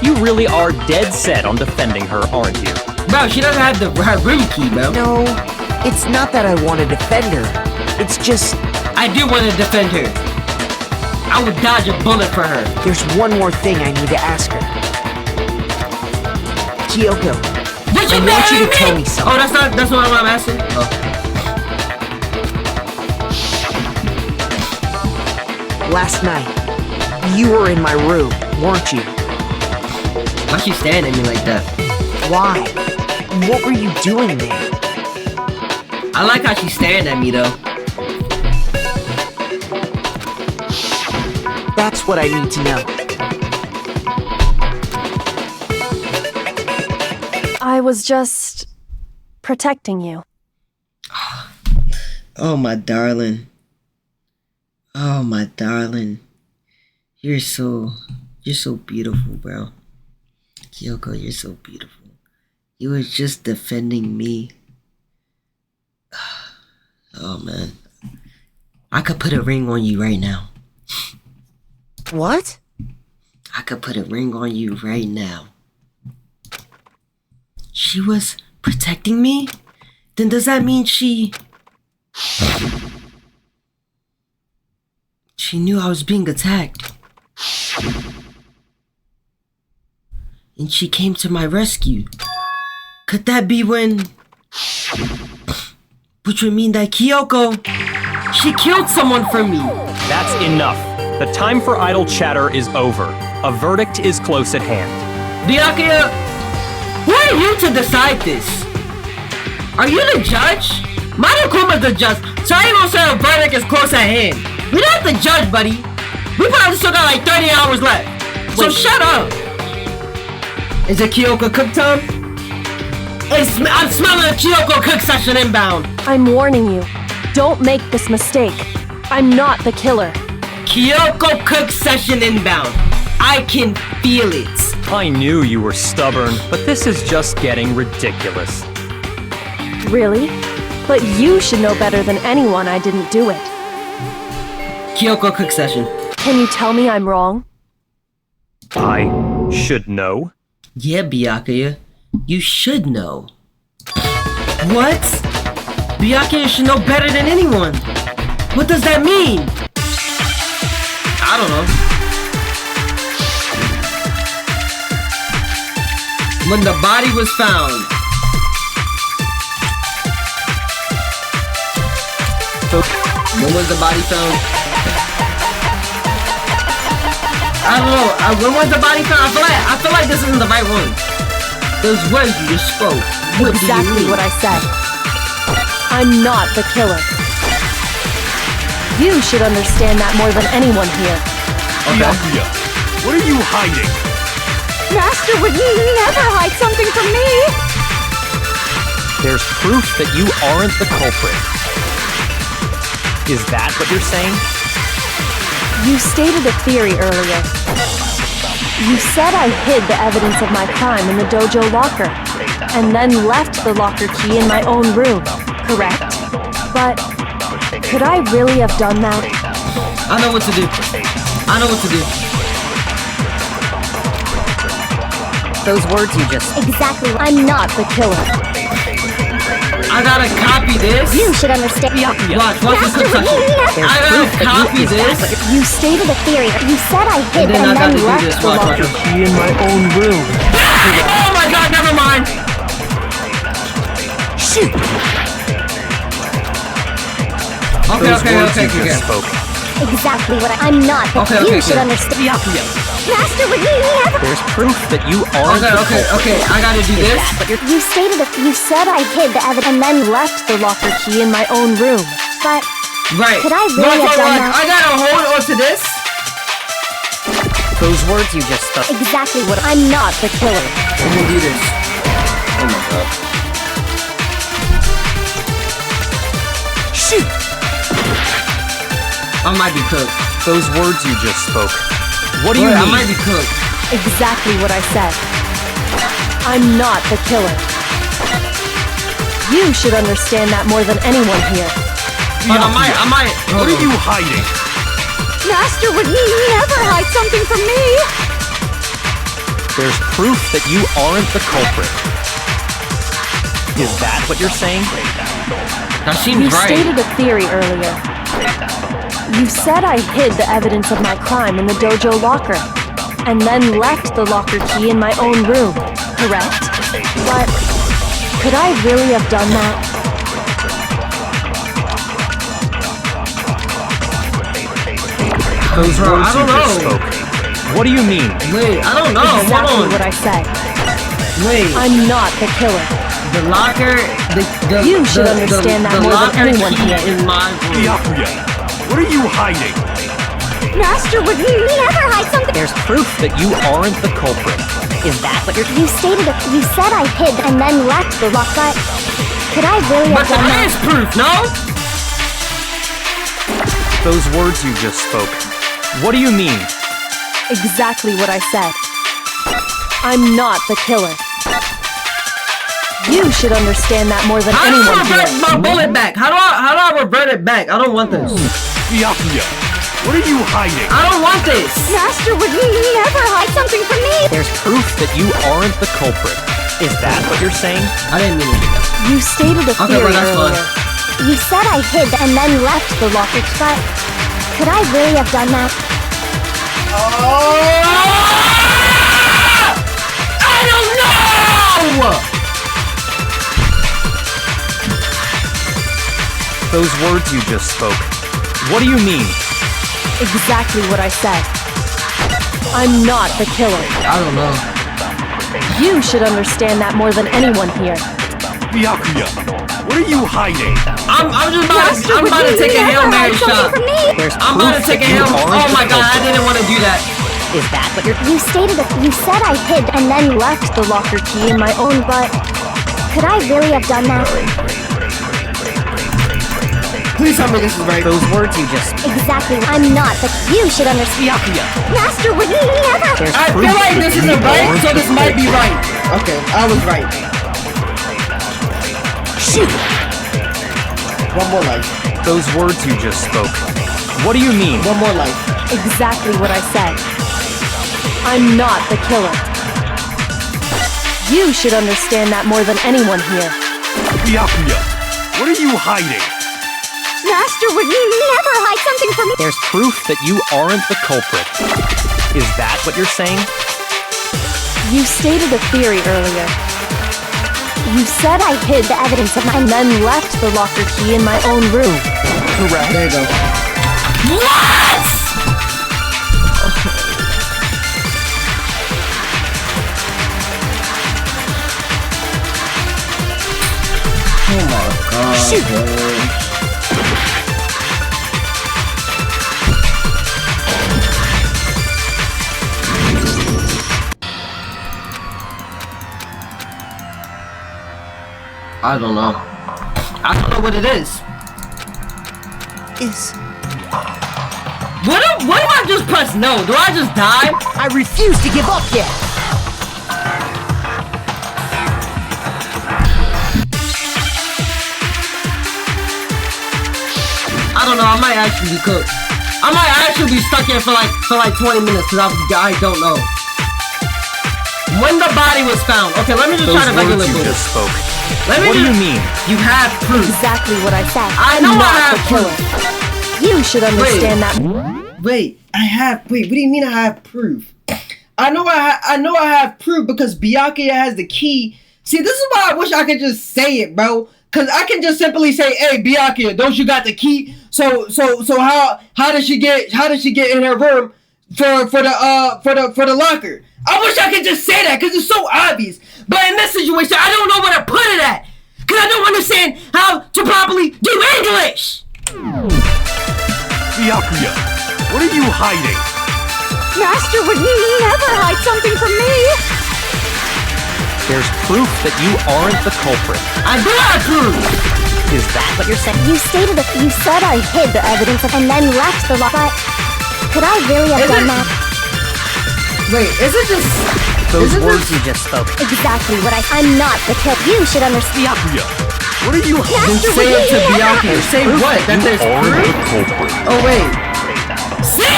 You really are dead set on defending her, aren't you? Bro, she doesn't have the room key, bro. No, it's not that I want to defend her. It's just... I do want to defend her. I would dodge a bullet for her. There's one more thing I need to ask her. Kyoko, Did I you want you to marry tell me? me something. Oh, that's not what I'm asking? Oh. Last night, you were in my room, weren't you? Why she staring at me like that? Why? What were you doing there? I like how she's staring at me, though. That's what I need to know. I was just protecting you. Oh, my darling. Oh, my darling. You're so beautiful, bro. Kyoko, you're so beautiful. You were just defending me. Oh, man. I could put a ring on you right now. What? I could put a ring on you right now. She was protecting me? Then does that mean she knew I was being attacked? And she came to my rescue. Could that be when... Which would mean that Kyoko, she killed someone for me. That's enough. The time for idle chatter is over. A verdict is close at hand. Byakuya, who are you to decide this? Are you the judge? Monokuma's the judge, so I ain't gonna say a verdict is close at hand. We're not the judge, buddy. We probably still got like 30 hours left. So Wait. shut up. Is it Kyoko cook time? I'm smelling a Kyoko cook session inbound. I'm warning you. Don't make this mistake. I'm not the killer. Kyoko cook session inbound. I can feel it. I knew you were stubborn, but this is just getting ridiculous. Really? But you should know better than anyone I didn't do it. Kyoko cook session. Can you tell me I'm wrong? I should know. Yeah, Byakuya. You should know. What? Byakuya should know better than anyone. What does that mean? I don't know. When the body was found. When was the body found? I don't know. When was the body found? I feel like this isn't the right one. Those words you just spoke. What do you Exactly mean? what I said. I'm not the killer. You should understand that more than anyone here. Byakuya, what are you hiding? Master would never hide something from me! There's proof that you aren't the culprit. Is that what you're saying? You stated a theory earlier. You said I hid the evidence of my crime in the dojo locker, and then left the locker key in my own room, correct? But could I really have done that? I know what to do. I know what to do. Those words you just... Exactly. I'm not the killer. I I gotta copy this. You should understand. Watch this Master, succession. you never. I gotta copy this. You stated a theory. You said I hid then I and gotta then do left this. the Watch, locker. watch. Key in my own room. Oh my god, never mind. Shoot! Okay. Exactly what I'm not, but Okay, you okay, should okay. understand. Master, would you never. There's proof that you aren't the culprit. Okay, I gotta do this. You stated you said I hid the evidence and then left the locker key in my own room. But Right. could I really have done that? I gotta hold on to this. Those words you just spoke. Exactly what I'm not the killer. I'm gonna do this. Oh my god. Shoot! I might be cooked. Those words you just spoke. What do you Wait, I mean? might be cooked. Exactly what I said. I'm not the killer. You should understand that more than anyone here. But I might. What are you hiding? Master would never hide something from me. There's proof that you aren't the culprit. Is that what you're saying? That seems You right. stated a theory earlier. You said I hid the evidence of my crime in the dojo locker, and then left the locker key in my own room, correct? But could I really have done that? Those Bro, words I don't you just know. spoke. What do you mean? Wait, I don't know. Exactly Hold on. what I said. Wait, I'm not the killer. the locker. You should understand that more than locker anyone key here. in my room. Byakuya, what are you hiding? Master would never hide something. There's proof that you aren't the culprit. Is that what you're... You stated you said I hid and then left the locker. But could I really But have done that that? is proof, no? Those words you just spoke. What do you mean? Exactly what I said. I'm not the killer. You should understand that more than How do anyone I revert here. my bullet back? How do I revert it back? I don't want this. Byakuya, what are you hiding? I don't want this. Master would never hide something from me. There's proof that you aren't the culprit. Is that what you're saying? I didn't mean to do that. You stated a Okay, theory well, that's fine. earlier. You said I hid and then left the locker. But could I really have done that? I don't know! Those words you just spoke. What do you mean? Exactly what I said. I'm not the killer. I don't know. You should understand that more than anyone here. Byakuya, what are you hiding? I'm about to take a Hail Mary shot. There's I'm about to proof take a that you Hail. aren't Oh the my god, I culprit. didn't want to do that. Is that what you're... You stated you said I hid and then left the locker key in my own. But could I really have done that? Please tell me this is right. Those words you just... Exactly. I'm not. But you should understand. Master would never. There's I proof feel like that this you isn't right, aren't so the this might be culprit. right. Okay, I was right. Shoot! One more life. Those words you just spoke. What do you mean? One more life. Exactly what I said. I'm not the killer. You should understand that more than anyone here. Byakuya, what are you hiding? Master would never hide something from me. There's proof that you aren't the culprit. Is that what you're saying? You stated a theory earlier. You said I hid the evidence of my and then left the locker key in my own room. Correct. There you go. What? Oh my god. Shoot. Bro. I don't know. I don't know what it is. What do I just press no? Do I just die? I refuse to give up yet. I don't know. I might actually be cooked. I might actually be stuck here for like 20 minutes because I don't know. When the body was found. Okay, let me just Those try the regular words you book. just spoke. Let me What do you just- mean? You have proof. Exactly what I said. I know I'm I not have the killer. You should understand that. Wait, what do you mean I have proof? I know I have proof because Byakuya has the key. See, this is why I wish I could just say it, bro. Cause I can just simply say, "Hey, Byakuya, don't you got the key?" So how did she get in her room for the locker? I wish I could just say that because it's so obvious. But in this situation, I don't know where to put it at because I don't understand how to properly do English. Byakuya, what are you hiding? Master would never hide something from me. There's proof that you aren't the culprit. I do have proof. Is that what you're saying? You said I hid the evidence and then left the locker. Could I really have done that? Wait, is it just... Those words you just spoke. Exactly what I'm not the killer. You should understand. Byakuya, what are you hiding? Then say it to Byakuya. Say what? That there's Aren't proof? the culprit. Oh, wait. See?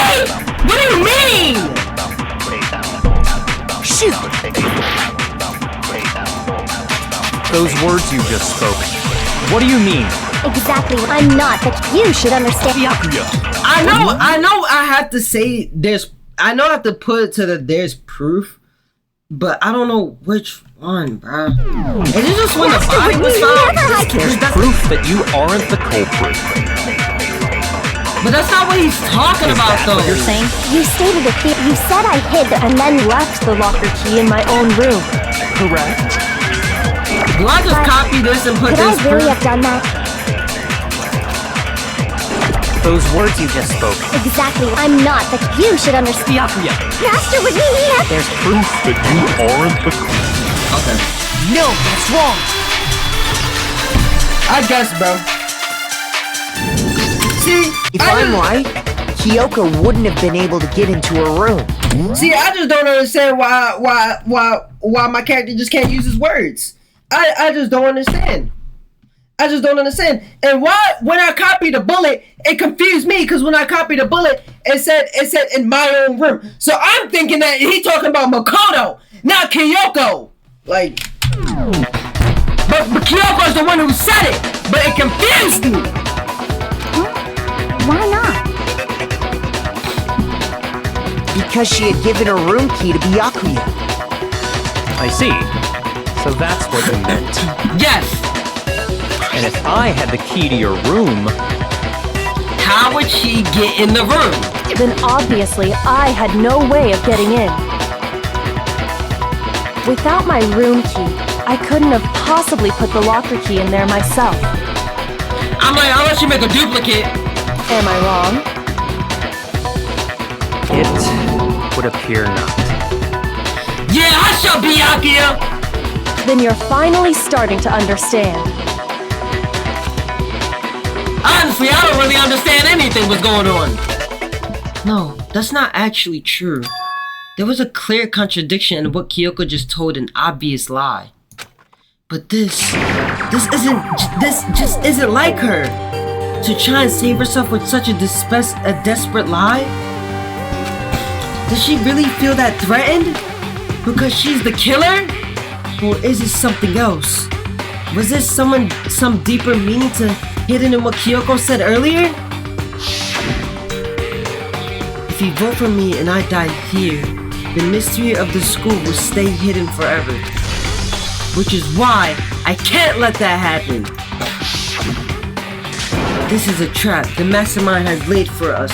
What do you mean? Shoot! Those words you just spoke. What do you mean? Exactly. I'm not, but you should understand. Byakuya, I know I have to say I know I have to put it to there's proof, but I don't know which one, bro. Is it just when the body was found? There's proof that you aren't the culprit. But that's not what he's talking about, though. What you're saying? You stated you said I hid and then left the locker key in my own room. Correct. Do I just copy this and put Could I this really proof? have done that? Those words you just spoke. Exactly. I'm not, but you should understand. Byakuya, Master would there's proof that you aren't the culprit. Okay. No, that's wrong. I guess, bro. See, If I'm right, Kyoko wouldn't have been able to get into her room. See, I just don't understand why my character just can't use his words. I just don't understand. I just don't understand. And why, when I copied the bullet, it confused me because when I copied the bullet, it said in my own room. So I'm thinking that he talking about Makoto, not Kyoko. Like, but Kyoko's the one who said it, but it confused me. Why not? Because she had given her room key to Byakuya. I see. So that's what you meant. Yes. And if I had the key to your room, How would she get in the room? Then obviously I had no way of getting in. Without my room key, I couldn't have possibly put the locker key in there myself. I'm like, I'll let you make a duplicate. Am I wrong? it would appear not. Yeah, I shall be Byakuya. Then you're finally starting to understand. Honestly, I don't really understand anything what's going on. No, that's not actually true. There was a clear contradiction in what Kyoko just told, an obvious lie. But this just isn't like her. To try and save herself with such a desperate lie? Does she really feel that threatened? Because she's the killer? Or is it something else? Was there some deeper meaning hidden in what Kyoko said earlier? If you vote for me and I die here, the mystery of the school will stay hidden forever. Which is why I can't let that happen. This is a trap the mastermind has laid for us.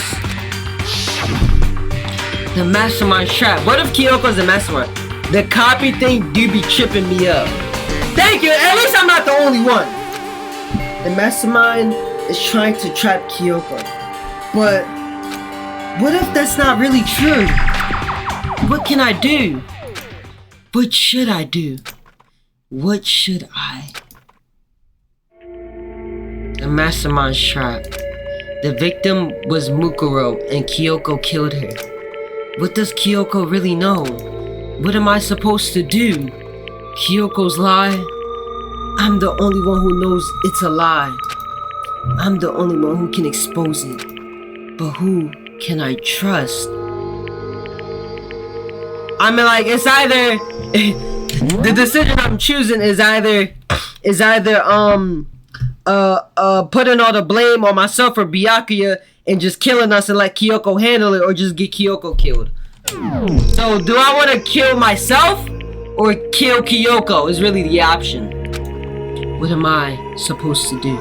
The mastermind trap. What if Kyoko's the mastermind? The copy thing do be tripping me up. Thank you, at least I'm not the only one. The mastermind is trying to trap Kyoko. But what if that's not really true? What can I do? What should I do? What should I? The mastermind's trap. The victim was Mukuro and Kyoko killed her. What does Kyoko really know? What am I supposed to do? Kyoko's lie? I'm the only one who knows it's a lie. I'm the only one who can expose it. But who can I trust? I mean, like, it's either... the decision I'm choosing is either is either putting all the blame on myself or Byakuya and just killing us and let Kyoko handle it, or just get Kyoko killed. So do I want to kill myself or kill Kyoko is really the option. What am I supposed to do?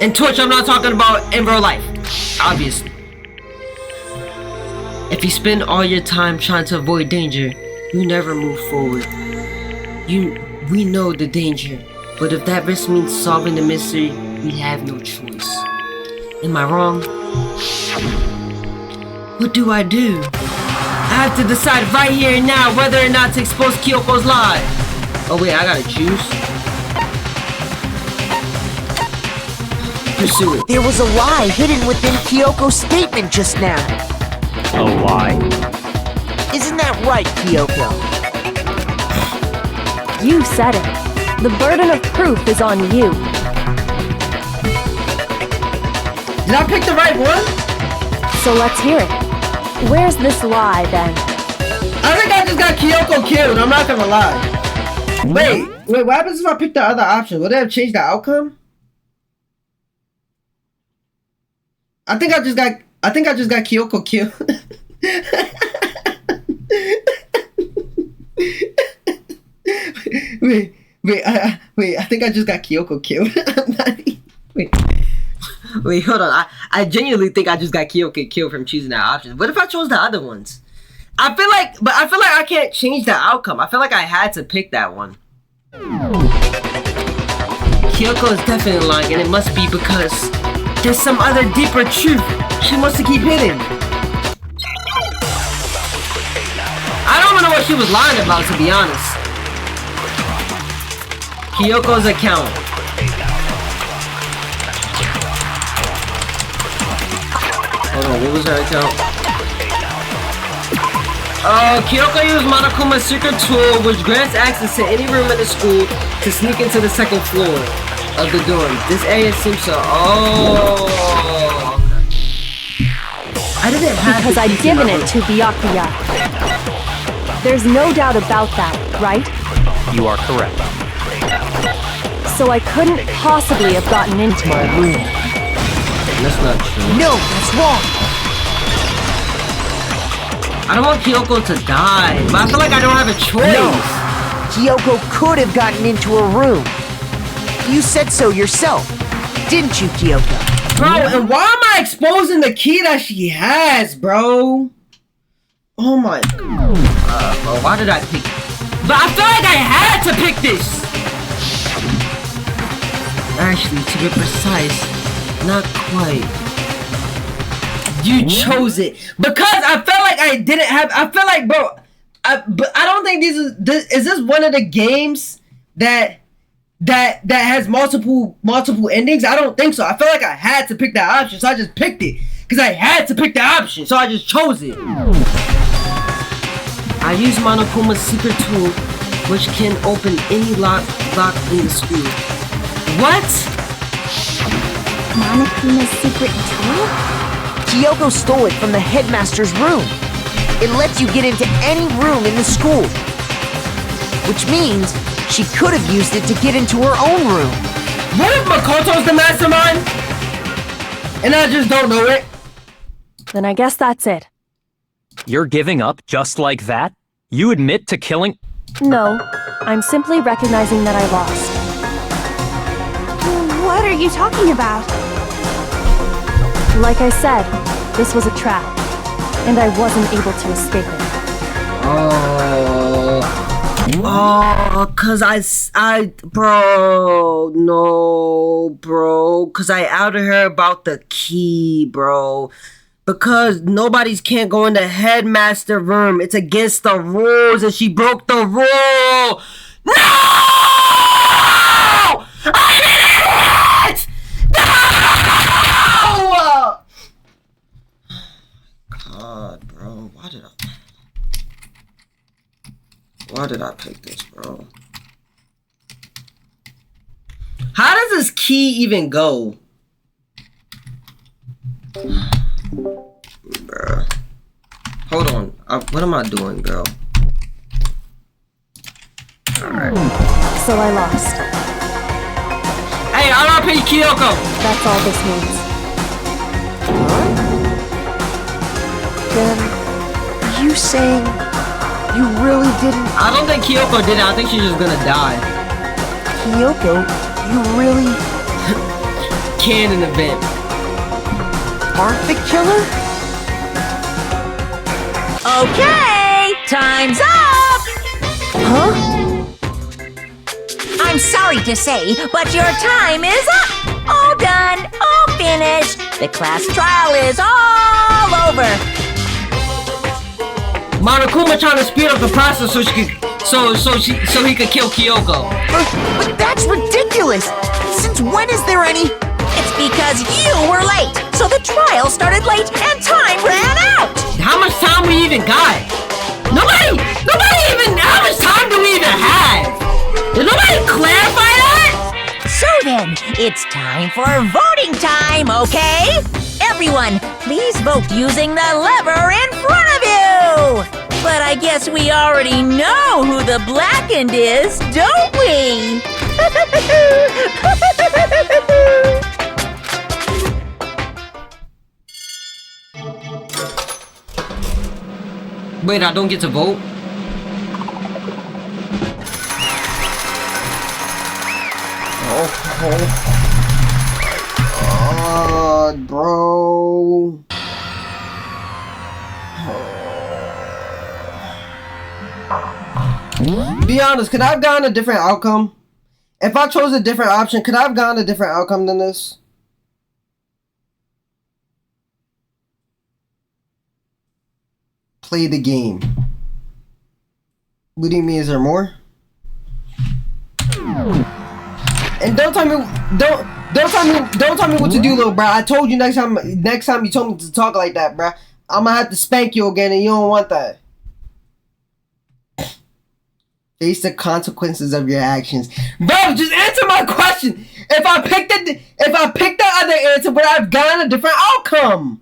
And Twitch, I'm not talking about in real life, obviously. If you spend all your time trying to avoid danger, you never move forward. We know the danger, but if that risk means solving the mystery, we have no choice. Am I wrong? What do? I have to decide right here and now whether or not to expose Kyoko's lie. Oh wait, I gotta choose. Pursue it. There was a lie hidden within Kyoko's statement just now. A lie? Isn't that right, Kyoko? You said it. The burden of proof is on you. Did I pick the right one? So let's hear it. Where's this lie, then? I think I just got Kyoko killed, I'm not gonna lie. Wait, what happens if I pick the other option? Would that have changed the outcome? I think I just got Kyoko killed. Wait, I think I just got Kyoko killed. Wait, hold on. I genuinely think I just got Kyoko killed from choosing that option. What if I chose the other ones? I feel like I can't change the outcome. I feel like I had to pick that one. Kyoko is definitely lying, and it must be because there's some other deeper truth she wants to keep hidden. I don't know what she was lying about, to be honest. Kyoko's account. Hold on, what was her account? Kyoko used Monokuma's secret tool, which grants access to any room in the school to sneak into the second floor of the dorm. This area seems so... Oh, okay. I didn't have because I'd given it to Byakuya. There's no doubt about that, right? You are correct. So I couldn't possibly have gotten into my room. That's not true. No, that's wrong. I don't want Kyoko to die, but I feel like I don't have a choice. No, Kyoko could have gotten into her room. You said so yourself, didn't you, Kyoko? Bro, and why am I exposing the key that she has, bro? Oh my god. Bro, why did I pick... But I feel like I had to pick this! Actually, to be precise, not quite. You chose it. Because I felt like I didn't have... I feel like, bro... but I don't think is this one of the games that has multiple endings? I don't think so. I felt like I had to pick that option, so I just picked it. Because I had to pick the option, so I just chose it. I use Monokuma's secret tool, which can open any lock in the school. What? Monokuma's secret tool? Kyoko stole it from the headmaster's room. It lets you get into any room in the school. Which means she could have used it to get into her own room. What if Makoto's the mastermind? And I just don't know it? Then I guess that's it. You're giving up just like that? You admit to killing... No, I'm simply recognizing that I lost. What are you talking about? Like I said, this was a trap, and I wasn't able to escape it. Cause cause I outed her about the key, bro. Because nobody's can't go in the headmaster room. It's against the rules, and she broke the rule. No! I did it! No! God, bro, why did I pick this, bro? How does this key even go? Bruh. Hold on. What am I doing, girl? So I lost. Hey, RP Kyoko! That's all this means. Then, you saying you really didn't... I don't think Kyoko did it. I think she's just gonna die. Kyoko, you really Canon event. aren't the killer? Okay, time's up! Huh? I'm sorry to say, but your time is up! All done, all finished. The class trial is all over. Monokuma trying to speed up the process so she could, so he could kill Kyoko. But that's ridiculous! Since when is there any... It's because you were late, so the trial started late and time ran out. How much time we even got? Nobody even. How much time do we even have? Did nobody clarify that? So then, it's time for voting time, okay? Everyone, please vote using the lever in front of you! But I guess we already know who the blackened is, don't we? Wait, I don't get to vote? Oh, bro. Be honest, could I have gotten a different outcome? If I chose a different option, could I have gotten a different outcome than this? Play the game. What do you mean? Is there more? And don't tell me what to do, little bro. I told you next time you told me to talk like that, bro, I'm gonna have to spank you again, and you don't want that. Face the consequences of your actions, bro. Just answer my question. If I picked the other answer, would I have gotten a different outcome?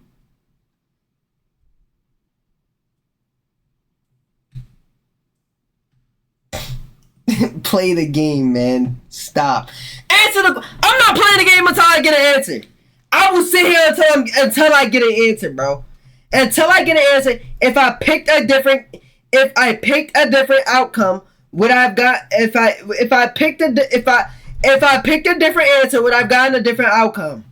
Play the game, man. Stop. Answer the. I'm not playing the game until I get an answer. I will sit here until I get an answer, bro. Until I get an answer. If I picked a different outcome, would I have got? If I picked a different answer, would I have gotten a different outcome?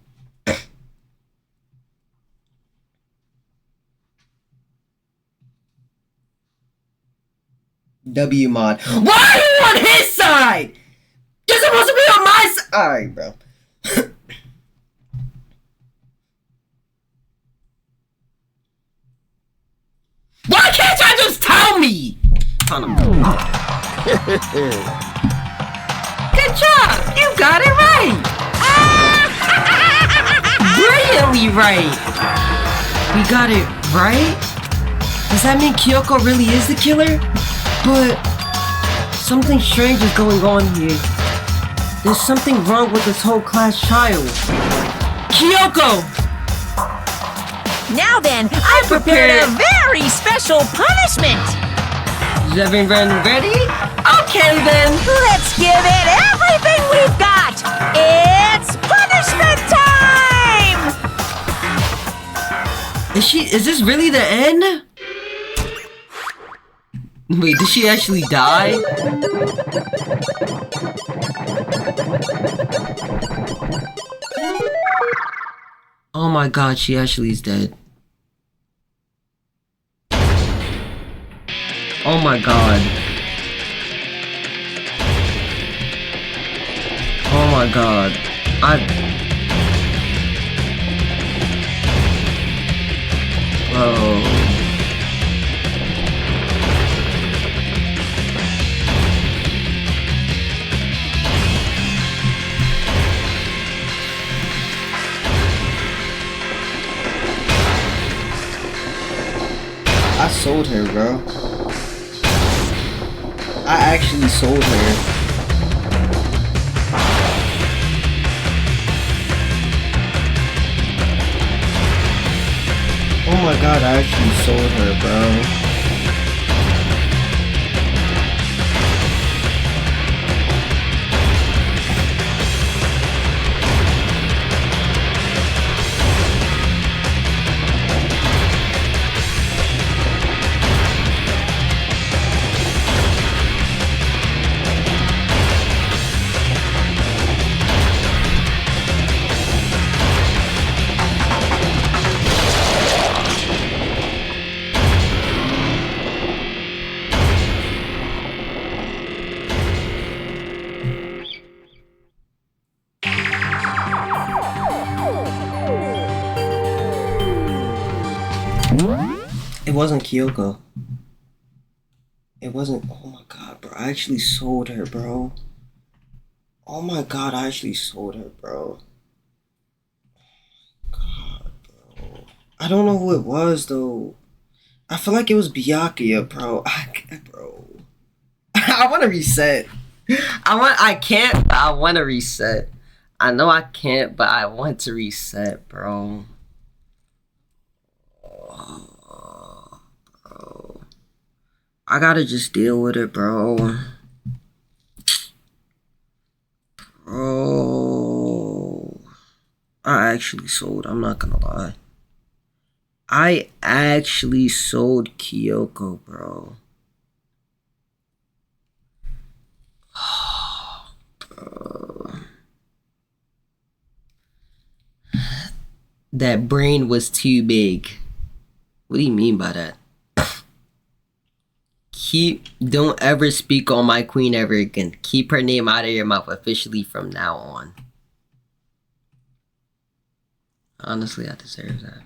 W mod. Why are you on his side? You're supposed to be on my side. Alright, bro. Why can't y'all just tell me? Good job. You got it right. Brilliantly right. We got it right? Does that mean Kyoko really is the killer? But something strange is going on here. There's something wrong with this whole class trial. Kyoko! Now then, I prepared a very special punishment. Is everyone ready? Okay then. Let's give it everything we've got. It's punishment time! Is this really the end? Wait, did she actually die? Oh my god, she actually is dead. Oh my god. Oh my god. Oh. I sold her, bro. I actually sold her. Oh my god, I actually sold her, bro. It wasn't Kyoko. It wasn't. Oh my god, bro. I actually sold her, bro. Oh my god, I actually sold her, bro. God, bro. I don't know who it was, though. I feel like it was Byakuya, bro. Bro. I want to reset. I can't, but I want to reset. I know I can't, but I want to reset, bro. Oh, bro. I gotta just deal with it, bro. Bro. I actually sold, I'm not gonna lie. I actually sold Kyoko, bro. Bro. That brain was too big. What do you mean by that? Don't ever speak on my queen ever again. Keep her name out of your mouth officially from now on. Honestly, I deserve that.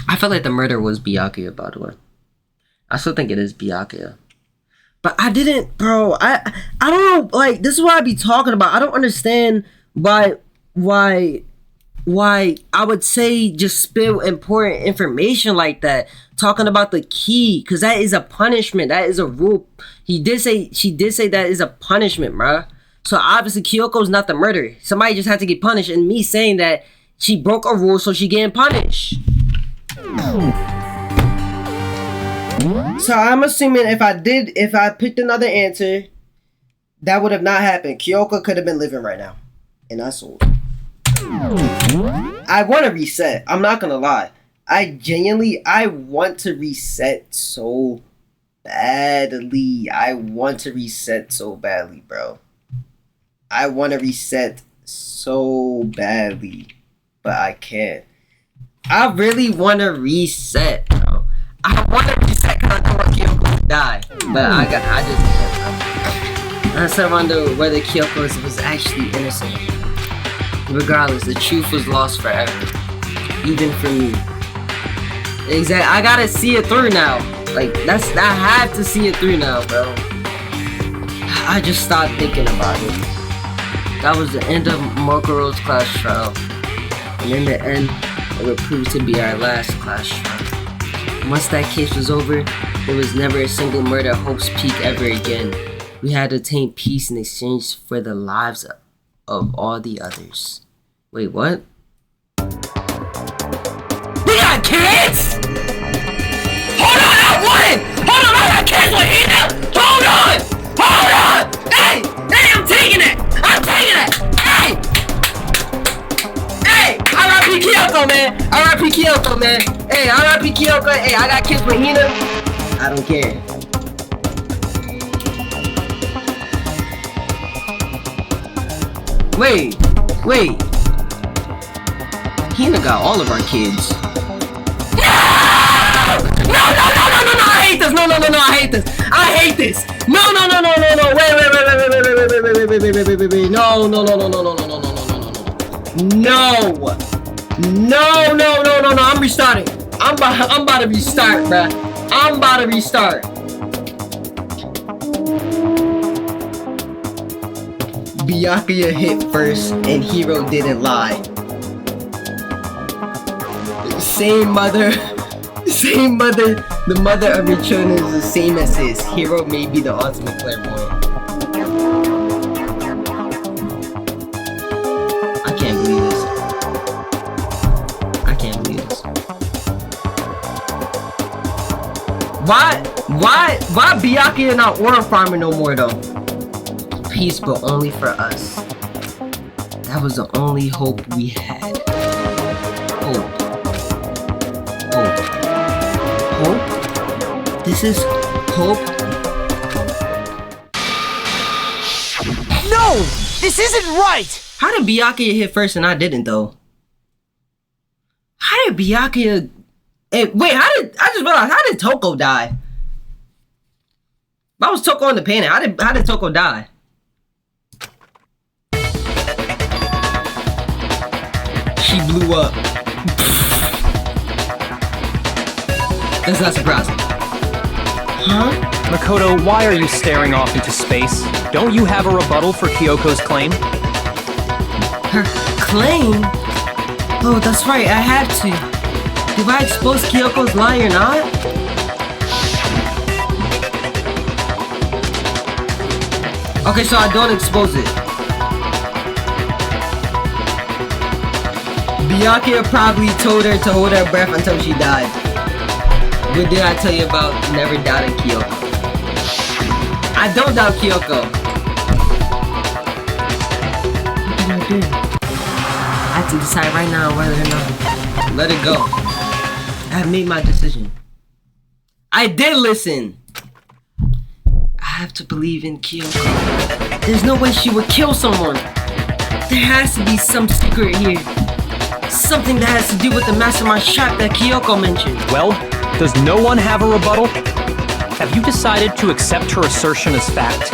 I feel like the murder was Byakuya, by the way. I still think it is Byakuya. But I didn't, bro. I don't know. Like, this is what I be talking about. I don't understand why I would say just spill important information like that. Talking about the key. Because that is a punishment. That is a rule. She did say that is a punishment, bruh. So obviously Kyoko's not the murderer. Somebody just had to get punished. And me saying that she broke a rule so she getting punished. So I'm assuming if I picked another answer, that would have not happened. Kyoko could have been living right now. And I sold. I want to reset. I'm not gonna lie. I want to reset so badly. I want to reset so badly, bro. I want to reset so badly. But I can't. I really want to reset, bro. I want to reset because I don't want Kyoko to die. But I just can't. I still wonder whether Kyoko was actually innocent. Regardless, the truth was lost forever. Even for me. Exactly. I gotta see it through now. Like, I have to see it through now, bro. I just stopped thinking about it. That was the end of Mokuro's class trial. And in the end, it would prove to be our last class trial. Once that case was over, there was never a single murder at Hope's Peak ever again. We had attained peace in exchange for the lives of all the others. Wait, what? We got kids?! Hold on, I won! Hold on, I got kids with Hina! Hold on! Hold on! Hey! Hey, I'm taking it! I'm taking it! Hey! Hey! R.I.P. Kyoko, man! R.I.P. Kyoko, man! Hey, R.I.P. Kyoko! Hey, I got kids with Hina! I don't care. Wait! Hina got all of our kids. No! No! I hate this! No! I hate this! I hate this! No! Wait! No! I'm restarting. I'm about to restart, bruh. I'm about to restart. Byakuya hit first and Hiro didn't lie. Same mother. The mother of your children is the same as his. Hiro may be the ultimate clairvoyant. I can't believe this. Why Byakuya not Aura Farmer no more though? Peace, but only for us. That was the only hope we had. Hope. This is hope. No! This isn't right! How did Byakuya hit first and I didn't though? How did Byakuya... Hey, wait, I just realized, how did Toko die? That was Toko in the painting. How did Toko die? She blew up. That's not surprising. Huh? Makoto, why are you staring off into space? Don't you have a rebuttal for Kyoko's claim? Her claim? Oh, that's right, I have to. Do I expose Kyoko's lie or not? Okay, so I don't expose it. Byakuya probably told her to hold her breath until she died. What did I tell you about never doubting Kyoko? I don't doubt Kyoko. What did I do? I have to decide right now whether or not. Let it go. I have made my decision. I did listen. I have to believe in Kyoko. There's no way she would kill someone. There has to be some secret here. Something that has to do with the mastermind trap that Kyoko mentioned. Well, does no one have a rebuttal? Have you decided to accept her assertion as fact?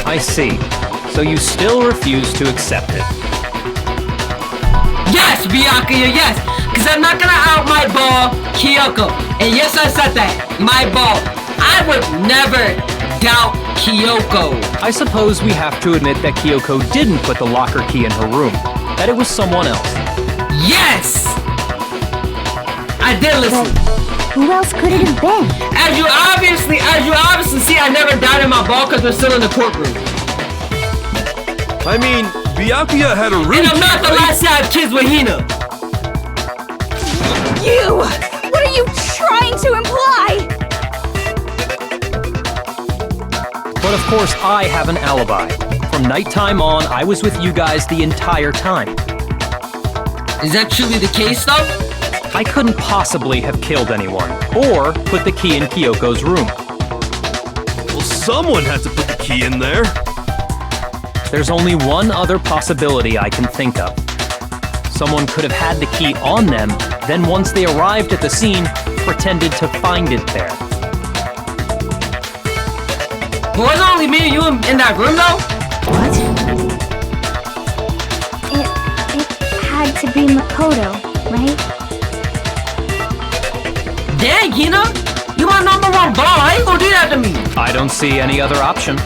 I see. So you still refuse to accept it. Yes, Byakuya, yes! Cause I'm not gonna out my ball Kyoko. And yes, I said that. My ball. I would never doubt Kyoko. I suppose we have to admit that Kyoko didn't put the locker key in her room. That it was someone else. Yes! I did listen. But who else could it have been? As you obviously see, I never doubted my ball because we're still in the courtroom. I mean, Byakuya had a room. And I'm not the last to have kids with Hina. You! What are you trying to imply? But of course, I have an alibi. From nighttime on, I was with you guys the entire time. Is that truly the case, though? I couldn't possibly have killed anyone, or put the key in Kyoko's room. Well, someone had to put the key in there. There's only one other possibility I can think of. Someone could have had the key on them, then once they arrived at the scene, pretended to find it there. But wasn't only me and you in that room, though? What? It had to be Makoto, right? Dang, Hina! You my number one ball. I ain't gonna do that to me. I don't see any other option.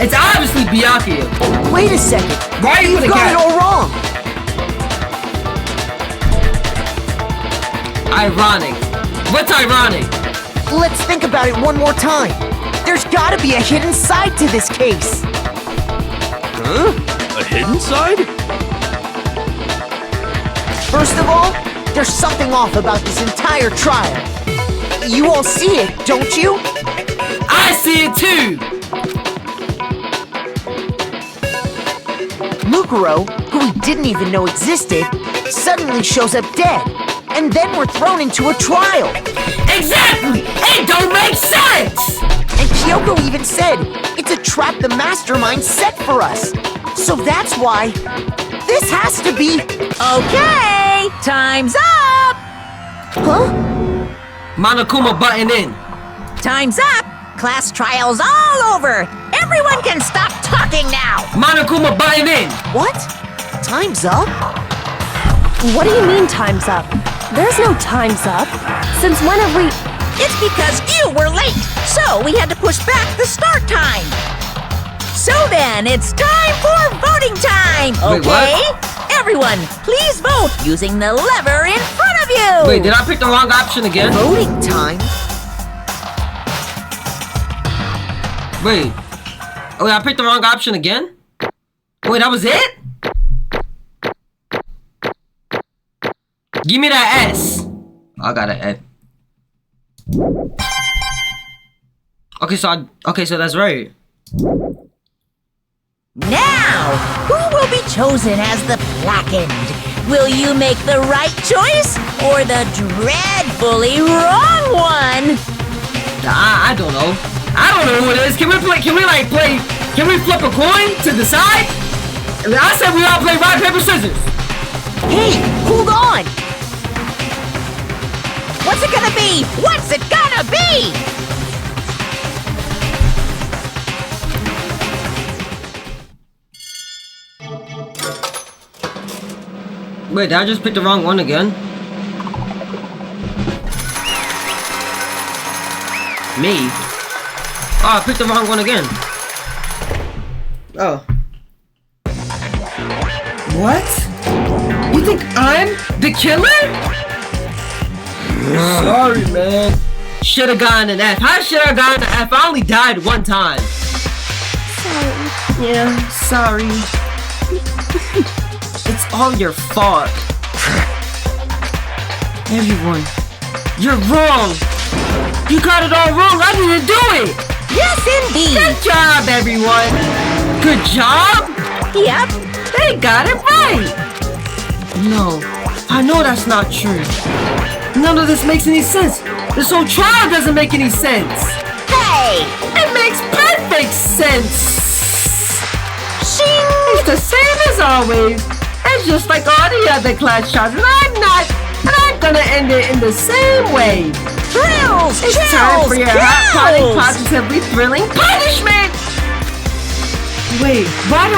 It's obviously Byakuya. Wait a second. Why are you You've the got cat? it all wrong. Ironic. What's ironic? Let's think about it one more time. There's gotta be a hidden side to this case. Huh? A hidden side? First of all, there's something off about this entire trial. You all see it, don't you? I see it too! Mukuro, who we didn't even know existed, suddenly shows up dead. And then we're thrown into a trial. Exactly! It don't make sense! And Kyoko even said, it's a trap the mastermind set for us. So that's why this has to be... Okay, time's up! Huh? Monokuma button in. Time's up! Class trial's all over! Everyone can stop talking now! Monokuma button in. What? Time's up? What do you mean time's up? There's no time's up. Since when have we... It's because you were late, so we had to push back the start time. So then, it's time for voting time, Wait, okay? what? Everyone, please vote using the lever in front of you! Wait, did I pick the wrong option again? Voting time? Wait. Oh, wait, I picked the wrong option again? Wait, that was it? Give me that S. Oh, I got an F. Okay, so that's right. Now, who will be chosen as the blackened? Will you make the right choice or the dreadfully wrong one? I don't know. I don't know who it is. Can we flip a coin to decide? I said we all play rock, paper, scissors. Hey, hold on! What's it gonna be? What's it gonna be? Wait, did I just pick the wrong one again? Me? Oh, I picked the wrong one again. Oh. What? You think I'm the killer? Sorry, man. Should've gotten an F. How should I have gotten an F? I only died one time. Sorry. Yeah, sorry. It's all your fault. Everyone, you're wrong. You got it all wrong. I didn't do it. Yes, indeed. Good job, everyone. Good job. Yep. They got it right. No, I know that's not true. None of this makes any sense. This whole trial doesn't make any sense. Hey! It makes perfect sense. Shing! It's the same as always. It's just like all the other class trials, and I'm gonna end it in the same way. Thrills! It's chills, time for your hot, thrills! positively thrilling punishment! Wait, why do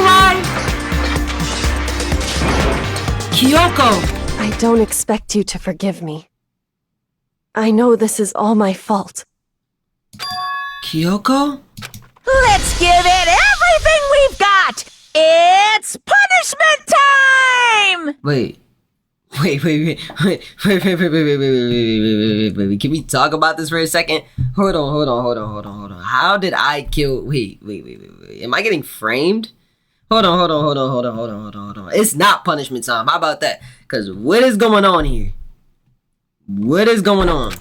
Kyoko! I don't expect you to forgive me. I know this is all my fault. Kyoko? Let's give it everything we've got! It's punishment time! Wait. Can we talk about this for a second? Hold on. How did I kill? Wait. Am I getting framed? Hold on. It's not punishment time. How about that? Because what is going on here? What is going on?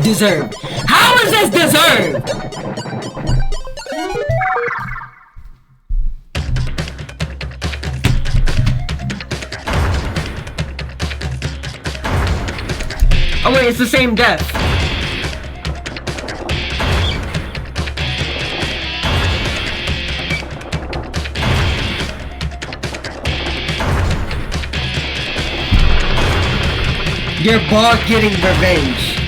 Deserved. How is this deserved? Oh wait, it's the same death. You're ball getting revenge.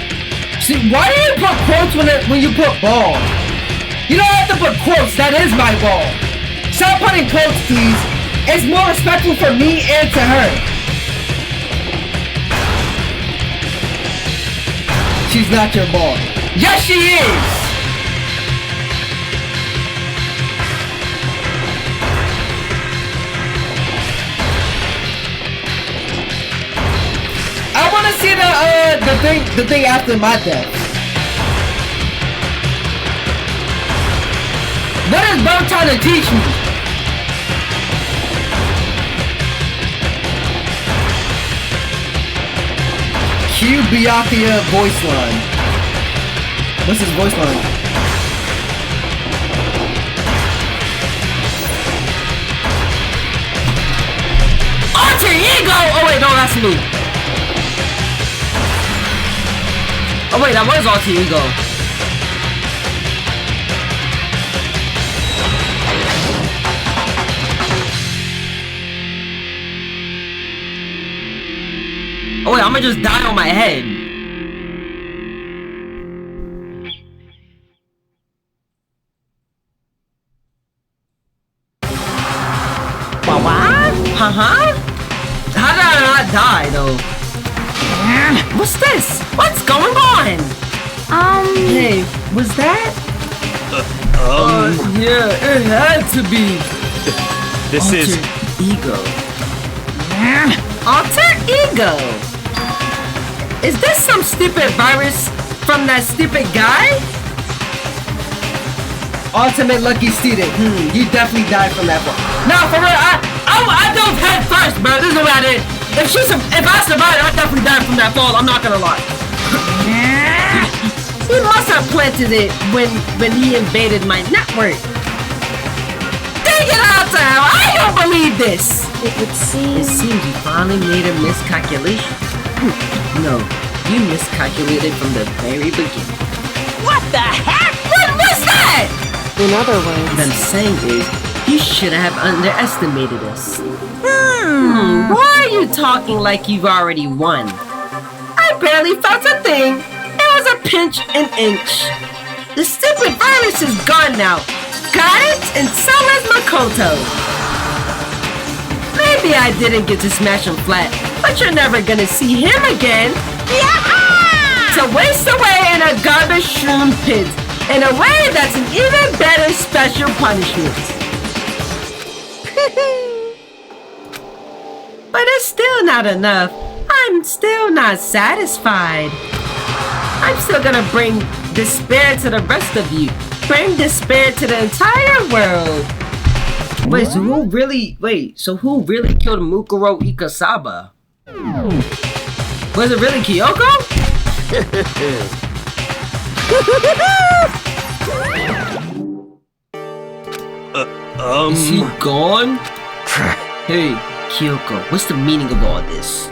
See, why do you put quotes when you put ball? You don't have to put quotes, that is my ball. Stop putting quotes, please. It's more respectful for me and to her. She's not your ball. Yes, she is! I wanna see the thing after my death. What is Bo trying to teach me? Cue Byakuya voice line. What's his voice line? Alter ego! Oh wait, no, that's me. Oh wait, that was alter ego. Oh wait, I'ma just die on my head. What? Huh? How did I not die though? What's this? What's going on? Hey, was that? Yeah, it had to be. This is ego. Alter ego. Is this some stupid virus from that stupid guy? Ultimate lucky student. You definitely died from that one. Nah, for real, I dove head first, bro. This is what I did. If I survived, I definitely died from that fall. I'm not gonna lie. He must have planted it when he invaded my network. Dang it, Alter! I don't believe this. It seems you finally made a miscalculation. No, you miscalculated from the very beginning. What the heck? What was that? In other words, What I'm saying is, you should have underestimated us. Why are you talking like you've already won? I barely felt a thing. It was a pinch an inch. The stupid virus is gone now. got it, and so is Makoto. Maybe I didn't get to smash him flat, but you're never gonna see him again. To waste away in a garbage strewn pit, in a way that's an even better special punishment. But it's still not enough. I'm still not satisfied. I'm still gonna bring despair to the rest of you. Bring despair to the entire world. Wait, so who really killed Mukuro Ikasaba? Was it really Kyoko? Is he gone? Hey, Kyoko, what's the meaning of all this?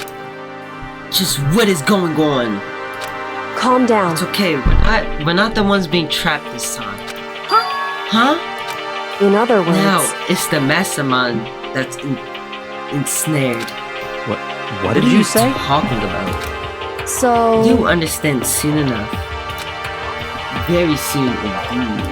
Just what is going on? Calm down. It's okay, we're not the ones being trapped this time. Huh? In other words... Now, it's the Mastermind that's ensnared. What did you say? Talking about. So... You understand soon enough. Very soon indeed.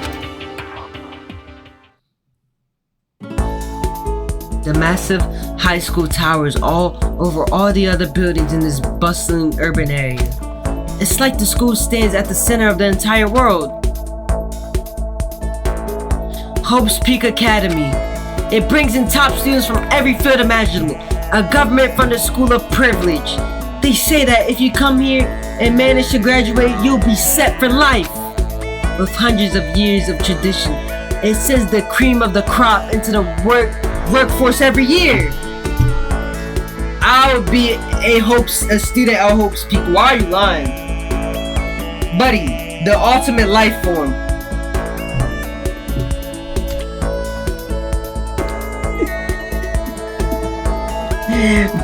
The massive high school towers all over all the other buildings in this bustling urban area. It's like the school stands at the center of the entire world. Hope's Peak Academy. It brings in top students from every field imaginable. A government-funded school of privilege. They say that if you come here and manage to graduate, you'll be set for life. With hundreds of years of tradition, it sends the cream of the crop into the workforce every year. I'll be a student at Hope's Peak. Why are you lying? Buddy, the ultimate life form.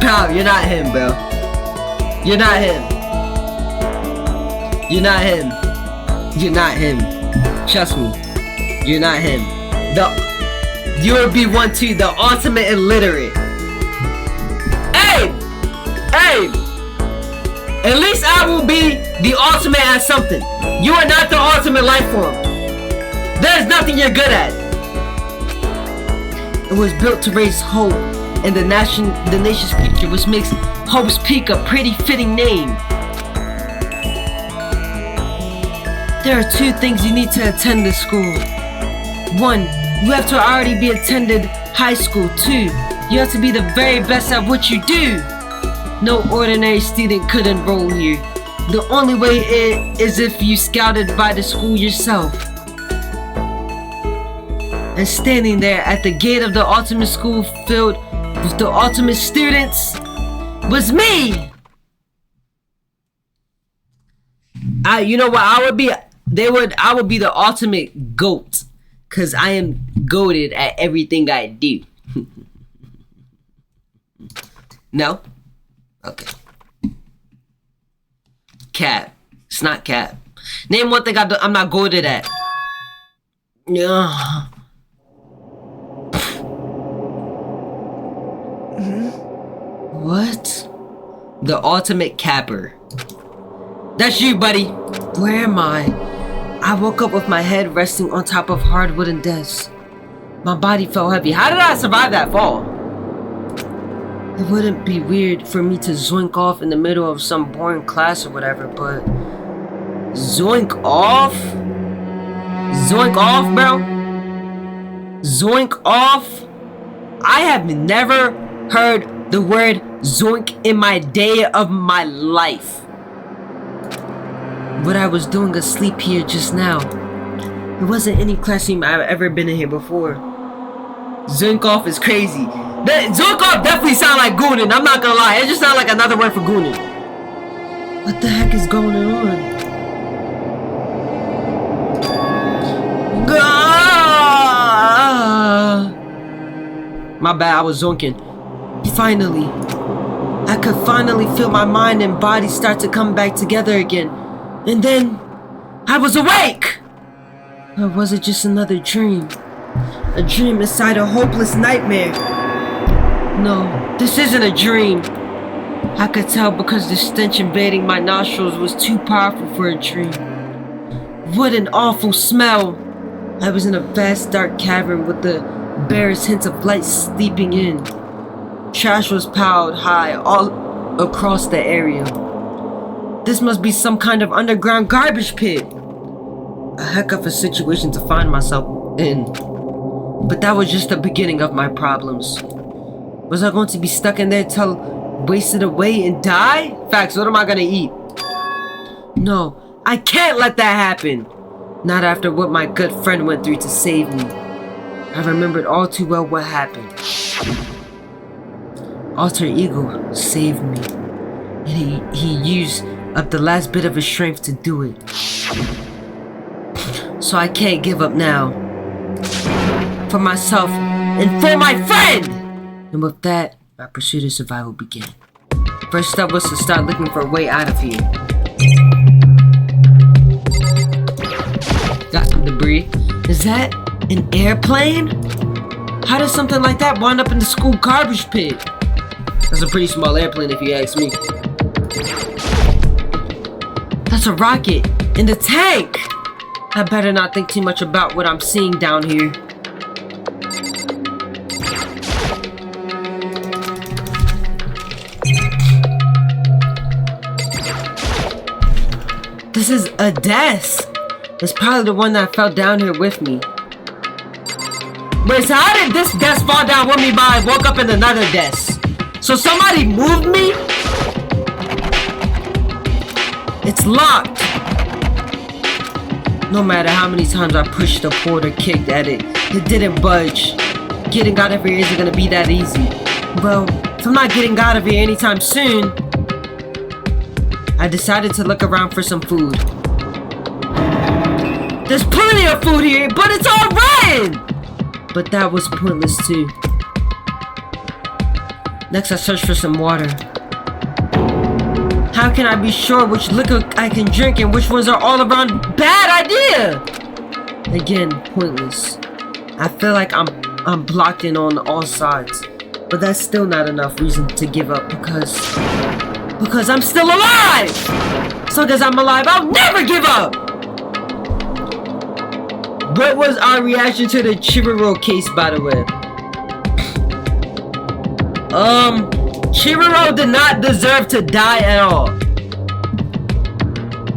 Pal, you're not him, bro. You're not him. You're not him. You're not him. Trust me. You're not him. You will be one too, the ultimate illiterate. Hey! Hey! At least I will be the ultimate at something. You are not the ultimate life form. There's nothing you're good at. It was built to raise hope in the nation's future, which makes Hope's Peak a pretty fitting name. There are two things you need to attend this school. One, you have to already be attended high school. Two, you have to be the very best at what you do. No ordinary student could enroll here. The only way is if you scouted by the school yourself. And standing there at the gate of the ultimate school filled with the ultimate students was me. You know what? I would be the ultimate GOAT. Cause I am goated at everything I do. No? Okay. Cap. It's not cap. Name one thing I'm not goated at. Yeah. What? The ultimate capper. That's you, buddy. Where am I? I woke up with my head resting on top of hard wooden desks. My body felt heavy. How did I survive that fall? It wouldn't be weird for me to zoink off in the middle of some boring class or whatever, but... Zoink off? Zoink off, bro? Zoink off? I have never heard the word zoink in my day of my life. What I was doing asleep here just now. There wasn't any classroom I've ever been in here before. Zoink off is crazy. Zoink off definitely sound like gooning, I'm not gonna lie. It just sounds like another word for gooning. What the heck is going on? My bad, I was zonking. Finally. I could finally feel my mind and body start to come back together again. And then, I was awake! Or was it just another dream? A dream inside a hopeless nightmare? No, this isn't a dream. I could tell because the stench invading my nostrils was too powerful for a dream. What an awful smell! I was in a vast dark cavern with the barest hints of light seeping in. Trash was piled high all across the area. This must be some kind of underground garbage pit. A heck of a situation to find myself in. But that was just the beginning of my problems. Was I going to be stuck in there till wasted away and die? Facts, what am I gonna eat? No, I can't let that happen. Not after what my good friend went through to save me. I remembered all too well what happened. Alter Ego saved me. And he used up the last bit of his strength to do it. So I can't give up now. For myself and for my friend! And with that, my pursuit of survival began. First step was to start looking for a way out of here. Got some debris. Is that an airplane? How does something like that wind up in the school garbage pit? That's a pretty small airplane if you ask me. That's a rocket in the tank! I better not think too much about what I'm seeing down here. This is a desk. It's probably the one that fell down here with me. Wait, so how did this desk fall down with me but I woke up in another desk? So somebody moved me? It's locked. No matter how many times I pushed the port or kicked at it, it didn't budge. Getting out of here isn't gonna be that easy. Well, if I'm not getting out of here anytime soon, I decided to look around for some food. There's plenty of food here, but it's all rotten! But that was pointless too. Next, I searched for some water. How can I be sure which liquor I can drink and which ones are all around bad idea? Again, pointless. I feel like I'm blocked in on all sides. But that's still not enough reason to give up because I'm still alive! As long as I'm alive, I'll never give up! What was our reaction to the Chihiro case, by the way? Chihiro did not deserve to die at all.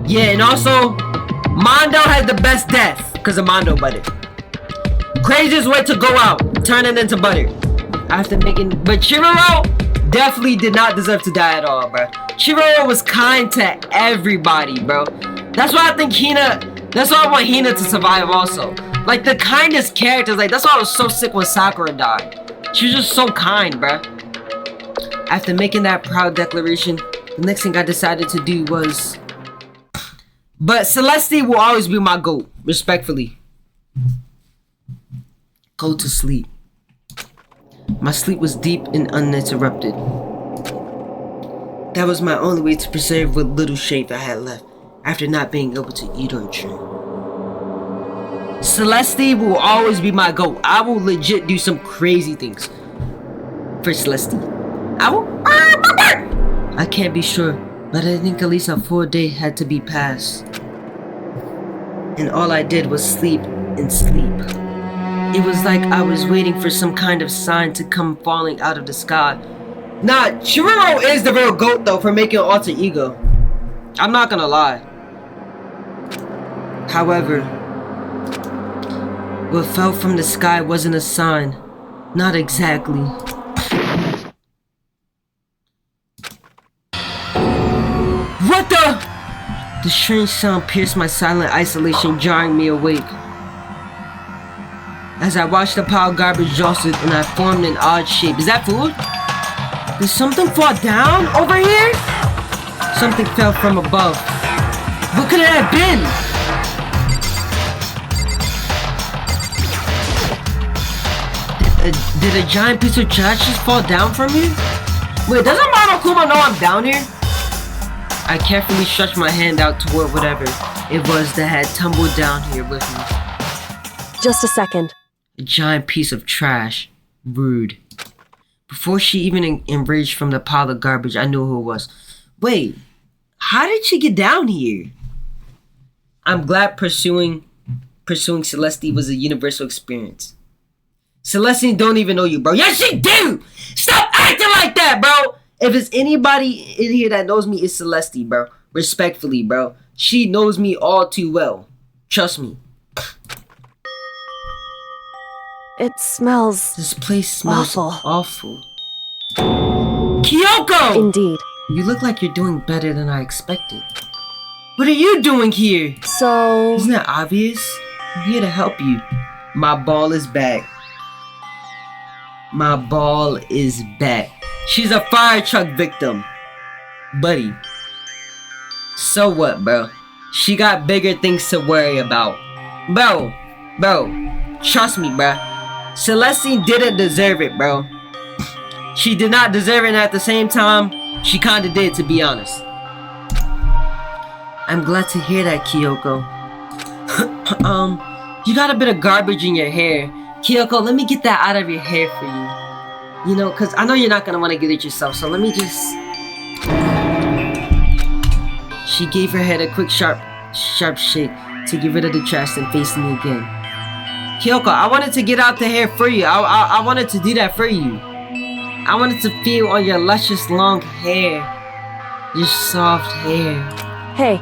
Yeah, and also, Mondo had the best death because of Mondo butter. Craziest way to go out, turning into butter. But Chihiro definitely did not deserve to die at all, bro. Chihiro was kind to everybody, bro. That's why I think that's why I want Hina to survive also. Like, the kindest characters, like, that's why I was so sick when Sakura died. She was just so kind, bro. After making that proud declaration, the next thing I decided to do was... But Celeste will always be my GOAT, respectfully. Go to sleep. My sleep was deep and uninterrupted. That was my only way to preserve what little strength I had left after not being able to eat or drink. Celeste will always be my GOAT. I will legit do some crazy things for Celeste. I can't be sure, but I think at least a full day had to be passed. And all I did was sleep and sleep. It was like I was waiting for some kind of sign to come falling out of the sky. Nah, Chihiro is the real GOAT though for making Alter Ego. I'm not gonna lie. However, what fell from the sky wasn't a sign. Not exactly. What the? The strange sound pierced my silent isolation, jarring me awake. As I watched the pile of garbage jostled and I formed an odd shape. Is that food? Did something fall down over here? Something fell from above. What could it have been? Did a giant piece of trash just fall down from here? Wait, doesn't Monokuma know I'm down here? I carefully stretched my hand out toward whatever it was that had tumbled down here with me. Just a second. A giant piece of trash. Rude. Before she even emerged from the pile of garbage, I knew who it was. Wait, how did she get down here? I'm glad pursuing pursuing Celeste was a universal experience. Celeste don't even know you, bro. Yes, she do! Stop acting like that, bro! If it's anybody in here that knows me, it's Celeste, bro. Respectfully, bro. She knows me all too well. Trust me. It smells This place smells awful. awful. Kyoko! Indeed. You look like you're doing better than I expected. What are you doing here? So... Isn't that obvious? I'm here to help you. My ball is back. My ball is back. She's a fire truck victim. Buddy. So what, bro? She got bigger things to worry about. Bro. Trust me, bro. Celeste didn't deserve it, bro. She did not deserve it, and at the same time, she kinda did, to be honest. I'm glad to hear that, Kyoko. You got a bit of garbage in your hair. Kyoko, let me get that out of your hair for you. You know, cause I know you're not gonna wanna get it yourself, so let me just... She gave her head a quick sharp shake to get rid of the trash and faced me again. Kyoko, I wanted to get out the hair for you. I wanted to do that for you. I wanted to feel on your luscious long hair. Your soft hair. Hey.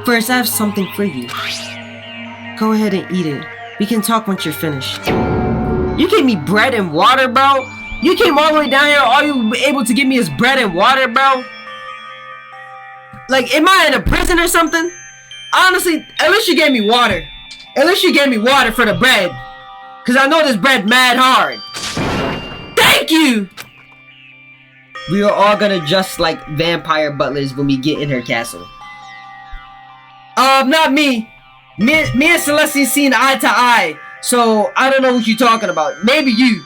First, I have something for you. Go ahead and eat it. We can talk once you're finished. You gave me bread and water, bro? You came all the way down here, all you were able to give me is bread and water, bro? Like, am I in a prison or something? Honestly, at least you gave me water. At least you gave me water for the bread. Cause I know this bread mad hard. Thank you! We are all gonna dress like vampire butlers when we get in her castle. Not me. Me and Celeste seen eye to eye. So, I don't know what you're talking about. Maybe you.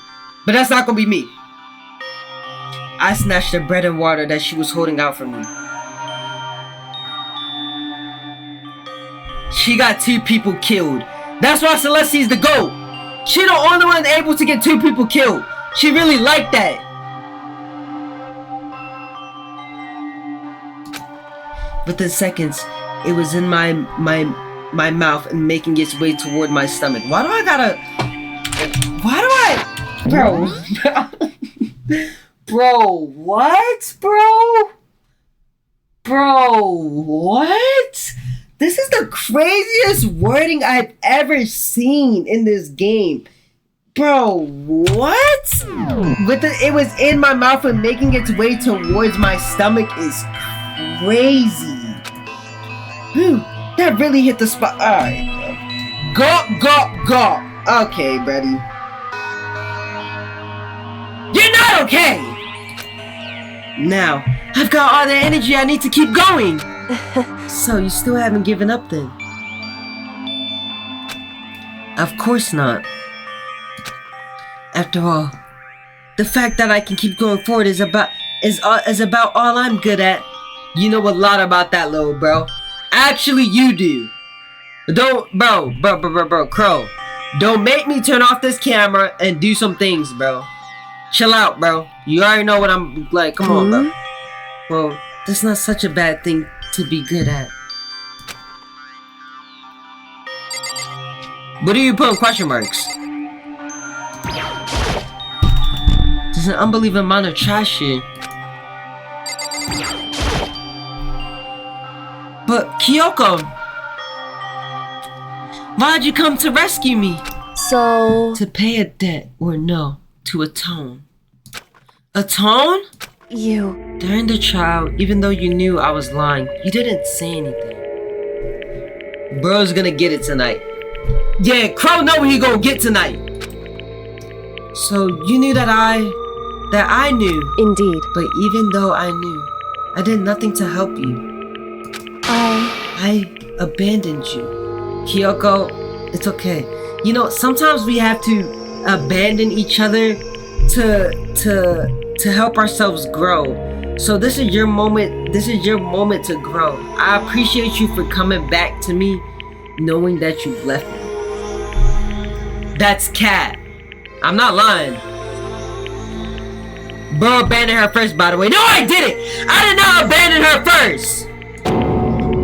But that's not gonna be me. I snatched the bread and water that she was holding out for me. She got 2 people killed. That's why Celeste's the GOAT. She the only one able to get 2 people killed. She really liked that. Within seconds, it was in my mouth and making its way toward my stomach. Bro, what, bro? Bro, what? This is the craziest wording I've ever seen in this game. Bro, what? It was in my mouth and making its way towards my stomach is crazy. Whew, that really hit the spot. Alright. Go. Okay, buddy. You're not okay! Now, I've got all the energy I need to keep going! So, you still haven't given up then? Of course not. After all, the fact that I can keep going forward is about all I'm good at. You know a lot about that, little bro. Actually, you do. Bro, Crow. Don't make me turn off this camera and do some things, bro. Chill out, bro. You already know what I'm like. Come on, bro. Well, that's not such a bad thing to be good at. What are you putting question marks? There's an unbelievable amount of trash here. But Kyoko, why'd you come to rescue me? So... To pay a debt, or no, to atone. Atone? You... During the trial, even though you knew I was lying, you didn't say anything. Bro's gonna get it tonight. Yeah, Crow know what he gonna get tonight. So you knew that I knew. Indeed. But even though I knew, I did nothing to help you. I abandoned you. Kyoko, it's okay. You know, sometimes we have to abandon each other to help ourselves grow. So this is your moment. This is your moment to grow. I appreciate you for coming back to me, knowing that you've left me. That's Cat. I'm not lying. Bro abandoned her first, by the way. No, I didn't! I did not abandon her first!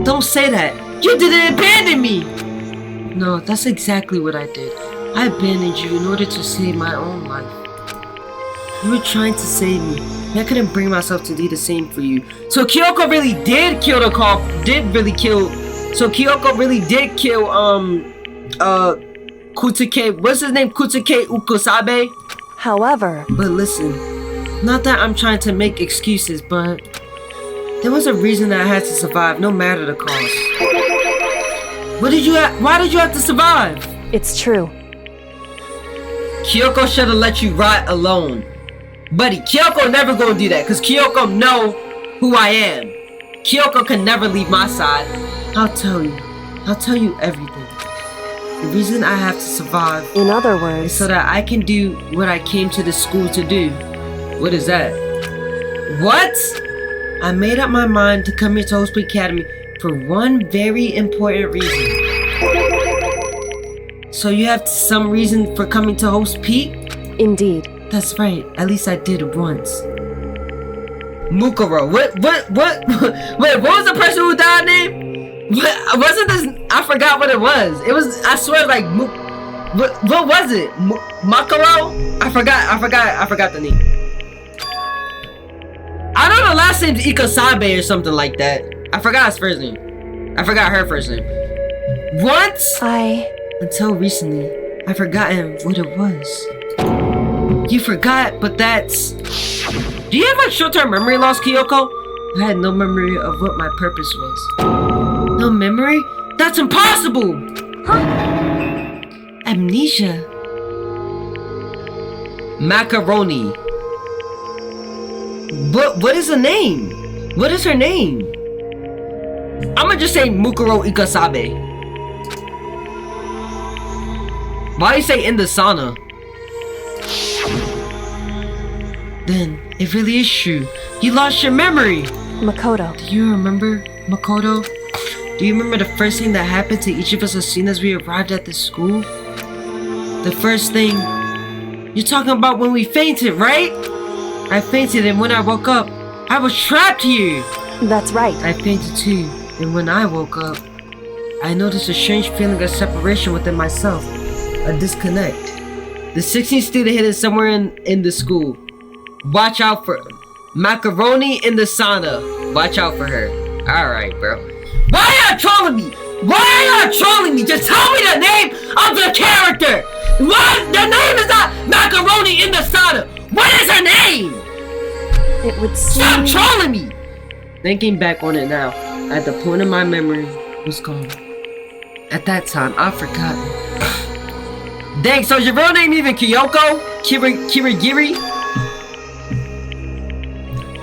Don't say that. You didn't abandon me! No, that's exactly what I did. I abandoned you in order to save my own life. You were trying to save me, and I couldn't bring myself to do the same for you. So Kyoko really did kill So Kyoko really did kill, Kutsuke, what's his name? Kutsuke Ukusabe? However, But listen, not that I'm trying to make excuses, but there was a reason that I had to survive, no matter the cost. Why did you have to survive? it's true. Kyoko should have let you rot alone. Buddy, Kyoko never gonna do that, cause Kyoko know who I am. Kyoko can never leave my side. I'll tell you everything. The reason I have to survive In other is words, so that I can do what I came to the school to do. What is that? What? I made up my mind to come here to Host Peak Academy for one very important reason. So you have some reason for coming to Host Peak? indeed. That's right. At least I did once. Mukuro. Wait, what was the person who died name? Wasn't this? I forgot what it was. It was, I swear, like, what was it? Makaro? I forgot the name. I know the last name's Ikasabe or something like that. I forgot his first name. I forgot her first name. What? Until recently, I've forgotten what it was. You forgot, but that's... Do you have like short-term memory loss, Kyoko? I had no memory of what my purpose was. No memory? That's impossible! Huh? Amnesia. Macaroni. What is her name? What is her name? I'ma just say Mukuro Ikasabe. Why do you say in the sauna? Then, it really is true. You lost your memory! Makoto. Do you remember, Makoto? Do you remember the first thing that happened to each of us as soon as we arrived at the school? The first thing... You're talking about when we fainted, right? I fainted, and when I woke up, I was trapped here! That's right. I fainted too, and when I woke up, I noticed a strange feeling of separation within myself. A disconnect. The 16th student hidden somewhere in the school. Watch out for Macaroni in the sauna. Watch out for her. Alright, bro. Why are y'all trolling me? Just tell me the name of the character! What? The name is not Macaroni in the sauna! What is her name? It would seem... Stop trolling me! Thinking back on it now, at the point of my memory was gone. At that time, I've forgotten. Dang, so is your real name even Kyoko? Kirigiri?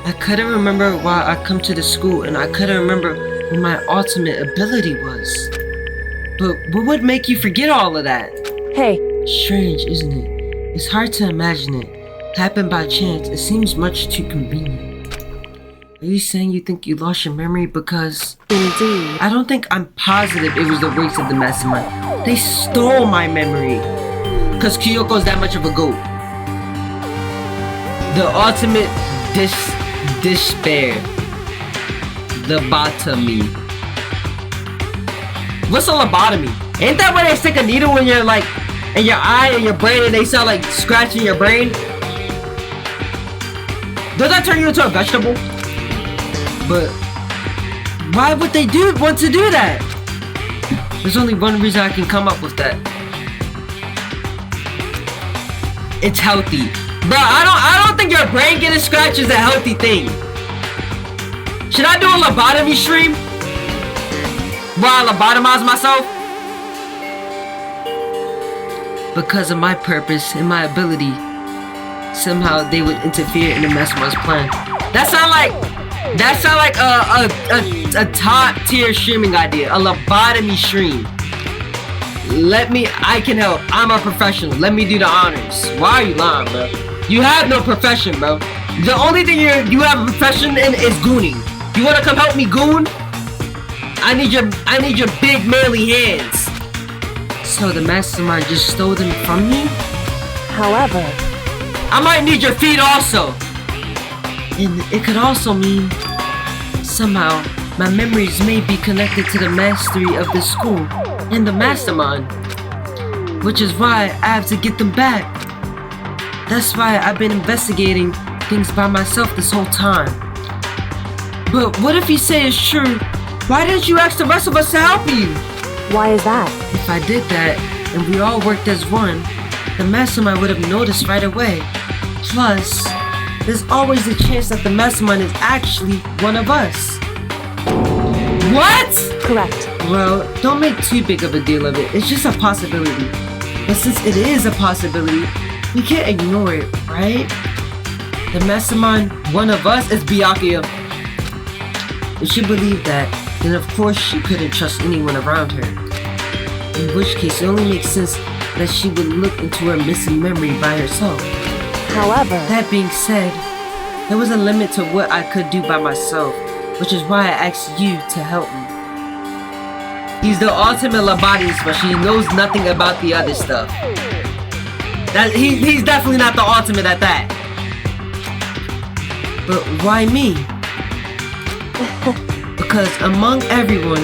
I couldn't remember why I come to the school, and I couldn't remember what my ultimate ability was. But what would make you forget all of that? Hey. Strange, isn't it? It's hard to imagine it. Happened by chance. It seems much too convenient. Are you saying you think you lost your memory because... Indeed. I don't think I'm positive it was the race of the mastermind. They stole my memory. Because Kyoko's that much of a goat. The ultimate despair. Lobotomy. What's a lobotomy? Ain't that where they stick a needle in your, like, in your eye and your brain and they start, like, scratching your brain? Does that turn you into a vegetable? But why would they want to do that? There's only one reason I can come up with that. It's healthy. Bro, I don't think your brain getting scratched is a healthy thing. Should I do a lobotomy stream? Where I lobotomize myself? Because of my purpose and my ability, somehow they would interfere in the mastermind's plan. That sound like a top tier streaming idea. A lobotomy stream. I can help. I'm a professional. Let me do the honors. Why are you lying, bro? You have no profession, bro. The only thing you have a profession in is gooning. You wanna come help me goon? I need your big manly hands. So the mastermind just stole them from me? However, I might need your feet also. And it could also mean somehow my memories may be connected to the mastery of the school. and the mastermind. Which is why I have to get them back. That's why I've been investigating things by myself this whole time. But what if you say it's true? Why didn't you ask the rest of us to help you? Why is that? If I did that, and we all worked as one, the mastermind would have noticed right away. Plus, there's always a chance that the mastermind is actually one of us. What? Correct. Well, don't make too big of a deal of it. It's just a possibility. But since it is a possibility, we can't ignore it, right? The mastermind, one of us, is Byakuya. If she believed that, then of course she couldn't trust anyone around her. In which case, it only makes sense that she would look into her missing memory by herself. However, That being said, there was a limit to what I could do by myself, which is why I asked you to help me. He's the ultimate Labadius, but he knows nothing about the other stuff. He's definitely not the ultimate at that. But why me? Because among everyone,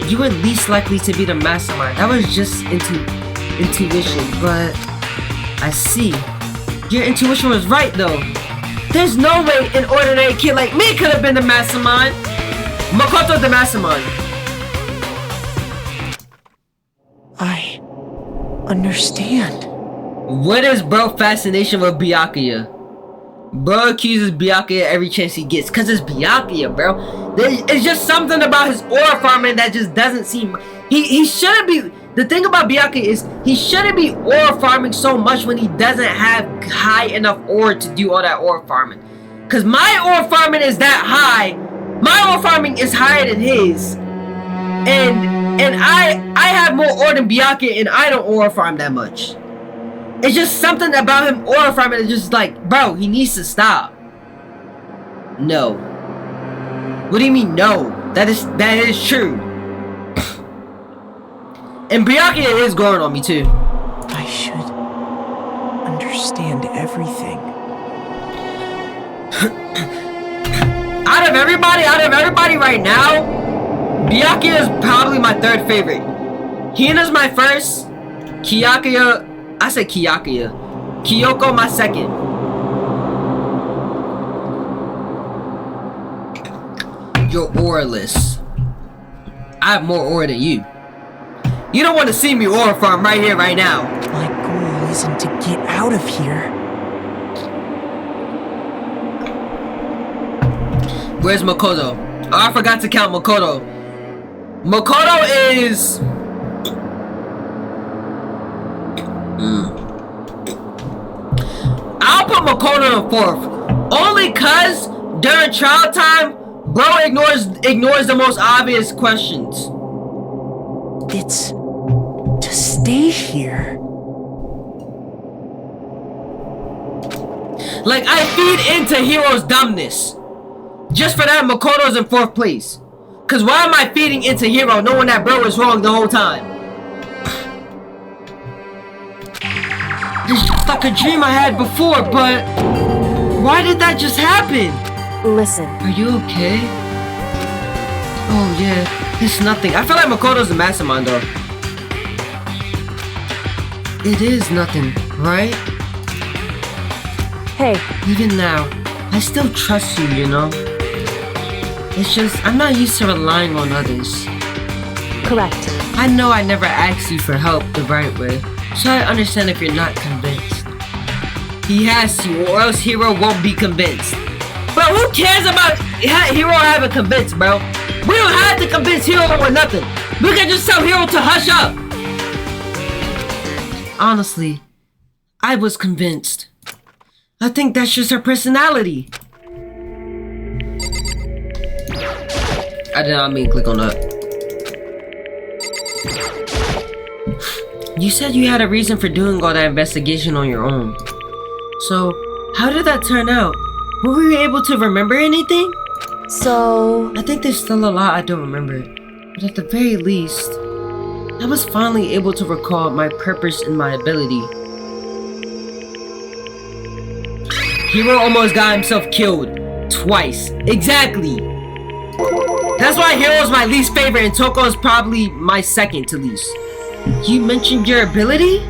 you were least likely to be the mastermind. That was just intuition, but I see. Your intuition was right though. There's no way an ordinary kid like me could have been the mastermind. Makoto's the mastermind. I understand. What is bro fascination with Byakuya? Bro accuses Byakuya every chance he gets, cause it's Byakuya, bro. It's just something about his aura farming that just doesn't seem. He shouldn't be. The thing about Byakuya is he shouldn't be aura farming so much when he doesn't have high enough aura to do all that aura farming. Cause my aura farming is that high. My aura farming is higher than his, and I have more aura than Byakuya, and I don't aura farm that much. It's just something about him aura farming is just like, bro, he needs to stop. No. What do you mean no? That is true. And Byakuya is growing on me too. I should understand everything. Out of everybody right now, Byakuya is probably my third favorite. Hina's my first. Kyoko my second. You're auraless. I have more aura than you. You don't want to see me aura farm right here, right now. My goal isn't to get out of here. Where's Makoto? Oh, I forgot to count Makoto. Makoto is... I'll put Makoto in fourth. Only cause during trial time, bro ignores the most obvious questions. It's to stay here. Like, I feed into Hiro's dumbness. Just for that, Makoto's in fourth place. Cause why am I feeding into Hiro knowing that bro is wrong the whole time? It's just like a dream I had before, but why did that just happen? listen. Are you okay? Oh yeah, it's nothing. I feel like Makoto's the mastermind though. It is nothing, right? Hey. Even now, I still trust you, you know? It's just, I'm not used to relying on others. Correct. I know I never asked you for help the right way, so I understand if you're not convinced. He has to, or else Hiro won't be convinced. But who cares about Hiro having convinced, bro? We don't have to convince Hiro or nothing. We can just tell Hiro to hush up. Honestly, I was convinced. I think that's just her personality. I did not mean to click on that. You said you had a reason for doing all that investigation on your own. So, how did that turn out? Were we able to remember anything? So... I think there's still a lot I don't remember. But at the very least, I was finally able to recall my purpose and my ability. Hiro almost got himself killed. Twice. Exactly. That's why Hiro's my least favorite and Toko's probably my second to least. You mentioned your ability?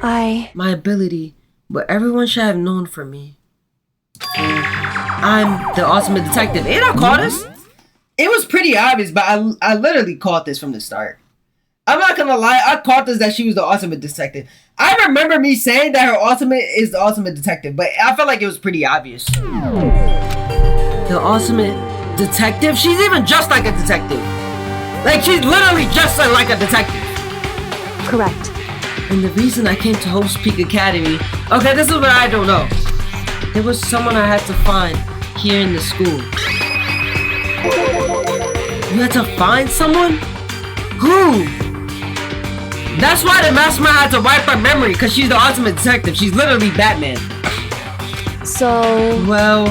I... My ability. What everyone should have known for me. I'm the ultimate detective. Ain't I caught this? It was pretty obvious, but I literally caught this from the start. I'm not gonna lie, I caught this that she was the ultimate detective. I remember me saying that her ultimate is the ultimate detective, but I felt like it was pretty obvious. The ultimate detective? She's even just like a detective. Like, she's literally just like a detective. Correct. And the reason I came to Hope's Peak Academy... Okay, this is what I don't know. There was someone I had to find here in the school. You had to find someone? Who? That's why the mastermind had to wipe her memory, because she's the ultimate detective. She's literally Batman. So... Well...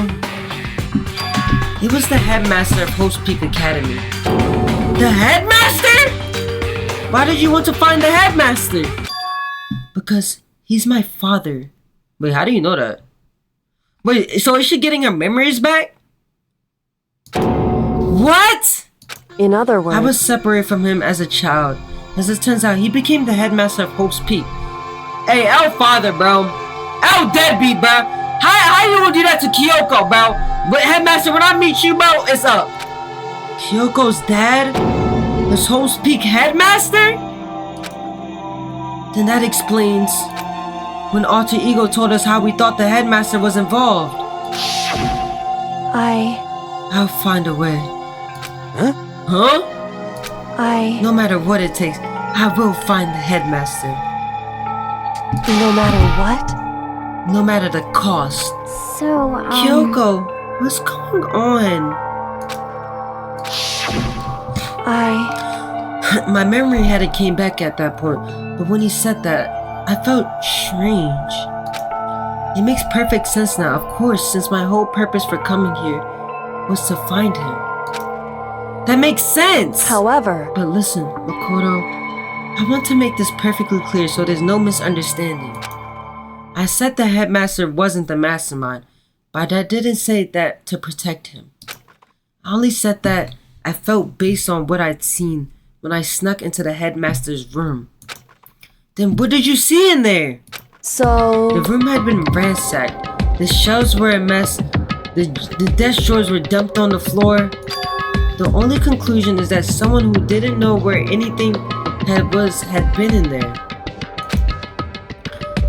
It was the headmaster of Hope's Peak Academy. The headmaster? Why did you want to find the headmaster? Because he's my father. Wait, how do you know that? Wait, so is she getting her memories back? What? In other words... I was separated from him as a child. As it turns out, he became the headmaster of Hope's Peak. Hey, L father, bro. L deadbeat, bro. How you gonna do that to Kyoko, bro? But headmaster, when I meet you, bro, it's up. Kyoko's dad was Hope's Peak headmaster? Then that explains when Alter Ego told us how we thought the headmaster was involved. I'll find a way. Huh? Huh? No matter what it takes, I will find the headmaster. No matter what? No matter the cost. So, Kyoko, what's going on? My memory hadn't came back at that point, but when he said that, I felt strange. It makes perfect sense now, of course, since my whole purpose for coming here was to find him. That makes sense! However... But listen, Makoto, I want to make this perfectly clear so there's no misunderstanding. I said the headmaster wasn't the mastermind, but I didn't say that to protect him. I only said that I felt based on what I'd seen when I snuck into the headmaster's room. Then what did you see in there? So... The room had been ransacked. The shelves were a mess. The desk drawers were dumped on the floor. The only conclusion is that someone who didn't know where anything had been in there.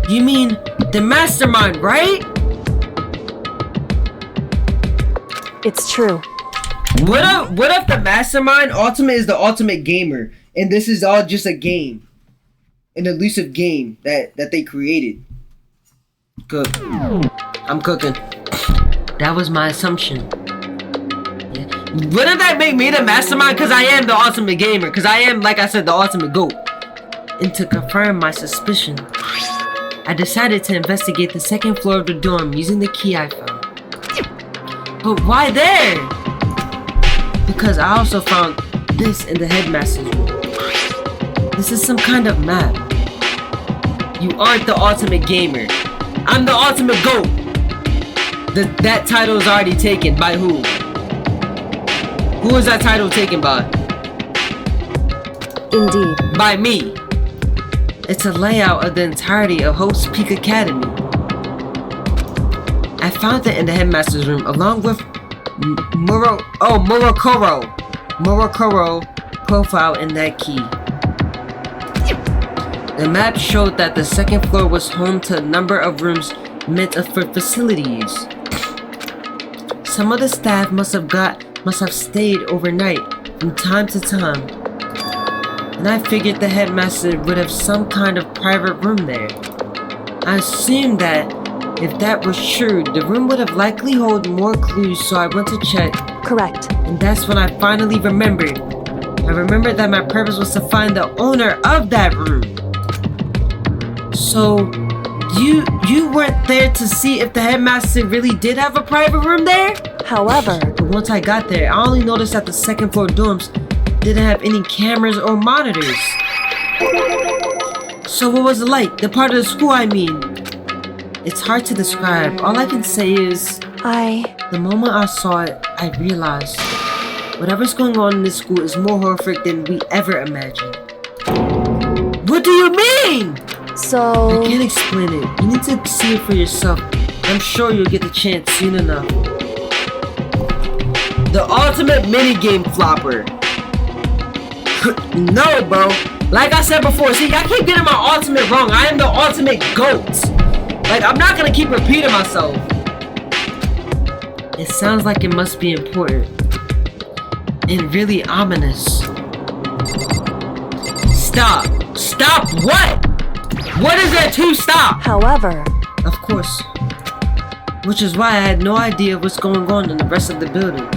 You mean the mastermind, right? It's true. What if the mastermind ultimate is the ultimate gamer and this is all just a game? An elusive game that they created. Good. I'm cooking. That was my assumption. Yeah. Wouldn't that make me the mastermind? Because I am the ultimate gamer. Because I am, like I said, the ultimate GOAT. And to confirm my suspicion, I decided to investigate the second floor of the dorm using the key I found. But why there? Because I also found this in the headmaster's room. This is some kind of map. You aren't the ultimate gamer. I'm the ultimate GOAT. That title is already taken by who? Who is that title taken by? Indeed. By me. It's a layout of the entirety of Hope's Peak Academy. I found it in the headmaster's room along with Murokoro profile in that key. The map showed that the second floor was home to a number of rooms meant for facilities. Some of the staff must have stayed overnight from time to time. And I figured the headmaster would have some kind of private room there. I assumed that if that was true, the room would have likely hold more clues, so I went to check. Correct. And that's when I finally remembered. I remembered that my purpose was to find the owner of that room. So, you weren't there to see if the headmaster really did have a private room there? However... But once I got there, I only noticed that the second floor dorms didn't have any cameras or monitors. So what was it like? The part of the school, I mean. It's hard to describe. All I can say is... The moment I saw it, I realized whatever's going on in this school is more horrific than we ever imagined. What do you mean? So... I can't explain it. You need to see it for yourself. I'm sure you'll get the chance soon enough. The ultimate minigame flopper. No, bro. Like I said before, see, I keep getting my ultimate wrong. I am the ultimate GOAT. Like, I'm not gonna keep repeating myself. It sounds like it must be important. And really ominous. Stop. Stop what? What is there to stop? However... Of course. Which is why I had no idea what's going on in the rest of the building.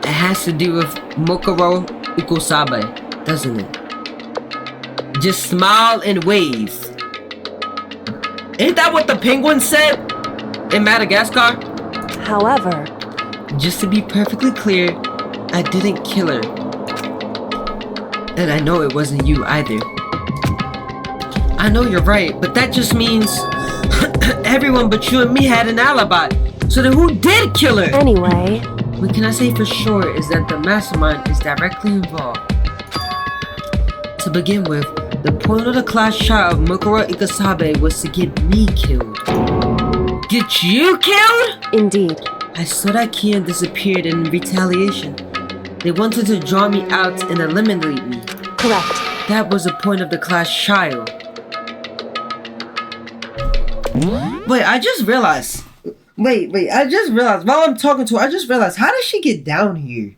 It has to do with Mukuro Ikusabe, doesn't it? Just smile and wave. Ain't that what the penguin said in Madagascar? However... Just to be perfectly clear, I didn't kill her. And I know it wasn't you either. I know you're right, but that just means everyone but you and me had an alibi. So then who did kill her? Anyway... What can I say for sure is that the mastermind is directly involved. To begin with, the point of the class shot of Mukuro Ikusabe was to get me killed. Get you killed? Indeed. I saw that key and disappeared in retaliation. They wanted to draw me out and eliminate me. Correct. That was the point of the class trial. Wait, I just realized. Wait, I just realized while I'm talking to her, I just realized, how did she get down here?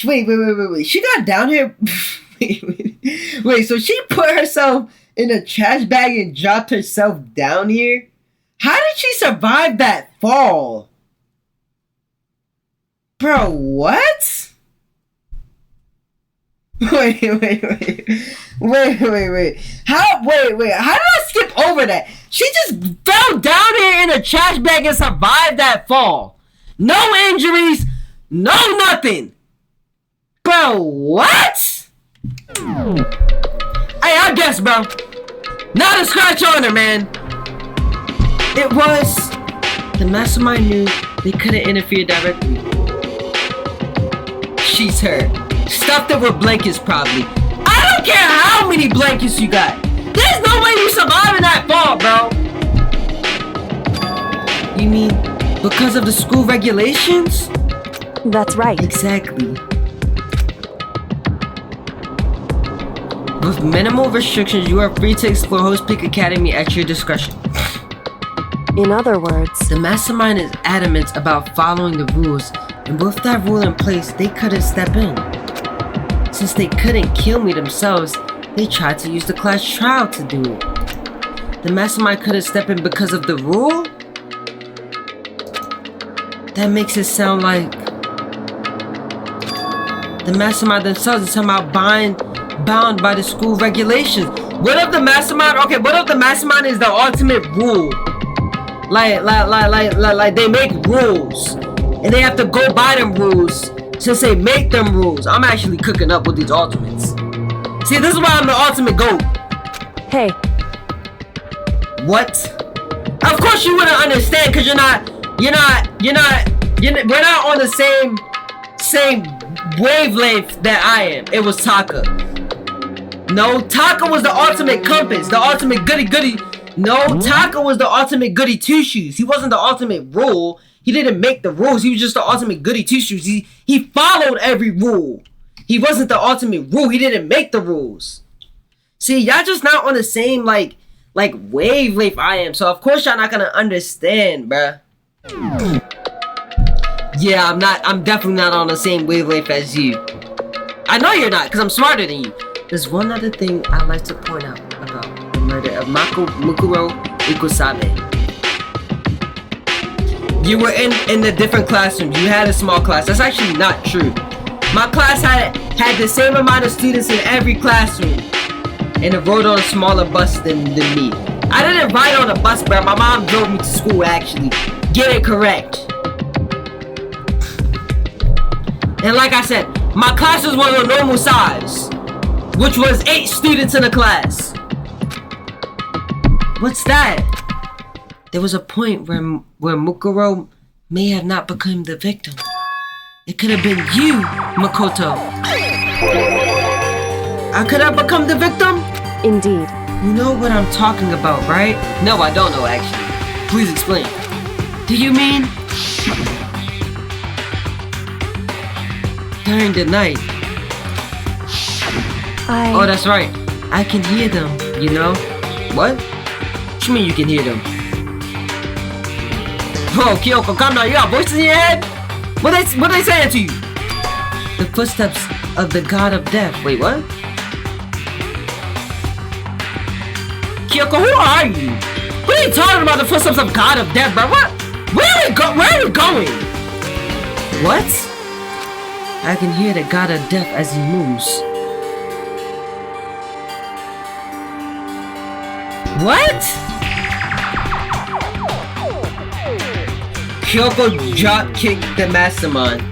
Wait. She got down here. Wait, so she put herself in a trash bag and dropped herself down here? How did she survive that fall? Bro, what? Wait. How did I skip over that? She just fell down here in a trash bag and survived that fall. No injuries, no nothing. Bro, what? Hey, I guess, bro. Not a scratch on her, man. It was... The mastermind knew they couldn't interfere directly. She's hurt. Stuffed it with blankets, probably. I don't care how many blankets you got. There's no way you surviving that fall, bro. You mean because of the school regulations? That's right. Exactly. With minimal restrictions, you are free to explore Host Peak Academy at your discretion. In other words... The mastermind is adamant about following the rules, and with that rule in place, they couldn't step in. Since they couldn't kill me themselves, they tried to use the class trial to do it. The mastermind couldn't step in because of the rule? That makes it sound like the mastermind themselves is somehow bound by the school regulations. What if the mastermind, what if the mastermind is the ultimate rule? Like they make rules, and they have to go by them rules since they make them rules. I'm actually cooking up with these ultimates. See, this is why I'm the ultimate GOAT. Hey. What? Of course you wouldn't understand, because we're not on the same wavelength that I am. It was Taka. No, Taka was the ultimate compass, the ultimate goody. No, Taka was the ultimate goody two shoes. He wasn't the ultimate rule. He didn't make the rules. He was just the ultimate goody two shoes. He followed every rule. He wasn't the ultimate rule. He didn't make the rules. See, y'all just not on the same like wavelength I am. So of course y'all not gonna understand, bruh. Yeah, I'm definitely not on the same wavelength as you. I know you're not, because I'm smarter than you. There's one other thing I'd like to point out about the murder of Mukuro Ikusabe. You were in the different classrooms. You had a small class. That's actually not true. My class had the same amount of students in every classroom. And it rode on a smaller bus than me. I didn't ride on a bus, bro. My mom drove me to school, actually. Get it correct. And like I said, my classes were a normal size, which was 8 students in a class. What's that? There was a point where Mukuro may have not become the victim. It could have been you, Makoto. I could have become the victim? Indeed. You know what I'm talking about, right? No, I don't know actually. Please explain. Do you mean during the night? Oh, that's right. I can hear them, you know? What? What you mean you can hear them? Bro, Kyoko, calm down. You got voices in your head? What they saying to you? The footsteps of the god of death. Wait, what? Kyoko, who are you? What are you talking about? The footsteps of god of death, bro? What? Where are we going? What? I can hear the god of death as he moves. What? Kyoko drop kicked the mastermind.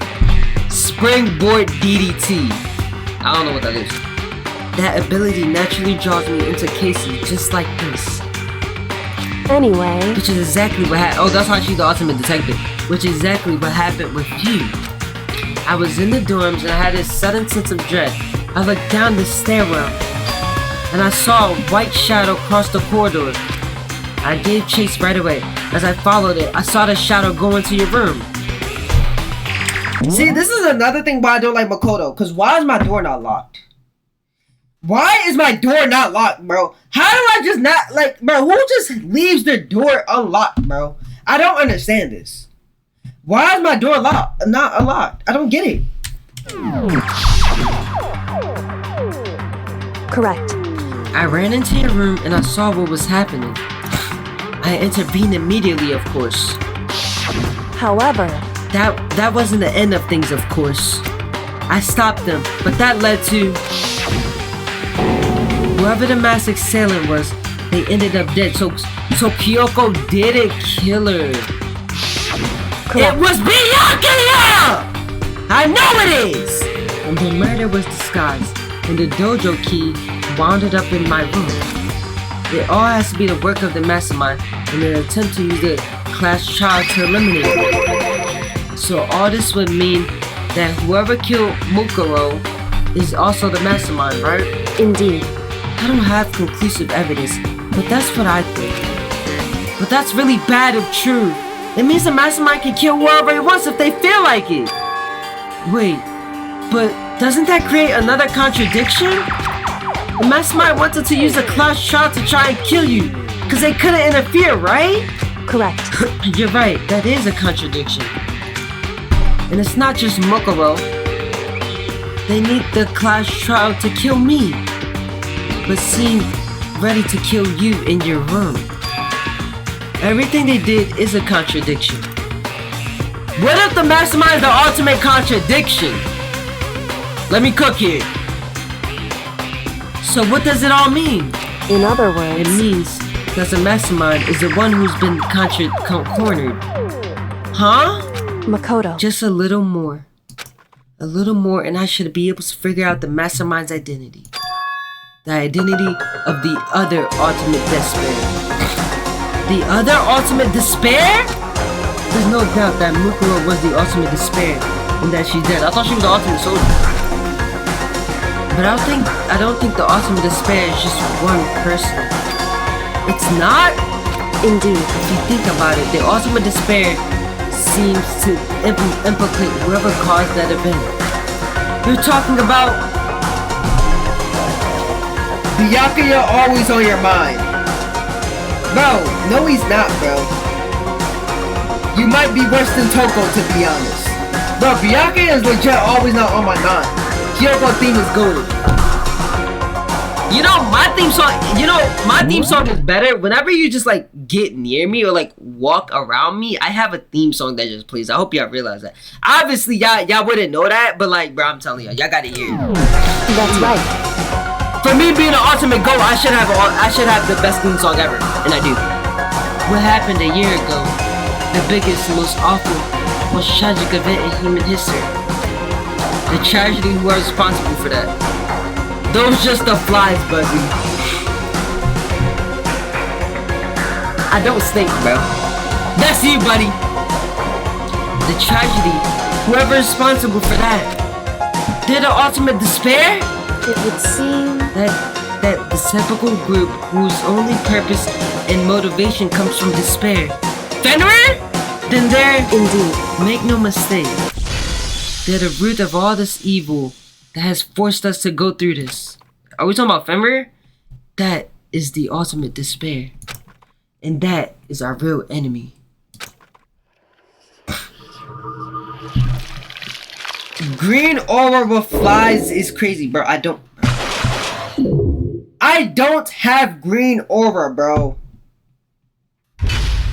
Springboard DDT. I don't know what that is. That ability naturally draws me into cases just like this. Anyway. Which is exactly what happened. Oh, that's how she's the ultimate detective. Which is exactly what happened with you. I was in the dorms and I had this sudden sense of dread. I looked down the stairwell and I saw a white shadow cross the corridor. I gave chase right away. As I followed it, I saw the shadow go into your room. See, this is another thing why I don't like Makoto. Because why is my door not locked? Why is my door not locked, bro? How do I just not, like, bro, who just leaves their door unlocked, bro? I don't understand this. Why is my door locked, not unlocked? I don't get it. Correct. I ran into your room and I saw what was happening. I intervened immediately, of course. However, that wasn't the end of things, of course. I stopped them, but that led to whoever the masked assailant was. They ended up dead. So Kyoko didn't kill her. correct. It was Byakuya! I know it is. And the murder was disguised, and the dojo key wandered up in my room. It all has to be the work of the mastermind in an attempt to use the class child to eliminate it. So all this would mean that whoever killed Mukuro is also the mastermind, right? Indeed. I don't have conclusive evidence, but that's what I think. But that's really bad if true. It means the mastermind can kill whoever he wants if they feel like it. Wait, but doesn't that create another contradiction? The mastermind wanted to use a class child to try and kill you, because they couldn't interfere, right? Correct. You're right, that is a contradiction. And it's not just Mukuro. They need the class child to kill me, but seem ready to kill you in your room. Everything they did is a contradiction. What if the mastermind is the ultimate contradiction? Let me cook here. So what does it all mean? In other words, it means that the mastermind is the one who's been cornered. Huh? Makoto. Just a little more. A little more and I should be able to figure out the mastermind's identity. The identity of the other ultimate despair. The other ultimate despair? There's no doubt that Mukuro was the ultimate despair and that she's dead. I thought she was the ultimate soldier. But I don't think the ultimate despair is just one person. It's not? Indeed. If you think about it, the ultimate despair seems to implicate whoever caused that event. You're talking about Byakuya always on your mind. Bro, no he's not, bro. You might be worse than Toko, to be honest. Bro, Byakuya is legit always not on my mind. Kyoko theme is golden. You know, my theme song is better. Whenever you just like get near me or like walk around me, I have a theme song that just plays. I hope y'all realize that. Obviously, y'all wouldn't know that, but like, bro, I'm telling y'all gotta hear it. That's right. For me being an ultimate goal, I should have the best theme song ever, and I do. What happened a year ago? The biggest, most awful, most tragic event in human history. The tragedy who are responsible for that. Those just the flies, Buzzy. I don't stink, bro. That's you, buddy. The tragedy, whoever is responsible for that. They're the ultimate despair? It would seem That the typical group whose only purpose and motivation comes from despair. Fenrir? Then they're... Indeed. Make no mistake. They're the root of all this evil that has forced us to go through this. Are we talking about Fenrir? That is the ultimate despair. And that is our real enemy. Green aura with flies is crazy, bro. I don't have green aura, bro.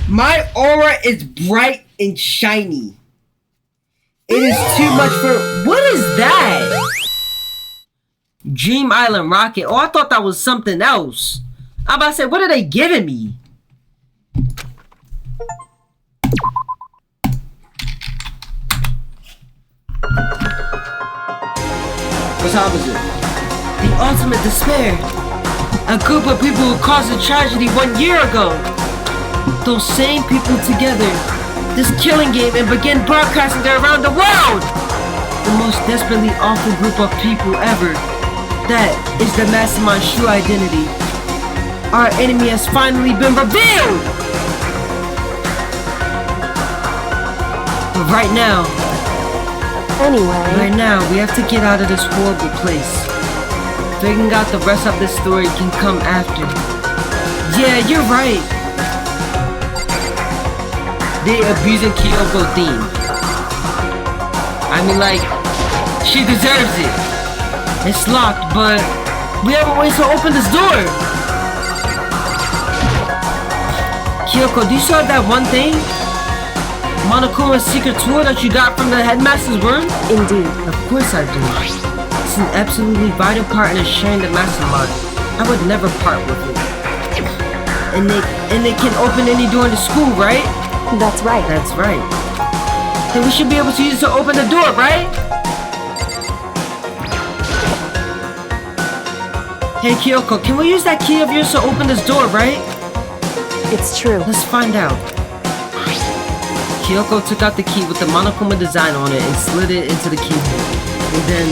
My aura is bright and shiny. It is too much for... What is that? Dream Island Rocket. Oh, I thought that was something else. I'm about to say, what are they giving me? What's opposite? The ultimate despair. A group of people who caused a tragedy 1 year ago. Those same people together. This killing game and began broadcasting it around the world. The most desperately awful group of people ever. That is the Mastermind's true identity. Our enemy has finally been revealed. But right now, we have to get out of this horrible place. Figuring out the rest of this story can come after. Yeah, you're right. They abusing Kyoko theme. I mean, like, she deserves it. It's locked, but we have a way to open this door. Kyoko, do you still have that one thing? Monokuma's secret tool that you got from the headmaster's room? Indeed. Of course I do. It's an absolutely vital part in sharing the mastermind. I would never part with it. And they can open any door in the school, right? That's right. That's right. Then we should be able to use it to open the door, right? Hey Kyoko, can we use that key of yours to open this door, right? It's true. Let's find out. Kyoko took out the key with the Monokuma design on it and slid it into the keyhole. And then...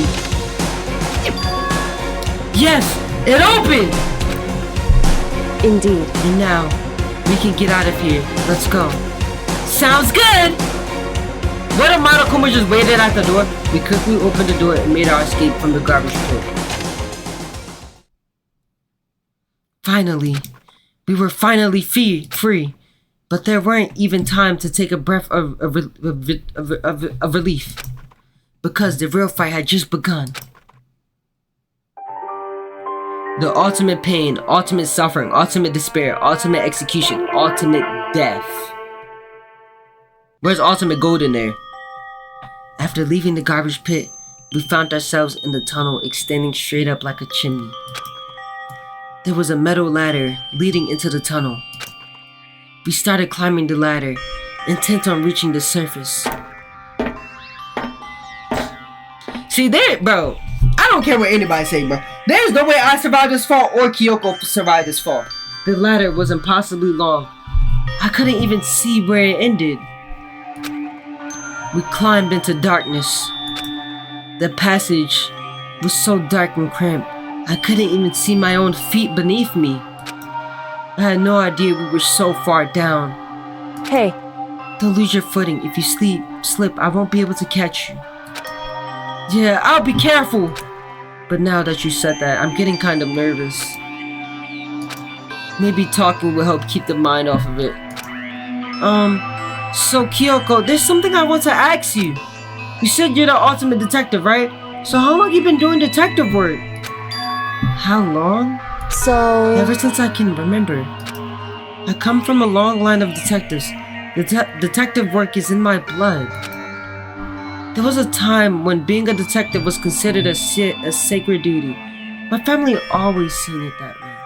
Yes! It opened! Indeed. And now, we can get out of here. Let's go. Sounds good! What if Monokuma just waited at the door? We quickly opened the door and made our escape from the garbage pit. Finally. We were finally free. But there weren't even time to take a breath of relief. Because the real fight had just begun. The ultimate pain, ultimate suffering, ultimate despair, ultimate execution, ultimate death. Where's ultimate gold in there? After leaving the garbage pit, we found ourselves in the tunnel extending straight up like a chimney. There was a metal ladder leading into the tunnel. We started climbing the ladder, intent on reaching the surface. See there, bro. I don't care what anybody say, bro. There's no way I survived this fall or Kyoko survived this fall. The ladder was impossibly long. I couldn't even see where it ended. We climbed into darkness. The passage was so dark and cramped, I couldn't even see my own feet beneath me. I had no idea we were so far down. Hey. Don't lose your footing. If you slip, I won't be able to catch you. Yeah, I'll be careful. But now that you said that, I'm getting kind of nervous. Maybe talking will help keep the mind off of it. So Kyoko, there's something I want to ask you. You said you're the ultimate detective, right? So how long have you been doing detective work? How long? So... Ever since I can remember. I come from a long line of detectives. Detective work is in my blood. There was a time when being a detective was considered a sacred duty. My family always seen it that way.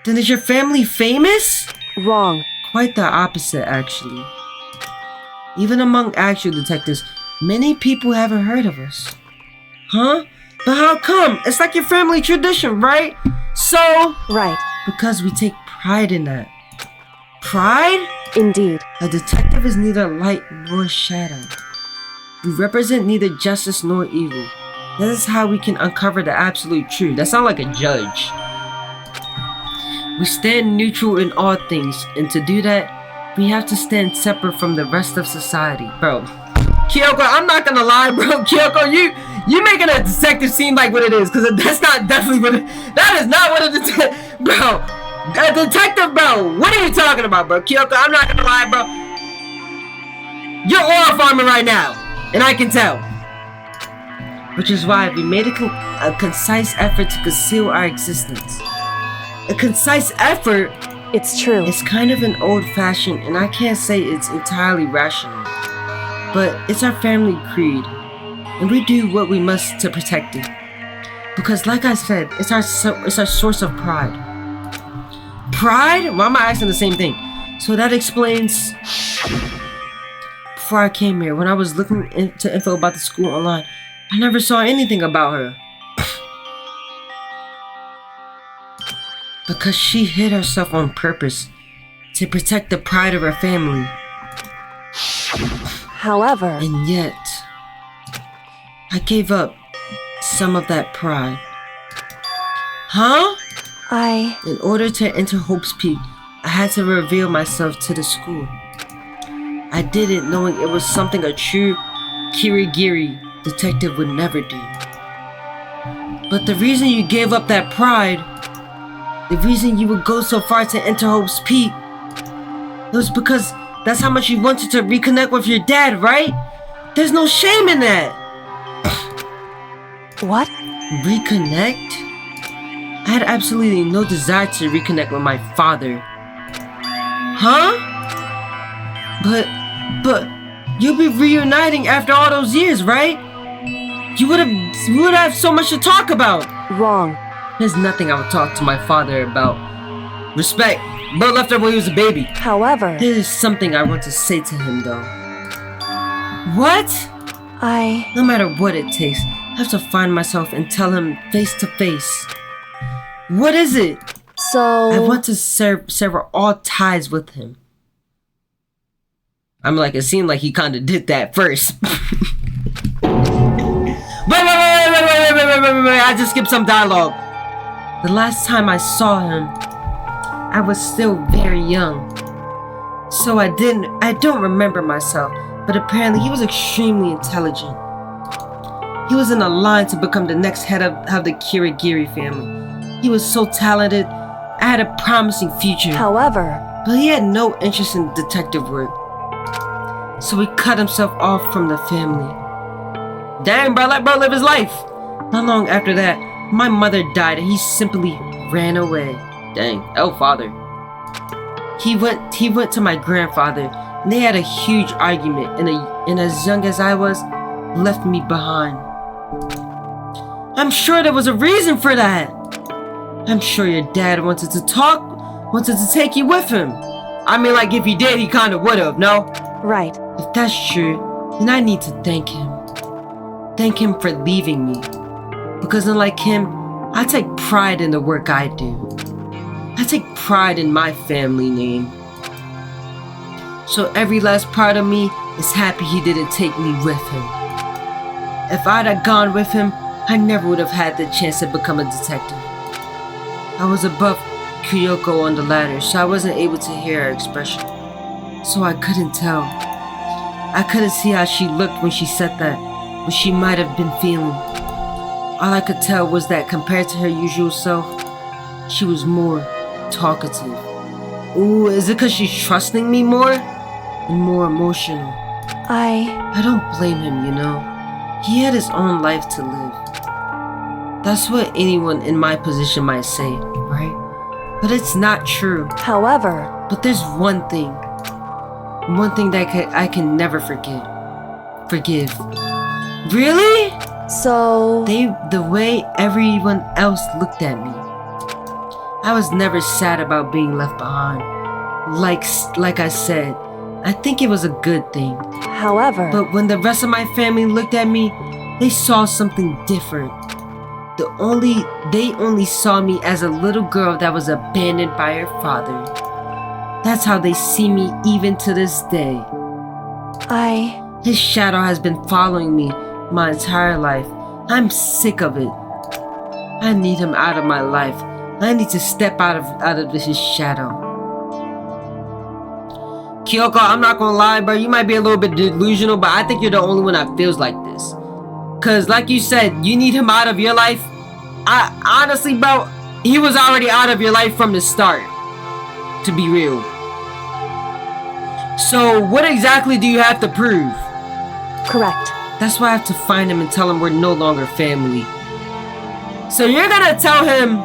Then is your family famous? Wrong. Quite the opposite, actually. Even among actual detectives, many people haven't heard of us. Huh? But how come? It's like your family tradition, right? So... Right. Because we take pride in that. Pride? Indeed. A detective is neither light nor shadow. We represent neither justice nor evil. That is how we can uncover the absolute truth. That sounds like a judge. We stand neutral in all things, and to do that, we have to stand separate from the rest of society. Bro, Kyoko, I'm not gonna lie, bro. Kyoko, you making a detective seem like what it is, because that's not definitely what it, that is not what a detective, bro. A detective, bro. What are you talking about, bro? Kyoko, I'm not gonna lie, bro. You're oil farming right now, and I can tell. Which is why we made a concise effort to conceal our existence. A concise effort. It's true. It's kind of an old-fashioned, and I can't say it's entirely rational, but it's our family creed, and we do what we must to protect it. Because, like I said, it's our source of pride. Pride? Why am I asking the same thing? So that explains. Before I came here, when I was looking into info about the school online, I never saw anything about her. Because she hid herself on purpose to protect the pride of her family. However... And yet, I gave up some of that pride. Huh? In order to enter Hope's Peak, I had to reveal myself to the school. I did it knowing it was something a true Kirigiri detective would never do. But the reason you gave up that pride, the reason you would go so far to enter Hope's Peak, it was because that's how much you wanted to reconnect with your dad, right? There's no shame in that. What? Reconnect? I had absolutely no desire to reconnect with my father. Huh? But you'll be reuniting after all those years, right? We would have so much to talk about. Wrong. There's nothing I would talk to my father about. Respect. Bro left her when he was a baby. However... There is something I want to say to him, though. What? No matter what it takes, I have to find myself and tell him face to face. What is it? So... I want to sever all ties with him. I'm like, it seemed like he kind of did that first. Wait, I just skipped some dialogue. The last time I saw him, I was still very young. So I don't remember myself, but apparently he was extremely intelligent. He was in a line to become the next head of the Kirigiri family. He was so talented, I had a promising future. However... But he had no interest in detective work. So he cut himself off from the family. Dang, bro, let bro live his life. Not long after that, my mother died and he simply ran away. Dang, father. He went to my grandfather and they had a huge argument and as young as I was, left me behind. I'm sure there was a reason for that. I'm sure your dad wanted to take you with him. I mean, like, if he did, he kind of would have, no? Right. If that's true, then I need to thank him. Thank him for leaving me. Because unlike him, I take pride in the work I do. I take pride in my family name. So every last part of me is happy he didn't take me with him. If I'd have gone with him, I never would have had the chance to become a detective. I was above Kyoko on the ladder, so I wasn't able to hear her expression. So I couldn't tell. I couldn't see how she looked when she said that, what she might have been feeling. All I could tell was that compared to her usual self, she was more talkative. Ooh, is it because she's trusting me more? And more emotional. I don't blame him, you know. He had his own life to live. That's what anyone in my position might say, right? But it's not true. However... But there's one thing that I can never forgive. Really? So... The way everyone else looked at me. I was never sad about being left behind. Like I said, I think it was a good thing. However... But when the rest of my family looked at me, they saw something different. They only saw me as a little girl that was abandoned by her father. That's how they see me even to this day. His shadow has been following me my entire life, I'm sick of it. I need him out of my life. I need to step out of his shadow. Kyoko, I'm not gonna lie, bro. You might be a little bit delusional, but I think you're the only one that feels like this. Cause like you said, you need him out of your life. I honestly, bro, he was already out of your life from the start. To be real. So what exactly do you have to prove? Correct. That's why I have to find him and tell him we're no longer family. So you're gonna tell him.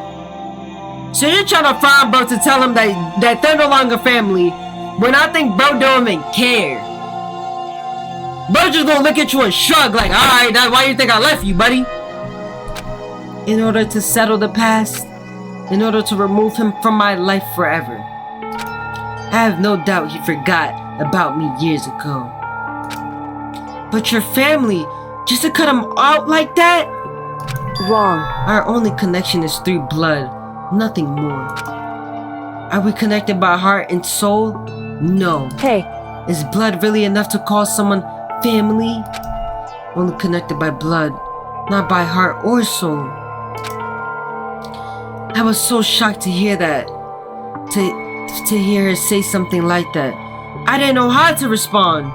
So you're trying to find bro to tell him that they're no longer family. When I think bro don't even care. Bro just gonna look at you and shrug like, alright, that's why you think I left you, buddy? In order to settle the past, in order to remove him from my life forever. I have no doubt he forgot about me years ago. But your family, just to cut him out like that? Wrong. Our only connection is through blood, nothing more. Are we connected by heart and soul? No. Hey. Is blood really enough to call someone family? Only connected by blood, not by heart or soul. I was so shocked to hear that. To hear her say something like that. I didn't know how to respond.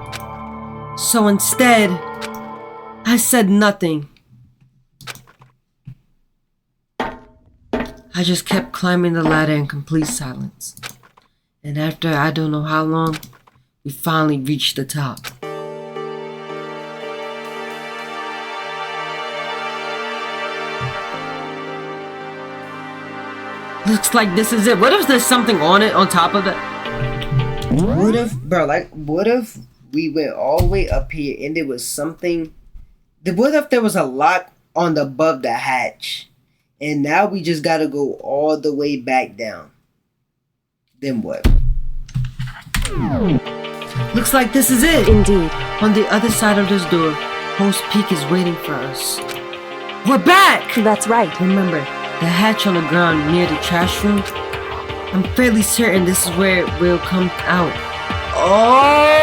So instead, I said nothing. I just kept climbing the ladder in complete silence. And after I don't know how long, we finally reached the top. Looks like this is it. What if there's something on it, on top of it? What if, bro, what if we went all the way up here and there was something? What if there was a lock on above the hatch? And now we just gotta go all the way back down. Then what? Looks like this is it. Indeed. On the other side of this door, Host Peak is waiting for us. We're back! That's right. Remember, the hatch on the ground near the trash room? I'm fairly certain this is where it will come out. Oh,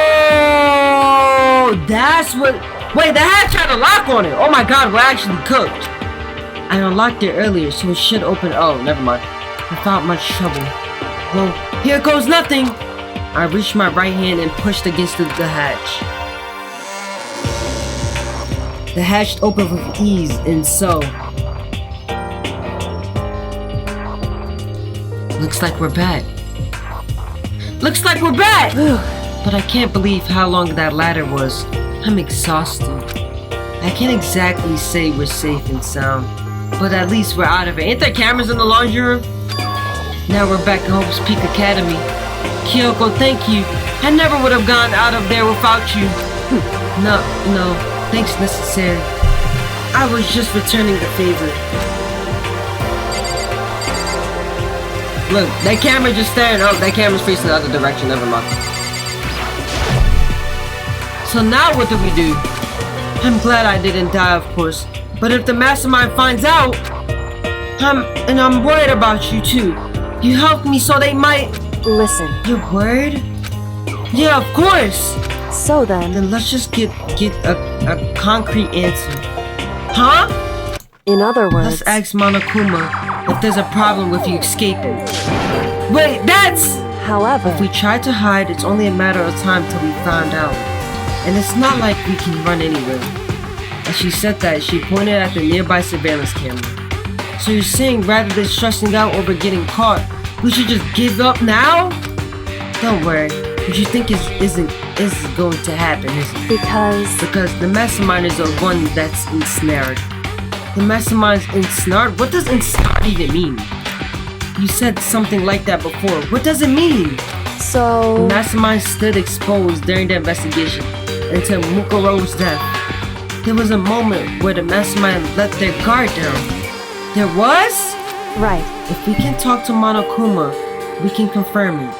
that's what... Wait, the hatch had a lock on it. Oh my god, we're actually cooked. I unlocked it earlier, so it should open... Oh, never mind. Without much trouble. Well, here goes nothing. I reached my right hand and pushed against the hatch. The hatch opened with ease, and so... Looks like we're back. Looks like we're back! But I can't believe how long that ladder was. I'm exhausted. I can't exactly say we're safe and sound, but at least we're out of it. Ain't there cameras in the laundry room? Now we're back at Hope's Peak Academy. Kyoko, thank you. I never would have gone out of there without you. No, thanks necessary. I was just returning the favor. Look, that camera just staring. Oh, that camera's facing the other direction. Never mind. So now what do we do? I'm glad I didn't die, of course. But if the mastermind finds out, I'm worried about you too. You helped me so they might... Listen. Your word? Yeah, of course. So then let's just get a concrete answer. Huh? In other words... Let's ask Monokuma if there's a problem with you escaping. Wait, that's... However... If we try to hide, it's only a matter of time till we find out. And it's not like we can run anywhere. As she said that, she pointed at the nearby surveillance camera. So you're saying rather than stressing out over getting caught, we should just give up now? Don't worry. What you think isn't going to happen, is it? Because the mastermind is the one that's ensnared. The mastermind's ensnared? What does ensnared even mean? You said something like that before. What does it mean? So... The mastermind stood exposed during the investigation until Mukuro's death. There was a moment where the mastermind let their guard down. There was? Right. If we can talk to Monokuma, we can confirm it.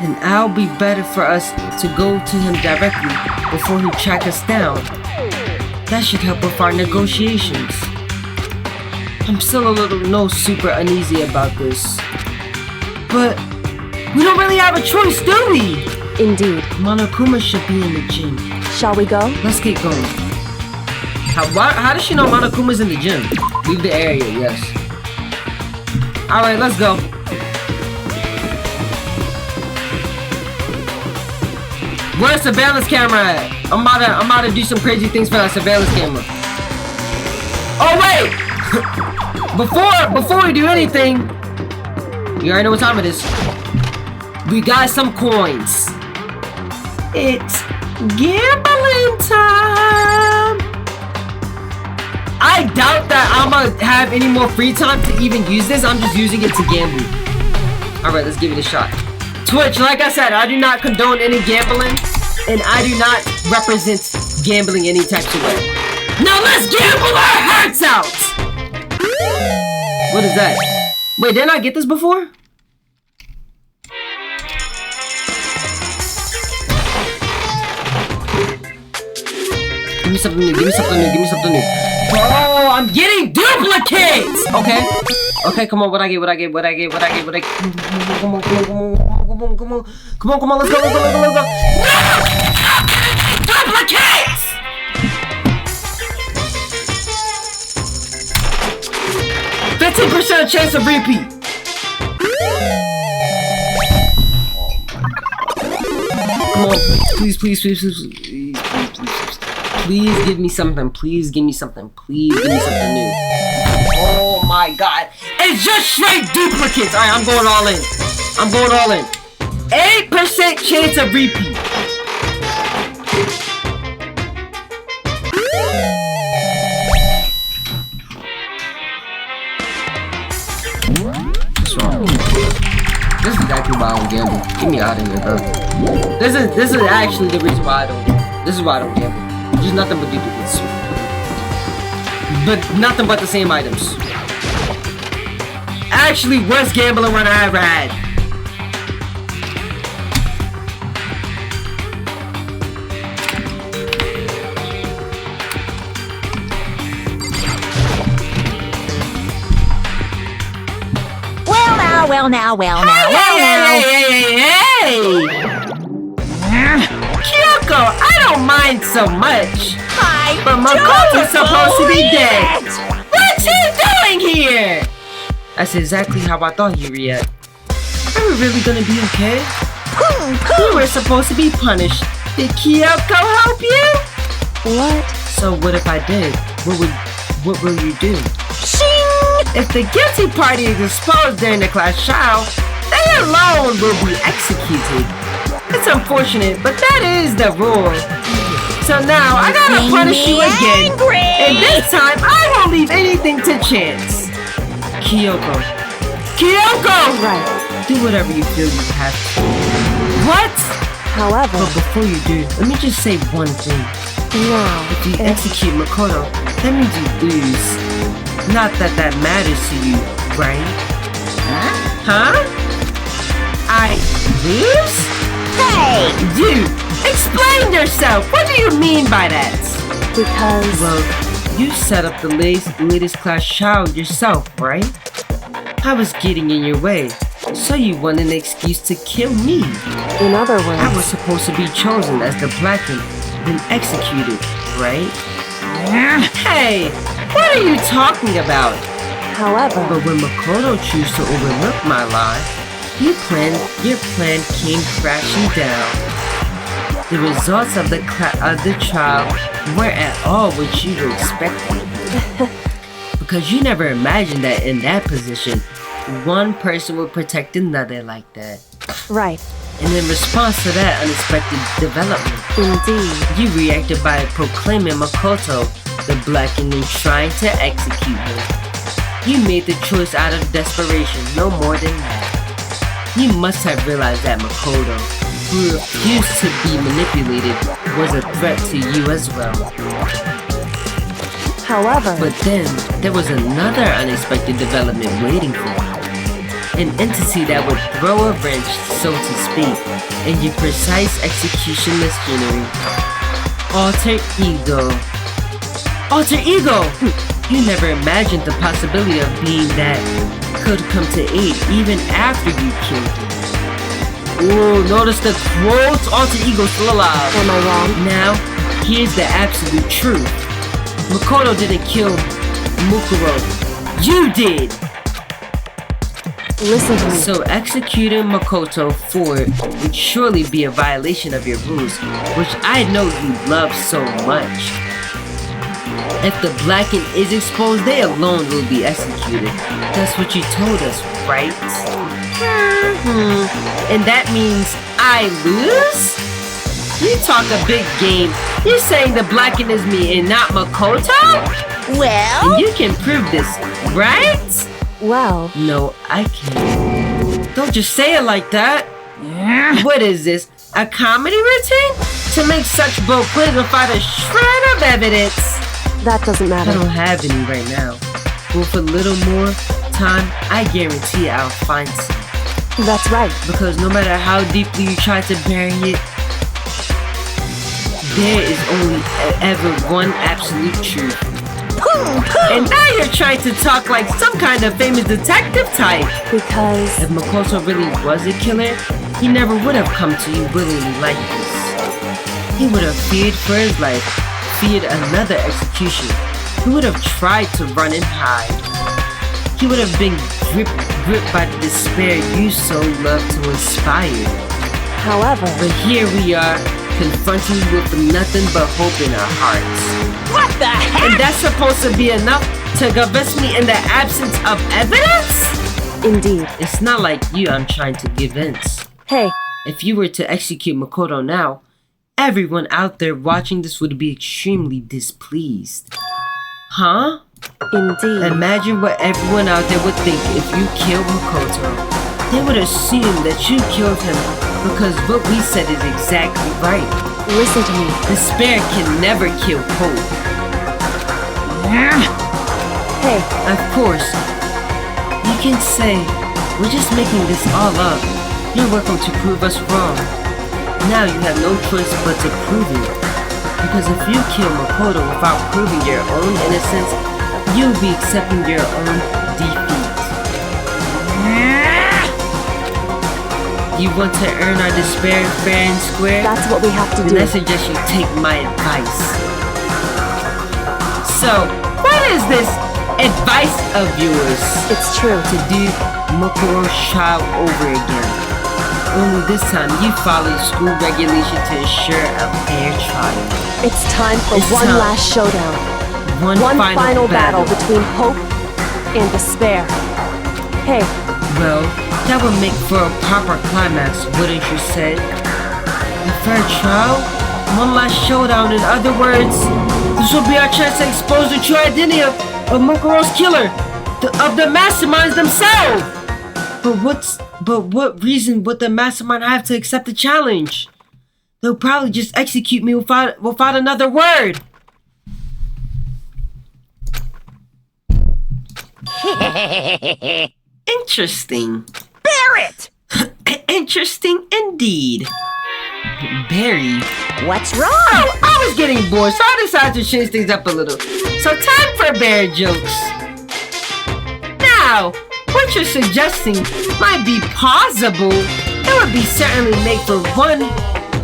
And it'll be better for us to go to him directly before he track us down. That should help with our negotiations. I'm still a little super uneasy about this. But we don't really have a choice, do we? Indeed. Monokuma should be in the gym. Shall we go? Let's get going. How does she know Monokuma's in the gym? Leave the area, yes. Alright, let's go. Where's the surveillance camera at? I'm about to do some crazy things for that surveillance camera. Oh wait! Before we do anything, you already know what time it is. We got some coins. It's gambling time. I doubt that I'm gonna have any more free time to even use this. I'm just using it to gamble. Alright, let's give it a shot. Twitch, like I said, I do not condone any gambling, and I do not represent gambling any type of way. Now let's gamble our hearts out! What is that? Wait, didn't I get this before? Give me something new, give me something new, give me something new. Oh, I'm getting duplicates! Okay. Okay, come on, what I get. Come on, let's go. Duplicates! 15% chance of repeat. Come on, please. Please give me something. Please give me something new. Oh my god. It's just straight duplicates. Alright, I'm going all in. 8% chance of repeat. What's wrong? This is exactly why I don't gamble. Get me out of here, bro. This is actually the reason why I don't gamble. This is why I don't gamble. Just nothing but duplicates. But nothing but the same items. Actually, worst gambling run I ever had. Well now. Hey! Kyoko, I don't mind so much. But Makoto's supposed to be dead. What's he doing here? That's exactly how I thought he'd react. Are we really gonna be okay? We were supposed to be punished. Did Kyoko help you? What? So what if I did? What will you do? If the guilty party is exposed during the class trial, they alone will be executed. It's unfortunate, but that is the rule. So now I gotta punish you again. And this time I won't leave anything to chance. Kyoko! Right. Do whatever you feel you have to. What? However, But before you do, let me just say one thing. now, If you execute Makoto, that means you lose. Not that that matters to you, right? Huh? I lose? Hey! You! Explain yourself! What do you mean by that? because Well, you set up the latest class trial yourself, right? I was getting in your way, so you wanted an excuse to kill me. in other I words, was supposed to be chosen as the blackened, then executed, right? Hey! What are you talking about? however, But when Makoto chose to overlook my lie, your plan came crashing down. The results of the trial weren't at all what you were expecting. Because you never imagined that in that position, one person would protect another like that. right, And in response to that unexpected development, indeed, you reacted by proclaiming Makoto the blackened and trying to execute him. You made the choice out of desperation, no more than that. You must have realized that Makoto, who refused to be manipulated, was a threat to you as well. however, But then, there was another unexpected development waiting for you. An entity that would throw a wrench, so to speak, in your precise execution machinery. Alter Ego. Alter Ego! You never imagined the possibility of being that could come to aid even after you killed him. Ooh, notice the quotes. Alter Ego still alive. am I wrong? Now, here's the absolute truth. Makoto didn't kill Mukuro. You did! Listen to me. So executing Makoto for it would surely be a violation of your rules, which I know you love so much. If the Blackened is exposed, they alone will be executed. That's what you told us, right? And that means I lose? You talk a big game. You're saying the Blackened is me and not Makoto? Well, And you can prove this, right? Well, No, I can't. Don't just say it like that. What is this? A comedy routine? To make such bold claims without a shred of evidence. that doesn't I matter. don't have any right now. But with a little more time, I guarantee I'll find some. That's right. Because no matter how deeply you try to bury it, there is only ever one absolute truth. And now you're trying to talk like some kind of famous detective type. Because If Makoto really was a killer, he never would have come to you willingly like this. He would have feared for his life, feared another execution. He would have tried to run and hide. He would have been gripped by the despair you so love to inspire. however, But here we are, confronting you with nothing but hope in our hearts. what the heck? And that's supposed to be enough to convince me in the absence of evidence? indeed. It's not like you I'm trying to convince. Hey, If you were to execute Makoto now, everyone out there watching this would be extremely displeased. Huh? indeed. Imagine what everyone out there would think if you killed Makoto. They would assume that you killed him because what we said is exactly right. Listen to me. Despair can never kill hope. Hey, Of course, you can say, we're just making this all up. You're welcome to prove us wrong. Now you have no choice but to prove it. Because if you kill Makoto without proving your own innocence, you'll be accepting your own defeat. You want to earn our despair fair and square? that's what we have to Then I do. suggest you take my advice. So, what is this advice of yours? It's true. To do Mukuro's trial over again. Only this time you follow school regulation to ensure a fair trial. It's time for It's one time. last showdown. One Final battle between hope and despair. Hey, Well, that would make for a proper climax, wouldn't you say? A fair trial? One last showdown, in other words. This will be our chance to expose the true identity of Mukuro's killer, of the masterminds themselves. But what reason would the mastermind have to accept the challenge? They'll probably just execute me without another word. Interesting. Barrett! Interesting indeed. Barry. What's wrong? Oh, I was getting bored, so I decided to change things up a little. So time for Barry jokes. Now, what you're suggesting might be plausible. It would be certainly make for one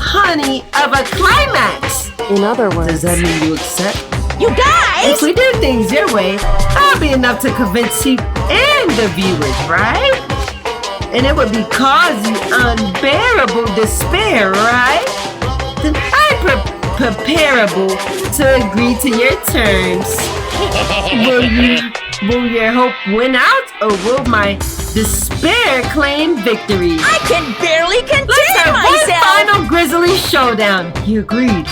honey of a climax. in other words, Does that mean you accept? You guys! If we do things your way, that'll be enough to convince you and the viewers, right? And it would be causing unbearable despair, right? Then I'm preparable to agree to your terms. Will your hope win out, or will my despair claim victory? I can barely Let's contain have one myself! final grisly showdown. You agreed.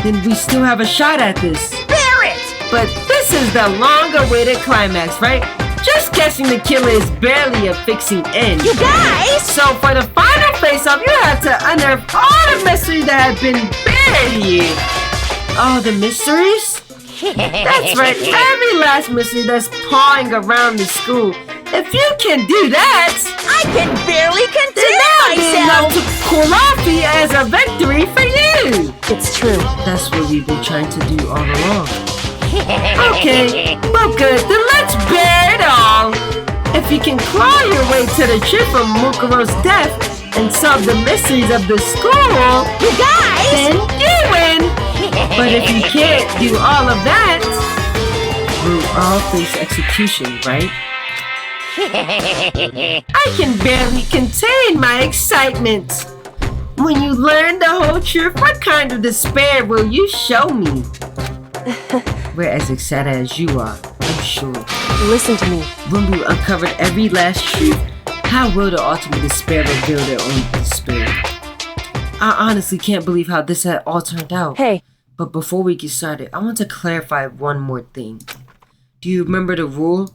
Then we still have a shot at this. Barrett! But this is the long-awaited climax, right? Just catching the killer is barely a fixing end. You guys! So for the final face-off, you have to unearth all the mysteries that have been buried here. All the mysteries? That's right, every last mystery that's pawing around the school. If you can do that, I can barely then contain that'll be enough myself! to call off as a victory for you. it's true. That's what we've been trying to do all along. Okay, well good, then let's bear it all. If you can claw your way to the truth of Mukuro's death and solve the mysteries of the school, You guys! then you win. But if you can't do all of that, we'll all face execution, right? I can barely contain my excitement. When you learn the whole truth, what kind of despair will you show me? We're as excited as you are, I'm sure. Listen to me. When we uncovered every last truth, how will the ultimate despair reveal their own despair? I honestly can't believe how this had all turned out. Hey. But before we get started, I want to clarify one more thing. Do you remember the rule?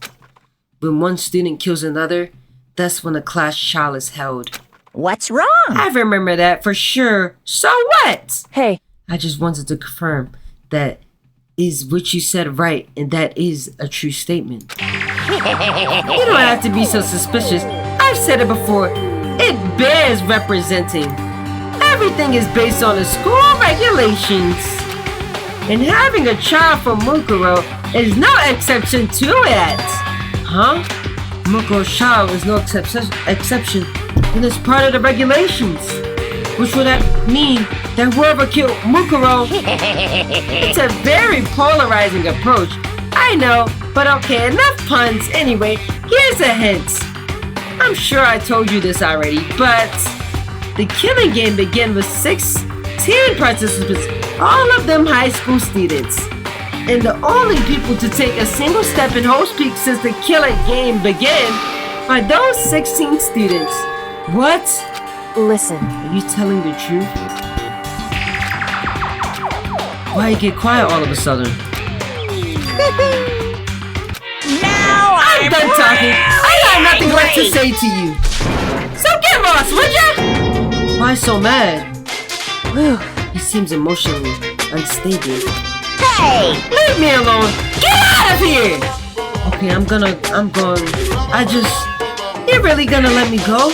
When one student kills another, that's when a class trial is held. What's wrong? I remember that for sure. So what? Hey. I just wanted to confirm that is what you said right, and that is a true statement. You don't have to be so suspicious. I've said it before. It bears representing. Everything is based on the school regulations. And having a child from Mukuro is no exception to it. Huh? Mukuro's child is no exception. And it's part of the regulations. Which would mean that whoever killed Mukuro, it's a very polarizing approach. I know, but okay, enough puns. Anyway, here's a hint. I'm sure I told you this already, but the killing game began with 16 participants, all of them high school students. And the only people to take a single step in Host Peak since the killing game began are those 16 students. What? Listen. Are you telling the truth? Why you get quiet all of a sudden? Now I'm done talking. I got nothing left to say to you. So get lost, would ya? Why so mad? He seems emotionally unstable. Hey! Leave me alone! Get out of here! Okay, I'm going. You're really gonna let me go?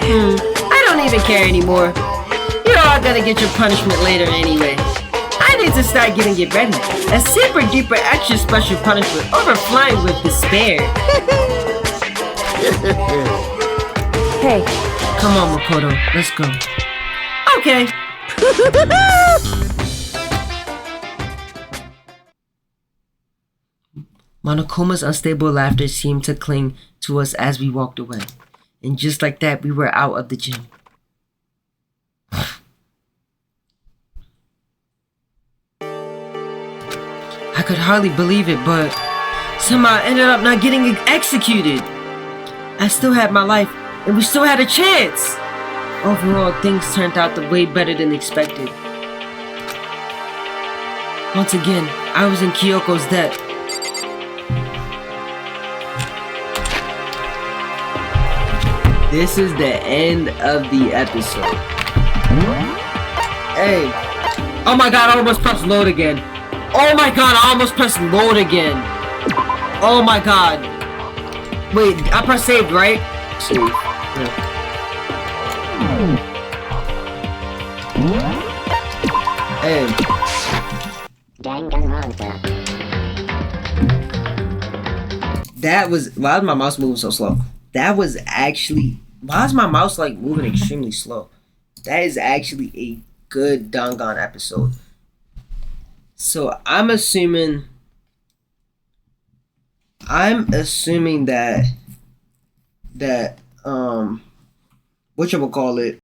I don't even care anymore. You're all gonna get your punishment later anyway. I need to start getting it ready. A super duper extra special punishment overflowing with despair. Hey. Come on, Makoto. Let's go. Okay. Monokoma's unstable laughter seemed to cling to us as we walked away. And just like that, we were out of the gym. I could hardly believe it, but somehow I ended up not getting executed. I still had my life, and we still had a chance. Overall, things turned out way better than expected. Once again, I was in Kyoko's debt. This is the end of the episode. Hey. Oh my god, I almost pressed load again. Oh my god, I almost pressed load again. Oh my god. Wait, I pressed saved, right? Save. Yeah. Hey. That was... Why is my mouse moving so slow? That was actually... Why is my mouse like moving extremely slow? That is actually a good Dangan episode. So I'm assuming that whatchamacallit,